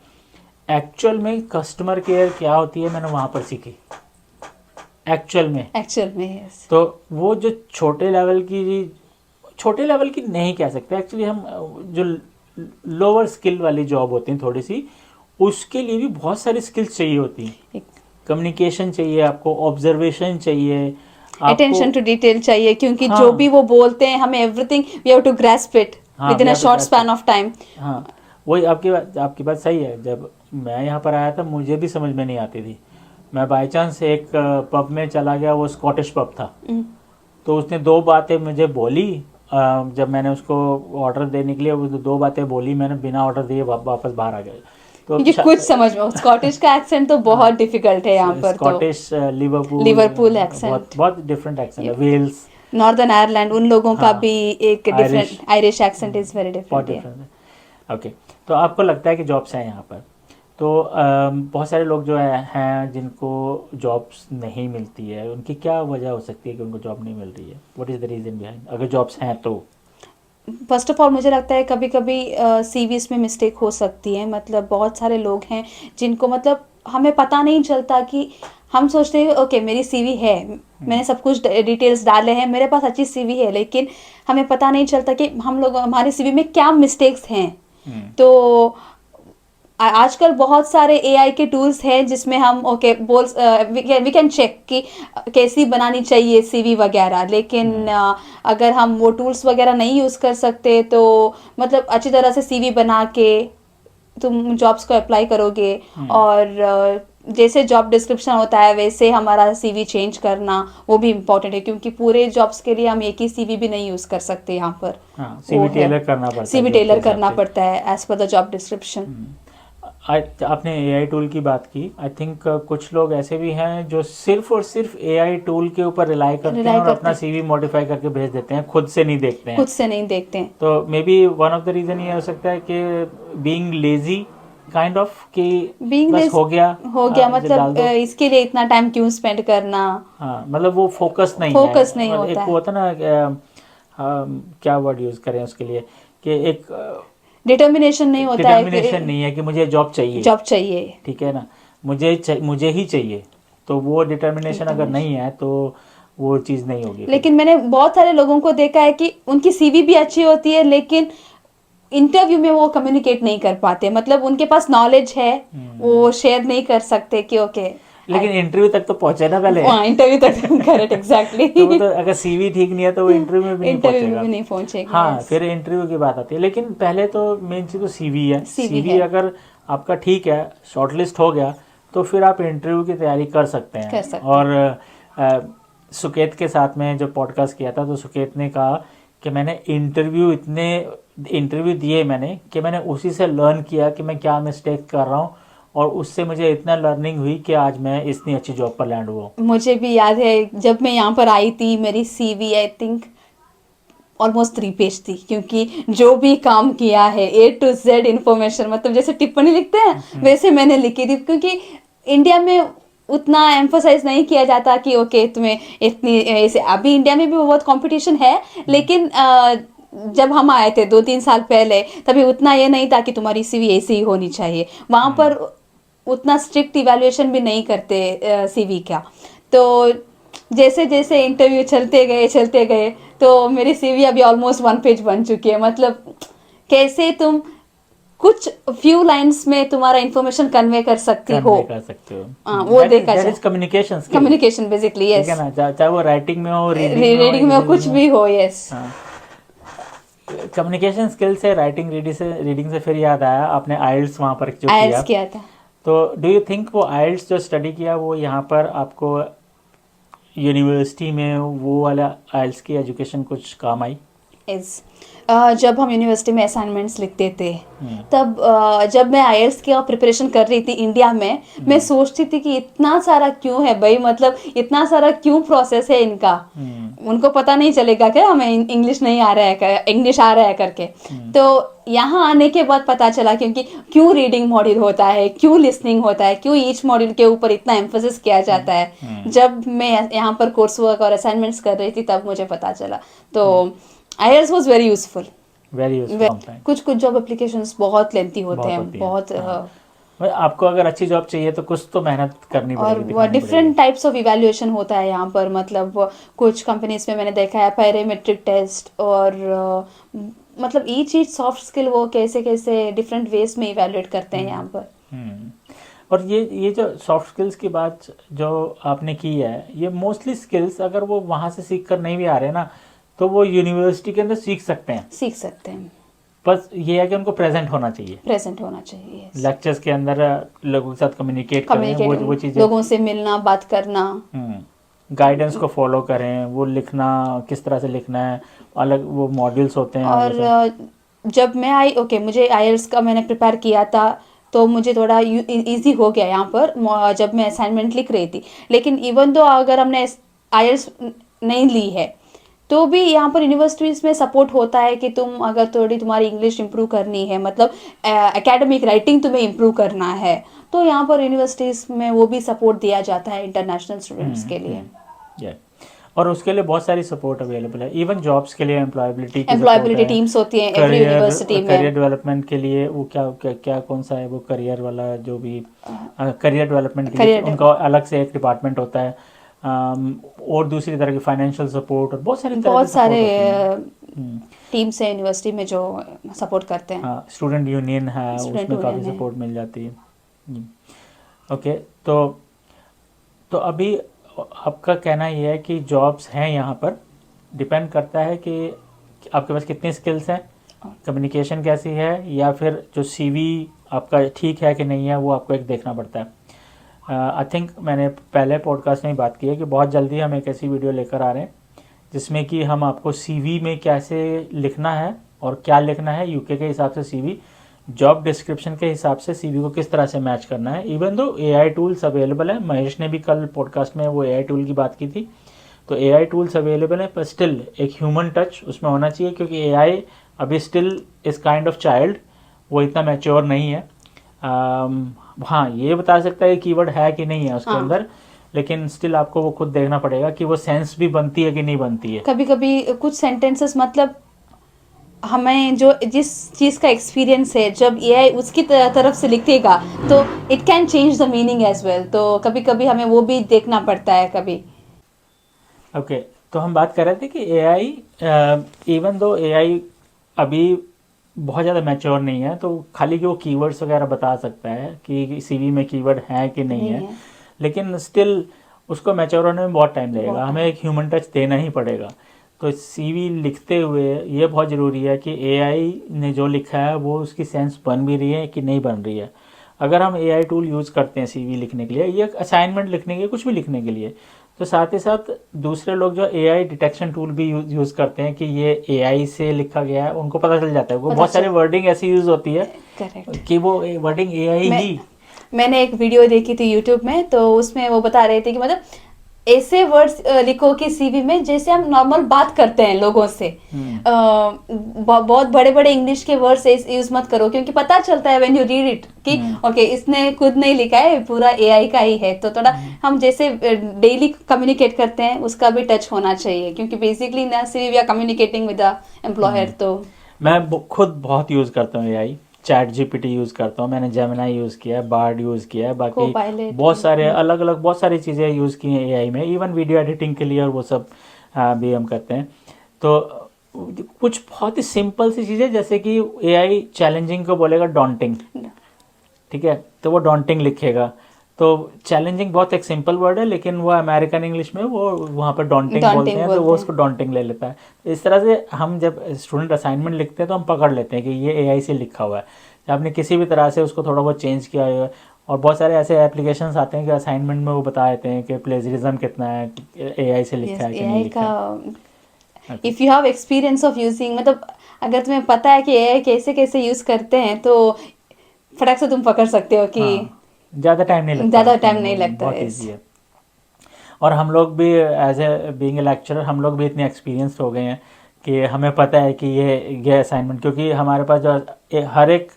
एक्चुअल में कस्टमर केयर क्या होती है मैंने वहाँ पर सीखी एक्चुअल में। यस। तो वो जो छोटे लेवल की नहीं कह सकते एक्चुअली, हम जो लोअर स्किल वाली जॉब होती हैं थोड़ी सी, उसके लिए भी बहुत सारी स्किल्स चाहिए होती हैं। कम्युनिकेशन चाहिए आपको, ऑब्जर्वेशन चाहिए, अटेंशन टू डिटेल चाहिए, क्योंकि हाँ, जो भी वो बोलते हैं हमें everything we have to grasp it हाँ, within a we have to short grasp span of time. हाँ, वही आपकी बात सही है। जब मैं यहाँ पर आया था मुझे भी समझ में नहीं आती थी। मैं बाय चांस एक पब में चला गया, वो स्कॉटिश पब था, तो उसने 2 बातें मुझे बोली। जब मैंने उसको ऑर्डर देने के लिए वो 2 बातें बोली, मैंने बिना ऑर्डर दिए वापस बाहर आ गए। तो ये कुछ समझ में, स्कॉटिश का एक्सेंट तो बहुत डिफिकल्ट है यहाँ पर। तो स्कॉटिश, लिवरपूल एक्सेंट, बहुत डिफरेंट एक्सेंट है। वेल्स, नॉर्दर्न आयरलैंड, उन लोगों का भी एक different, Irish accent is very बहुत डिफरेंट। डिफरेंट है। ओके, तो आपको लगता है कि जॉब्स हैं यहाँ पर, तो बहुत सारे लोग जो हैं जिनको जॉब्स नहीं मिलती है, उनकी क्या वजह हो सकती है कि उनको जॉब नहीं मिल रही है? What is the reason behind, अगर जॉब्स हैं तो? फर्स्ट ऑफ ऑल मुझे लगता है कभी कभी सीवीज में मिस्टेक हो सकती है, मतलब बहुत सारे लोग हैं जिनको मतलब हमें पता नहीं चलता कि हम सोचते हैं ओके मेरी सीवी है, मैंने सब कुछ डिटेल्स डाले हैं, मेरे पास अच्छी सीवी है, लेकिन हमें पता नहीं चलता कि हम लोग हमारी सीवी में क्या मिस्टेक्स हैं। तो आजकल बहुत सारे एआई के टूल्स हैं जिसमें हम ओके बोल वी कैन चेक कि कैसी बनानी चाहिए सीवी वगैरह, लेकिन अगर हम वो टूल्स वगैरह नहीं यूज़ कर सकते तो मतलब अच्छी तरह से सीवी बना के तुम जॉब्स को अप्लाई करोगे, और जैसे जॉब डिस्क्रिप्शन होता है वैसे हमारा सीवी चेंज करना वो भी इम्पोर्टेंट है, क्योंकि पूरे जॉब्स के लिए हम एक ही सीवी भी नहीं यूज़ कर सकते यहाँ पर। सीवी टेलर करना पड़ता है, सीवी टेलर करना पड़ता है as per the job description. आपने एआई टूल की बात की, आई थिंक कुछ लोग ऐसे भी हैं जो सिर्फ और सिर्फ एआई टूल के ऊपर रिलाई करते हैं और अपना सीवी मॉडिफाई करके भेज देते हैं, खुद से नहीं देखते हैं। खुद से नहीं देखते हैं। तो maybe one of the reason ये हो सकता है कि बीइंग लेजी काइंड ऑफ कि बस हो गया मतलब इसके लिए इतना टाइम क्यों स्पेंड करना। हाँ, मतलब वो फोकस नहीं होता एक है। वो होता ना क्या वर्ड यूज करें उसके लिए, कि एक डिटर्मिनेशन नहीं होता है, डिटर्मिनेशन नहीं है कि मुझे जॉब चाहिए, ठीक है ना, मुझे ही चाहिए। तो वो डिटर्मिनेशन अगर नहीं है तो वो चीज़ नहीं होगी। लेकिन मैंने बहुत सारे लोगों को देखा है कि उनकी सीवी भी अच्छी होती है लेकिन इंटरव्यू में वो कम्युनिकेट नहीं कर पाते, मतलब उनके पास नॉलेज है वो शेयर नहीं कर सकते कि ओके, लेकिन इंटरव्यू तक तो पहुंचे ना पहले। इंटरव्यू तक करेक्ट एग्जैक्टली। तो अगर सीवी ठीक नहीं है तो वो इंटरव्यू में भी नहीं पहुंचेगा। हाँ, फिर इंटरव्यू की बात आती है, लेकिन पहले तो मेन चीज तो सीवी है। सीवी अगर आपका ठीक है, शॉर्टलिस्ट हो गया, तो फिर आप इंटरव्यू की तैयारी कर सकते हैं। और सुकेत के साथ में जो पॉडकास्ट किया था तो सुकेत ने कहा कि मैंने इंटरव्यू दिए मैंने कि मैंने उसी से लर्न किया कि मैं क्या मिस्टेक कर रहा हूँ, और उससे मुझे इतना लर्निंग हुई कि आज मैं इतनी अच्छी जॉब पर लैंड हुआ। मुझे भी याद है जब मैं यहाँ पर आई थी मेरी CV I think almost 3 page थी, क्योंकि जो भी काम किया है A to Z इन्फॉर्मेशन, मतलब जैसे टिप्पणी लिखते हैं वैसे मैंने लिखी थी, क्योंकि इंडिया में उतना एम्फोसाइज नहीं किया जाता कि ओके तुम्हें इतनी ऐसे, अभी इंडिया में भी बहुत कंपटीशन है, लेकिन जब हम आए थे 2-3 साल पहले तभी उतना ये नहीं था कि तुम्हारी सीवी ऐसी ही होनी चाहिए। वहाँ पर उतना स्ट्रिक्ट इवैल्यूएशन भी नहीं करते सीवी का। तो जैसे जैसे इंटरव्यू चलते गए तो मेरी सीवी अभी ऑलमोस्ट 1 पेज बन चुकी है। मतलब कैसे तुम कुछ फ्यू लाइंस में तुम्हारा इंफॉर्मेशन कन्वे कर सकते हो। वो देखा जाए, कम्युनिकेशन बेसिकली, यस, चाहे वो राइटिंग में हो, रीडिंग में हो, कुछ भी हो, यस। कम्युनिकेशन स्किल से रीडिंग से फिर याद आया, आपने आइल्स वहाँ पर जो किया था, तो डू यू थिंक वो आइल्स जो स्टडी किया वो यहाँ पर आपको यूनिवर्सिटी में वो वाला आइल्स की एजुकेशन कुछ काम आई? जब हम यूनिवर्सिटी में असाइनमेंट्स लिखते थे तब जब मैं आईएलटीएस की प्रिपरेशन कर रही थी इंडिया में, मैं सोचती थी कि इतना सारा क्यों है भाई, मतलब इतना सारा क्यों प्रोसेस है इनका। उनको पता नहीं चलेगा क्या हमें इंग्लिश नहीं आ रहा है, इंग्लिश आ रहा है करके। तो यहाँ आने के बाद पता चला क्योंकि क्यों रीडिंग मॉड्यूल होता है, क्यों लिसनिंग होता है, क्यों ईच मॉड्यूल के ऊपर इतना एम्फोसिस किया जाता है। जब मैं यहाँ पर कोर्स वर्क और असाइनमेंट्स कर रही थी तब मुझे पता चला। तो IELTS was very useful. कुछ जॉब एप्लीकेशंस बहुत लेंथी होते हैं, बहुत आपको अगर अच्छी जॉब चाहिए तो कुछ तो मेहनत करनी पड़ेगी। और डिफरेंट टाइप्स ऑफ इवैल्यूएशन होता है यहाँ पर, मतलब कुछ कंपनीज में मैंने देखा है पैरामेट्रिक टेस्ट, और मतलब ईच सॉफ्ट स्किल वो कैसे कैसे डिफरेंट वेज में इवैल्यूएट करते हैं यहाँ पर। और ये जो सॉफ्ट स्किल्स की बात जो आपने की है, ये मोस्टली स्किल्स अगर वो वहाँ से सीख कर नहीं भी आ रहे ना तो वो यूनिवर्सिटी के अंदर सीख सकते हैं। बस ये है कि उनको प्रेजेंट होना चाहिए, लेक्चर्स के अंदर लोगों के साथ कम्युनिकेट करें, वो चीजें, लोगों से मिलना, बात करना, गाइडेंस को फॉलो करें, वो लिखना किस तरह से लिखना है, अलग वो मॉड्यूल्स होते हैं। और जब मैं आई मुझे IELTS का मैंने प्रिपेयर किया था तो मुझे थोड़ा इजी हो गया यहाँ पर जब मैं असाइनमेंट लिख रही थी। लेकिन इवन दो अगर हमने IELTS नहीं ली है तो भी यहाँ पर यूनिवर्सिटीज़ में सपोर्ट होता है कि तुम अगर थोड़ी तुम्हारी इंग्लिश इंप्रूव करनी है, मतलब एकेडमिक राइटिंग तुम्हें इंप्रूव करना है, तो यहाँ पर यूनिवर्सिटीज़ में वो भी सपोर्ट दिया जाता है इंटरनेशनल स्टूडेंट्स के लिए। और उसके लिए बहुत सारी सपोर्ट अवेलेबल है, इवन जॉब्स के लिए एम्प्लॉयबिलिटी की सपोर्ट एम्प्लॉयबिलिटी है, टीम्स होती हैं एवरी करियर यूनिवर्सिटी करियर में। डेवलपमेंट के लिए वो क्या कौन सा है वो करियर वाला जो भी करियर डेवलपमेंट के लिए करियर उनका अलग से एक डिपार्टमेंट होता है। और दूसरी तरह की फाइनेंशियल सपोर्ट और बहुत सारी तरह की बहुत सारे सपोर्ट होती है। हम्म, टीम्स हैं यूनिवर्सिटी में जो सपोर्ट करते हैं। हाँ, स्टूडेंट यूनियन है, स्टूडेंट उसमें काफ़ी यूनियन है। सपोर्ट मिल जाती है। ओके, तो अभी आपका कहना ये है कि जॉब्स हैं यहाँ पर, डिपेंड करता है कि आपके पास कितनी स्किल्स हैं, कम्युनिकेशन कैसी है, या फिर जो सीवी आपका ठीक है कि नहीं है वो आपको एक देखना पड़ता है। आई थिंक मैंने पहले पॉडकास्ट में ही बात की है कि बहुत जल्दी हम एक ऐसी वीडियो लेकर आ रहे हैं जिसमें कि हम आपको सीवी में कैसे लिखना है और क्या लिखना है, यूके के हिसाब से सीवी, जॉब डिस्क्रिप्शन के हिसाब से सीवी को किस तरह से मैच करना है। Even though AI tools available है, महेश ने भी कल पॉडकास्ट में वो एआई टूल की बात की थी, तो एआई टूल्स अवेलेबल है, पर स्टिल एक ह्यूमन टच उसमें होना चाहिए क्योंकि एआई अभी स्टिल इस काइंड ऑफ चाइल्ड, वो इतना मैच्योर नहीं है। हाँ, ये बता सकता है कीवर्ड है कि नहीं है उसके हाँ। अंदर, लेकिन स्टिल आपको वो खुद देखना पड़ेगा कि वो सेंस भी बनती है कि नहीं बनती है। कभी कभी कुछ सेंटेंसेस मतलब हमें जो जिस चीज़ का एक्सपीरियंस है जब एआई उसकी तरफ से लिखेगा तो it can change the meaning as well, तो कभी कभी हमें वो भी देखना पड़ता है कभी। ओके, तो हम बात कर रहे थे कि एआई, इवन दो एआई अभी बहुत ज़्यादा मैच्योर नहीं है, तो खाली कि वो कीवर्ड्स वगैरह बता सकता है कि सीवी में कीवर्ड है कि नहीं है, लेकिन स्टिल उसको मैच्योर होने में बहुत टाइम लगेगा, हमें एक ह्यूमन टच देना ही पड़ेगा। तो सीवी लिखते हुए ये बहुत ज़रूरी है कि एआई ने जो लिखा है वो उसकी सेंस बन भी रही है कि नहीं बन रही है। अगर हम एआई टूल यूज़ करते हैं सीवी लिखने के लिए या असाइनमेंट लिखने के लिए, कुछ भी लिखने के लिए, तो साथ ही साथ दूसरे लोग जो एआई डिटेक्शन टूल भी यूज़ करते हैं कि ये एआई से लिखा गया है, उनको पता चल जाता है। वो बहुत सारे वर्डिंग ऐसी यूज़ होती है करेक्ट कि वो वर्डिंग एआई ही। मैंने एक वीडियो देखी थी यूट्यूब में, तो उसमें वो बता रहे थे कि मतलब ऐसे वर्ड्स लिखो कि सीवी में जैसे हम नॉर्मल बात करते हैं लोगों से। बहुत बड़े बड़े इंग्लिश के वर्ड्स यूज मत करो क्योंकि पता चलता है व्हेन यू रीड इट कि ओके इसने खुद नहीं लिखा है, पूरा एआई का ही है। तो थोड़ा हम जैसे डेली कम्युनिकेट करते हैं उसका भी टच होना चाहिए क्योंकि बेसिकली ना CV we are communicating with the employer. तो मैं खुद बहुत यूज़ करता हूँ एआई, चैट जीपीटी यूज़ करता हूँ, मैंने जेमिनाई यूज़ किया है, बार्ड यूज़ किया है, बाकी Copilot, बहुत सारे अलग अलग बहुत सारी चीज़ें यूज़ की हैं एआई में, इवन वीडियो एडिटिंग के लिए और वो सब भी हम करते हैं। तो कुछ बहुत ही सिंपल सी चीज़ें, जैसे कि एआई चैलेंजिंग को बोलेगा डॉन्टिंग, ठीक है, तो वो डॉन्टिंग लिखेगा। तो चैलेंजिंग बहुत एक सिंपल वर्ड है, लेकिन वो अमेरिकन इंग्लिश में वो वहाँ पर डॉन्टिंग बोलते हैं, तो वो उसको डॉन्टिंग ले लेता है। तो इस तरह से हम जब स्टूडेंट असाइनमेंट लिखते हैं तो हम पकड़ लेते हैं कि ये एआई से लिखा हुआ है, आपने किसी भी तरह से उसको थोड़ा बहुत चेंज किया है। और बहुत सारे ऐसे एप्लीकेशंस आते हैं कि असाइनमेंट में वो बता देते हैं कि प्लेजरिज्म कितना है, एआई से लिखा है कि नहीं लिखा है। If you have experience of using, मतलब अगर तुम्हें पता है कि एआई कैसे कैसे यूज करते हैं तो फटाक से तुम पकड़ सकते हो कि ज़्यादा टाइम नहीं लगता, ज़्यादा टाइम नहीं लगता, बहुत ईजी है। और हम लोग भी as a being a lecturer हम लोग भी इतने एक्सपीरियंस्ड हो गए हैं कि हमें पता है कि ये असाइनमेंट, क्योंकि हमारे पास जो हर एक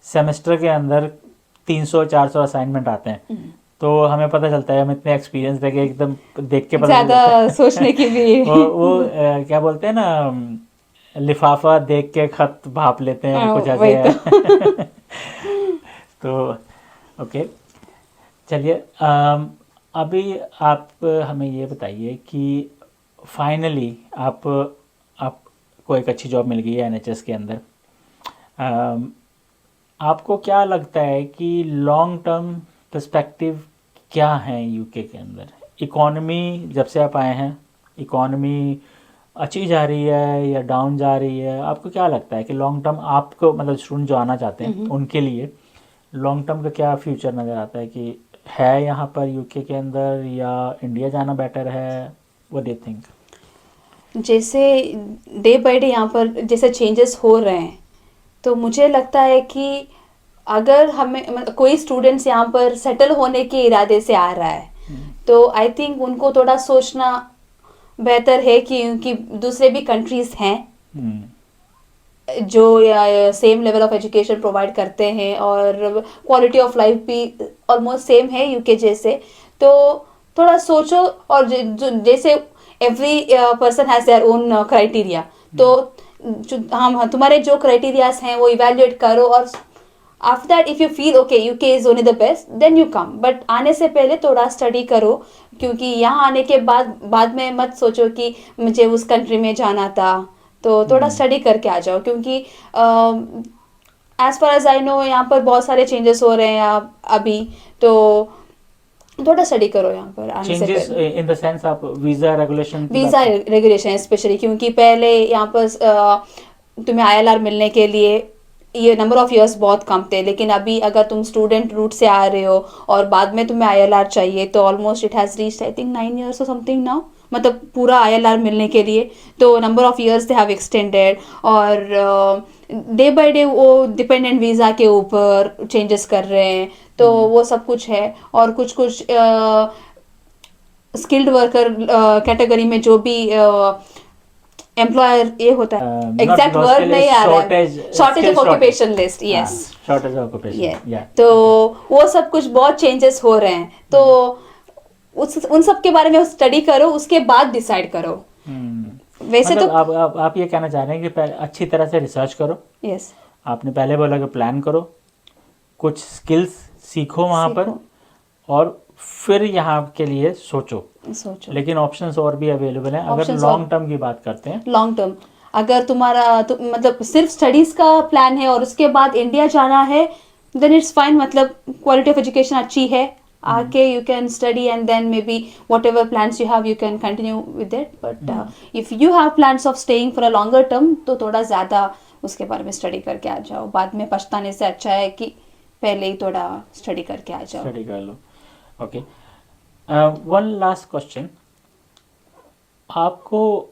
सेमेस्टर के अंदर 300-400 असाइनमेंट आते हैं, तो हमें पता चलता है, हम इतने एक्सपीरियंस रह गए एकदम देख के पता ज़्यादा सोचने की भी वो क्या बोलते हैं ना, लिफाफा देख के खत भाप लेते हैं, वो कुछ ऐसे है। तो ओके, चलिए अभी आप हमें ये बताइए कि फाइनली आपको एक अच्छी जॉब मिल गई है एनएचएस के अंदर, आपको क्या लगता है कि लॉन्ग टर्म पर्सपेक्टिव क्या है यूके के अंदर? इकॉनमी जब से आप आए हैं, इकॉनमी अच्छी जा रही है या डाउन जा रही है? आपको क्या लगता है कि लॉन्ग टर्म आपको, मतलब स्टूडेंट जो आना चाहते हैं उनके लिए लॉन्ग टर्म का क्या फ्यूचर नज़र आता है कि है यहाँ पर यूके के अंदर, या इंडिया जाना बेटर है? What do you think? जैसे डे बाय डे यहाँ पर जैसे चेंजेस हो रहे हैं, तो मुझे लगता है कि अगर हमें कोई स्टूडेंट्स यहाँ पर सेटल होने के इरादे से आ रहा है तो आई थिंक उनको थोड़ा सोचना बेहतर है कि क्योंकि दूसरे भी कंट्रीज हैं जो same level of education provide करते हैं और क्वालिटी ऑफ लाइफ भी ऑलमोस्ट सेम है यूके जैसे। तो थोड़ा सोचो, और जैसे every person has their own criteria. तो हम तुम्हारे जो क्राइटेरियाज हैं वो इवेल्युएट करो, और after that if you feel okay UK is only the best then you come. But आने से पहले थोड़ा स्टडी करो, क्योंकि यहाँ आने के बाद में मत सोचो कि मुझे उस कंट्री में जाना था. तो थोड़ा स्टडी करके आ जाओ, क्योंकि as far as I know यहाँ पर बहुत सारे चेंजेस हो रहे हैं अभी. तो थोड़ा स्टडी करो यहाँ पर आने से चेंजेस पहले. इन द सेंस आप visa regulation visa regulation specially, क्योंकि पहले यहाँ पर तुम्हें ILR मिलने के लिए ये नंबर ऑफ इयर्स बहुत कम थे, लेकिन अभी अगर तुम स्टूडेंट रूट से आ रहे हो और बाद में तुम्हें ILR चाहिए, तो almost it has reached I think 9 years और समथिंग नाउ. मतलब पूरा ILR मिलने के लिए तो number of years they have extended. और डे बाय डे वो डिपेंडेंट वीज़ा के ऊपर चेंजेस कर रहे हैं. तो वो सब कुछ है. और कुछ स्किल्ड वर्कर कैटेगरी में जो भी एम्प्लॉयर ये होता है, एग्जैक्ट वर्ड नहीं आ रहा है, shortage of occupation list. Yes, shortage of occupation. तो वो सब कुछ बहुत चेंजेस हो रहे हैं. तो उन सब के बारे में स्टडी करो, उसके बाद डिसाइड करो. वैसे मतलब तो आप ये कहना चाह रहे हैं कि पहले अच्छी तरह से रिसर्च करो. यस, आपने पहले बोला कि प्लान करो, कुछ स्किल्स सीखो वहाँ पर, और फिर यहाँ के लिए सोचो. लेकिन ऑप्शंस और भी अवेलेबल हैं अगर लॉन्ग टर्म की बात करते हैं. लॉन्ग टर्म अगर तुम्हारा मतलब सिर्फ स्टडीज का प्लान है और उसके बाद इंडिया जाना है, देन इट्स फाइन. मतलब क्वालिटी ऑफ एजुकेशन अच्छी है, आके you can study and then maybe whatever plans you have you can continue with it. But if you have plans of staying for a longer term, तो थोड़ा ज़्यादा उसके बारे में study करके आ जाओ. बाद में पछताने से अच्छा है कि पहले ही थोड़ा स्टडी करके आ जाओ. स्टडी कर लो. Okay, one last question. आपको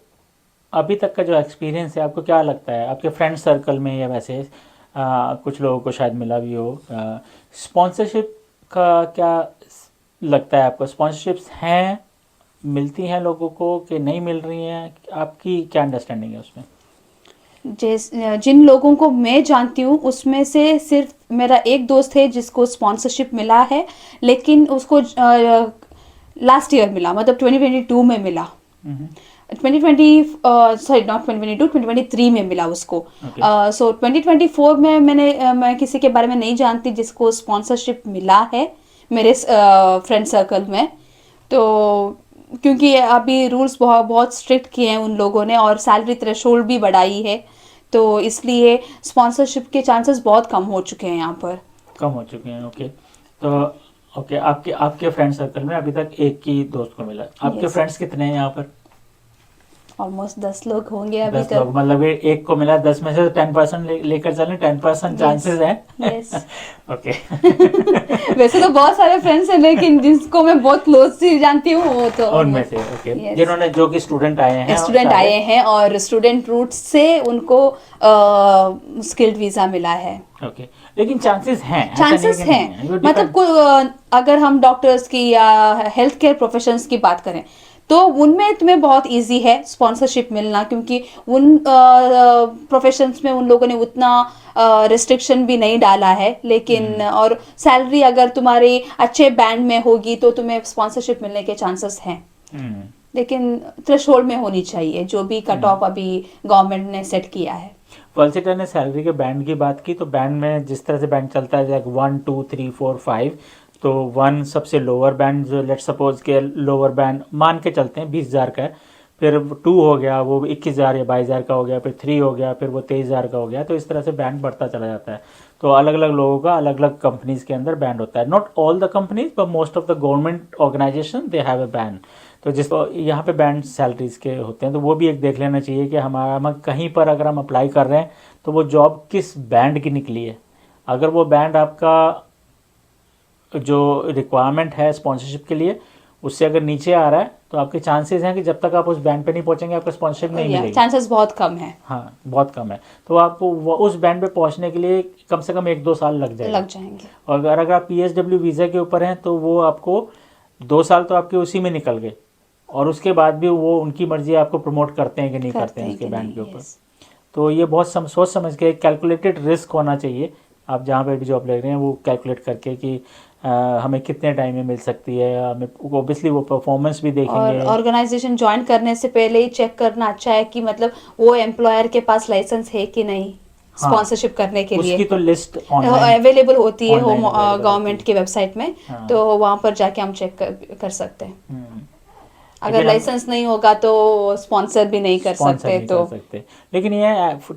अभी तक का जो एक्सपीरियंस है, आपको क्या लगता है आपके फ्रेंड सर्कल में या वैसे कुछ लोगों को शायद मिला भी हो, स्पॉन्सरशिप का क्या लगता है आपको? स्पॉन्सरशिप्स हैं, मिलती हैं लोगों को कि नहीं मिल रही हैं? आपकी क्या अंडरस्टैंडिंग है उसमें? जिन लोगों को मैं जानती हूँ उसमें से सिर्फ मेरा एक दोस्त है जिसको स्पॉन्सरशिप मिला है, लेकिन उसको लास्ट ईयर मिला, मतलब 2022 में मिला. 2023 में मिला उसको. सो 2024 में मैं किसी के बारे में नहीं जानती जिसको स्पॉन्सरशिप मिला है मेरे फ्रेंड सर्कल में. तो क्योंकि अभी रूल्स बहुत स्ट्रिक्ट किए हैं उन लोगों ने, और सैलरी थ्रेशोल्ड भी बढ़ाई है, तो इसलिए स्पॉन्सरशिप के चांसेस बहुत कम हो चुके हैं यहाँ पर. कम हो चुके हैं. ओके, तो ओके, आपके फ्रेंड सर्कल में अभी तक एक ही दोस्त को मिला. आपके फ्रेंड्स कितने हैं यहाँ पर? ऑलमोस्ट 10 लोग होंगे अभी 10 तक. लोग, मतलब एक को मिला. 10 में से 10% लेकर चलें, 10% चांसेस हैं. यस. ओके. वैसे तो बहुत सारे फ्रेंड्स हैं, लेकिन जिसको मैं बहुत क्लोज से जानती हूँ वो तो उनमें से. ओके, जिन्होंने जो कि स्टूडेंट आए हैं और स्टूडेंट रूट से उनको स्किल्ड वीजा मिला है. ओके, लेकिन चांसेस हैं. मतलब अगर हम डॉक्टर्स की या हेल्थ केयर प्रोफेशंस की बात करें, तो उनमें तुम्हें बहुत इजी है स्पॉन्सरशिप मिलना, क्योंकि उन प्रोफेशंस में उन लोगों ने उतना रिस्ट्रिक्शन भी नहीं डाला है. लेकिन और सैलरी अगर तुम्हारी अच्छे बैंड में होगी तो तुम्हें स्पॉन्सरशिप मिलने के चांसेस हैं. लेकिन थ्रेशोल्ड में होनी चाहिए, जो भी कट ऑफ अभी गवर्नमेंट ने सेट किया है. पल्सिटर ने सैलरी के बैंड की बात की, तो बैंड में जिस तरह से बैंड चलता है, लाइक 1 2 3 4 5, तो 1 सबसे लोअर बैंड, जो लेट सपोज के लोअर बैंड मान के चलते हैं 20,000 का है. फिर 2 हो गया, वो 21,000 या 22,000 का हो गया. फिर 3 हो गया, फिर वो 23,000 का हो गया. तो इस तरह से बैंड बढ़ता चला जाता है. तो अलग अलग लोगों का अलग अलग कंपनीज के अंदर बैंड होता है. Not all the companies but most of the government organisation they have a band. तो जिसको यहाँ पे बैंड सैलरीज के होते हैं, तो वो भी एक देख लेना चाहिए कि हम कहीं पर अगर हम अप्लाई कर रहे हैं तो वो जॉब किस बैंड की निकली है. अगर वो बैंड आपका जो रिक्वायरमेंट है स्पॉन्सरशिप के लिए उससे अगर नीचे आ रहा है, तो आपके चांसेस हैं कि जब तक आप उस बैंड पे नहीं पहुंचेंगे आपको स्पॉन्सरशिप नहीं मिलेगी. चांसेस बहुत कम है. हाँ, बहुत कम है. तो आपको उस बैंड पे पहुंचने के लिए कम से कम 1-2 साल लग जाएंगे. और अगर आप PSW वीज़ा के ऊपर हैं तो वो आपको 2 साल तो आपके उसी में निकल गए, और उसके बाद भी वो उनकी मर्जी आपको प्रमोट करते हैं कि नहीं करते हैं उसके बैंड के ऊपर. तो ये बहुत सोच समझ के कैलकुलेटेड रिस्क होना चाहिए. आप जहाँ पे भी जॉब ले रहे हैं वो कैलकुलेट करके कि हमें कितने टाइम में मिल सकती है, हमें ऑब्वियसली वो परफॉर्मेंस भी और देखेंगे। ऑर्गेनाइजेशन ज्वाइन करने से पहले ही चेक करना अच्छा है कि मतलब वो एम्प्लॉयर के पास लाइसेंस है कि नहीं, हाँ, स्पॉन्सरशिप करने के लिए उसकी तो लिस्ट ऑनलाइन अवेलेबल होती है होम ऑनलाइन अवेलेबल होती गवर्नमेंट है। की वेबसाइट में, हाँ। तो वहाँ पर जाके हम चेक कर सकते हैं। हम्म, अगर लेकिन हम लाइसेंस नहीं होगा तो स्पॉन्सर भी नहीं कर स्पॉन्सर सकते नहीं तो कर सकते, लेकिन ये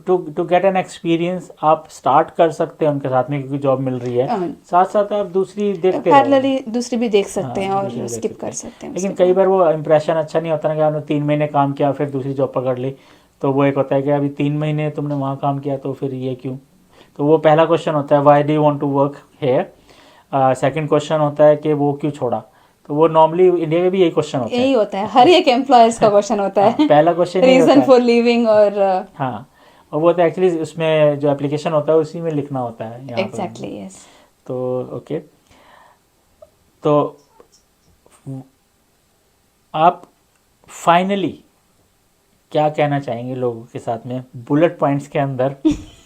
टू गेट एन एक्सपीरियंस आप स्टार्ट कर सकते हैं उनके साथ में, क्योंकि जॉब मिल रही है, साथ साथ आप दूसरी देखते रहो। पैरेलली दूसरी भी देख सकते हैं हाँ, और दूसरी भी देख स्किप सकते कर हैं। सकते हैं लेकिन उसके कई बाद। बार वो इम्प्रेशन अच्छा नहीं होता ना, कि आपने 3 महीने काम किया फिर दूसरी जॉब पकड़ ली, तो वो एक होता है कि अभी 3 महीने तुमने वहाँ काम किया तो फिर ये क्यों। तो वो पहला क्वेश्चन होता है, why do you want to work here. Second question होता है कि वो क्यों छोड़ा। तो वो नॉर्मली इंडिया में भी यही क्वेश्चन होते यही हैं। होता है, हर एक एम्प्लॉयर्स का क्वेश्चन होता हाँ, है पहला क्वेश्चन यही होता रीजन है। फॉर लीविंग और हाँ, और वो तो एक्चुअली उसमें जो एप्लीकेशन होता है उसी में लिखना होता है यहाँ पर। Exactly yes. तो ओके, तो आप फाइनली क्या कहना चाहेंगे लोगों के साथ में बुलेट पॉइंट्स के अंदर,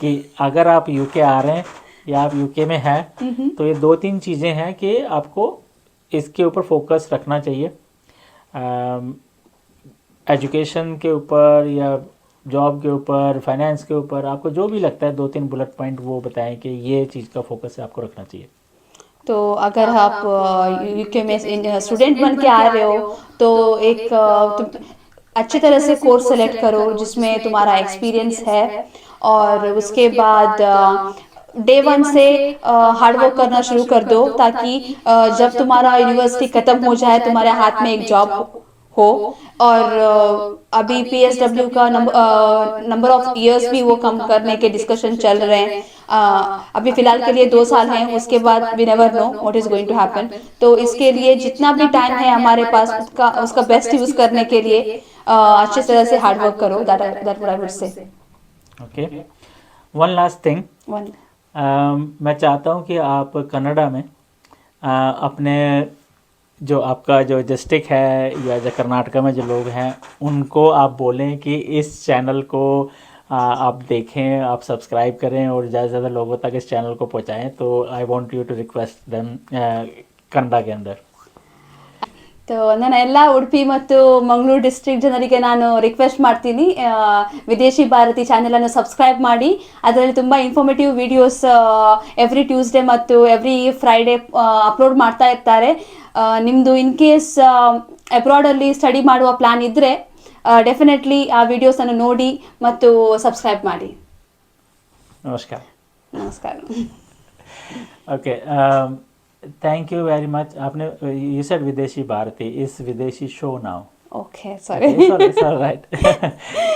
कि अगर आप यूके आ रहे हैं या आप यूके में हैं, तो ये 2-3 चीज़ें हैं कि आपको इसके ऊपर फोकस रखना चाहिए, एजुकेशन के ऊपर या जॉब के ऊपर, फाइनेंस के ऊपर, आपको जो भी लगता है 2-3 बुलेट पॉइंट वो बताएं कि ये चीज़ का फोकस आपको रखना चाहिए। तो अगर आप यूके में स्टूडेंट बन के आ रहे हो तो एक तुम अच्छी तरह से कोर्स सेलेक्ट करो जिसमें तुम्हारा एक्सपीरियंस है, और उसके बाद डे वन से हार्ड वर्क करना शुरू कर दो, ताकि जब तुम्हारा यूनिवर्सिटी खत्म हो जाए तुम्हारे हाथ में एक जॉब हो। और अभी पीएसडब्ल्यू का नंबर ऑफ इयर्स भी वो कम करने के डिस्कशन चल रहे हैं। अभी फिलहाल के लिए 2 साल हैं, उसके बाद we never know what is going to happen. तो इसके लिए जितना भी टाइम है हमारे पास उसका उसका बेस्ट यूज करने के लिए अच्छी तरह से हार्ड वर्क करो, दैट व्हाट आई वुड से। Okay, one last thing, one मैं चाहता हूँ कि आप कनाडा में अपने जो आपका जो डिस्ट्रिक्ट है या जो कर्नाटका में जो लोग हैं उनको आप बोलें कि इस चैनल को आप देखें, आप सब्सक्राइब करें और ज़्यादा से ज़्यादा लोगों तक इस चैनल को पहुँचाएँ। तो I want you to request them Kannada के अंदर। तो ನನ್ನ ಎಲ್ಲ ಉಡುಪಿ ಮತ್ತು ಮಂಗಳೂರು ಡಿಸ್ಟ್ರಿಕ್ಟ್ ಜನರಿಗೆ ನಾನು ರಿಕ್ವೆಸ್ಟ್ ಮಾಡ್ತೀನಿ, ವಿದೇಶಿ ಭಾರತಿ ಚಾನೆಲ್ ಅನ್ನು ಸಬ್ಸ್ಕ್ರೈಬ್ ಮಾಡಿ. ಅದರಲ್ಲಿ ತುಂಬ ಇನ್ಫಾರ್ಮೇಟಿವ್ ವಿಡಿಯೋಸ್ ಎವ್ರಿ ಟ್ಯೂಸ್ಡೇ ಮತ್ತು ಎವ್ರಿ ಫ್ರೈಡೇ ಅಪ್ಲೋಡ್ ಮಾಡ್ತಾ ಇರ್ತಾರೆ. ನಿಮ್ಮದು ಇನ್ ಕೇಸ್ ಅಬ್ರಾಡಲ್ಲಿ ಸ್ಟಡಿ ಮಾಡುವ ಪ್ಲಾನ್ ಇದ್ದರೆ ಡೆಫಿನೆಟ್ಲಿ ಆ ವಿಡಿಯೋಸನ್ನು ನೋಡಿ ಮತ್ತು ಸಬ್ಸ್ಕ್ರೈಬ್ ಮಾಡಿ. नमस्कार। ನಮಸ್ಕಾರ. Okay, thank you very much. आपने यू सेड विदेशी भारती इस विदेशी show now. Okay, sorry. It's all right.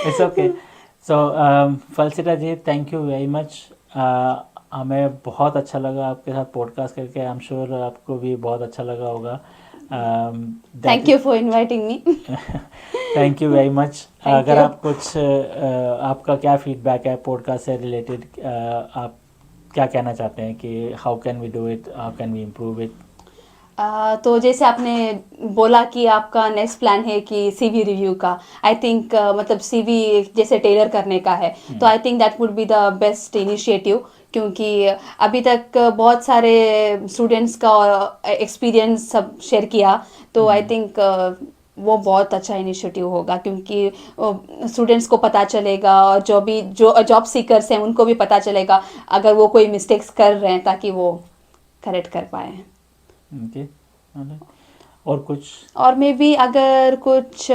It's okay. So Felicita ji, thank you very much. हमें बहुत अच्छा लगा आपके साथ पॉडकास्ट करके। आई एम श्योर आपको भी बहुत अच्छा लगा होगा। Thank you for inviting me. Thank you very much. Thank अगर you. आप कुछ आपका क्या फीडबैक है पॉडकास्ट से रिलेटेड, आप क्या कहना चाहते हैं कि how can we do it, how can we improve it? तो जैसे आपने बोला कि आपका नेक्स्ट प्लान है कि सीवी रिव्यू का, आई थिंक मतलब सीवी जैसे टेलर करने का है, तो I think that would be the best initiative, क्योंकि अभी तक बहुत सारे स्टूडेंट्स का एक्सपीरियंस सब शेयर किया, तो आई थिंक वो बहुत अच्छा इनिशिएटिव होगा, क्योंकि स्टूडेंट्स को पता चलेगा और जो जॉब सीकर्स हैं उनको भी पता चलेगा अगर वो कोई मिस्टेक्स कर रहे हैं, ताकि वो करेक्ट कर पाए. ओके, और कुछ? और मे बी अगर कुछ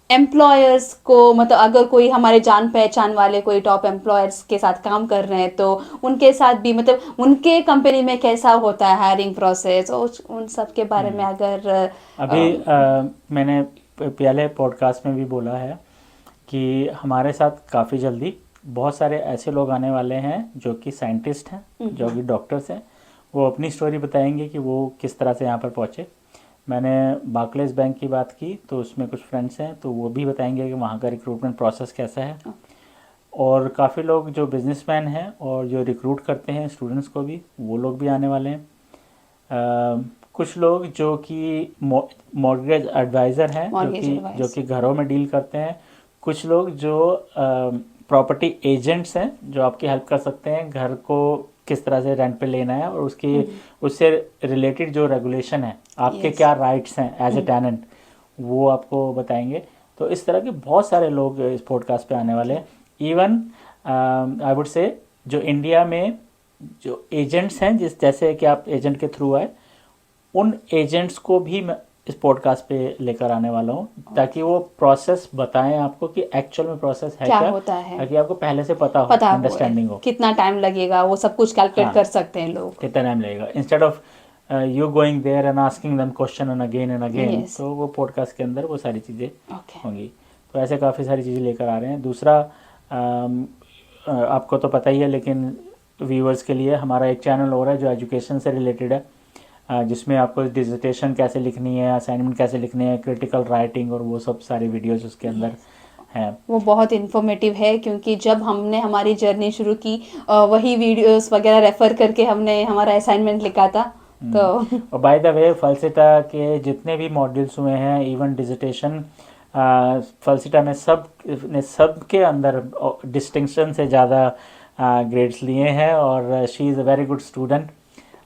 एम्प्लॉयर्स को, मतलब अगर कोई हमारे जान पहचान वाले कोई टॉप एम्प्लॉयर्स के साथ काम कर रहे हैं, तो उनके साथ भी मतलब उनके कंपनी में कैसा होता है हायरिंग प्रोसेस, उन सब के बारे में अगर अभी मैंने पहले पॉडकास्ट में भी बोला है कि हमारे साथ काफ़ी जल्दी बहुत सारे ऐसे लोग आने वाले हैं जो कि साइंटिस्ट हैं, जो कि डॉक्टर्स हैं। वो अपनी स्टोरी बताएंगे कि वो किस तरह से यहाँ पर पहुँचे। मैंने बार्कलेज बैंक की बात की, तो उसमें कुछ फ्रेंड्स हैं, तो वो भी बताएंगे कि वहाँ का रिक्रूटमेंट प्रोसेस कैसा है। और काफ़ी लोग जो बिजनेसमैन हैं और जो रिक्रूट करते हैं स्टूडेंट्स को भी, वो लोग भी आने वाले हैं। कुछ लोग जो कि मॉर्गेज एडवाइज़र हैं, जो कि घरों में डील करते हैं। कुछ लोग जो प्रॉपर्टी एजेंट्स हैं, जो आपकी हेल्प कर सकते हैं घर को किस तरह से रेंट पे लेना है और उसकी उससे रिलेटेड जो रेगुलेशन है, आपके क्या राइट्स हैं एज ए टेनेंट, वो आपको बताएंगे। तो इस तरह के बहुत सारे लोग इस पॉडकास्ट पे आने वाले हैं। इवन आई वुड से जो इंडिया में जो एजेंट्स हैं, जैसे कि आप एजेंट के थ्रू आए, उन एजेंट्स को भी मैं इस पॉडकास्ट पे लेकर आने वाला हूँ, ताकि वो प्रोसेस बताएं आपको कि एक्चुअल में प्रोसेस है क्या क्या होता है, ताकि आपको पहले से पता हो, पता हो अंडरस्टैंडिंग हो, कितना टाइम लगेगा, वो सब कुछ कैलकुलेट हाँ, कर सकते हैं लोग। कितना टाइम लगेगा, instead of you going there and asking them question and again. Yes. तो वो पॉडकास्ट के अंदर वो सारी चीज़ें ओके, होंगी। तो ऐसे काफ़ी सारी चीज़ें लेकर आ रहे हैं। दूसरा, आपको तो पता ही है, लेकिन व्यूअर्स के लिए हमारा एक चैनल और है जो एजुकेशन से रिलेटेड है, जिसमें आपको डिसर्टेशन कैसे लिखनी है, असाइनमेंट कैसे लिखनी है, क्रिटिकल राइटिंग और वो सब सारी वीडियोस उसके अंदर हैं। वो बहुत इन्फॉर्मेटिव है, क्योंकि जब हमने हमारी जर्नी शुरू की वही वीडियोस वगैरह रेफर करके हमने हमारा असाइनमेंट लिखा था। तो और बाय द वे, फलसिटा के जितने भी मॉड्यूल्स हुए हैं, इवन डिसर्टेशन, फलसिटा ने सब के अंदर डिस्टिंक्शन से ज़्यादा ग्रेड्स लिए हैं, और she is a very good student.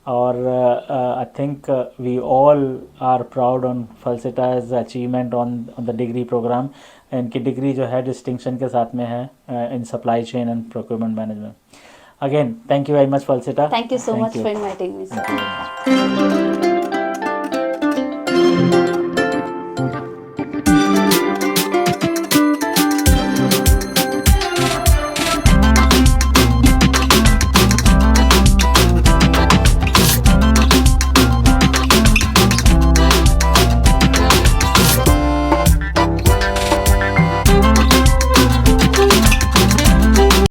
और I think we all are proud on Felicita's achievement on the degree programme. इनकी डिग्री जो है डिस्टिंक्शन के साथ में है in supply chain and procurement management. Again thank you very much Felicita. Thank you so much for inviting me sir.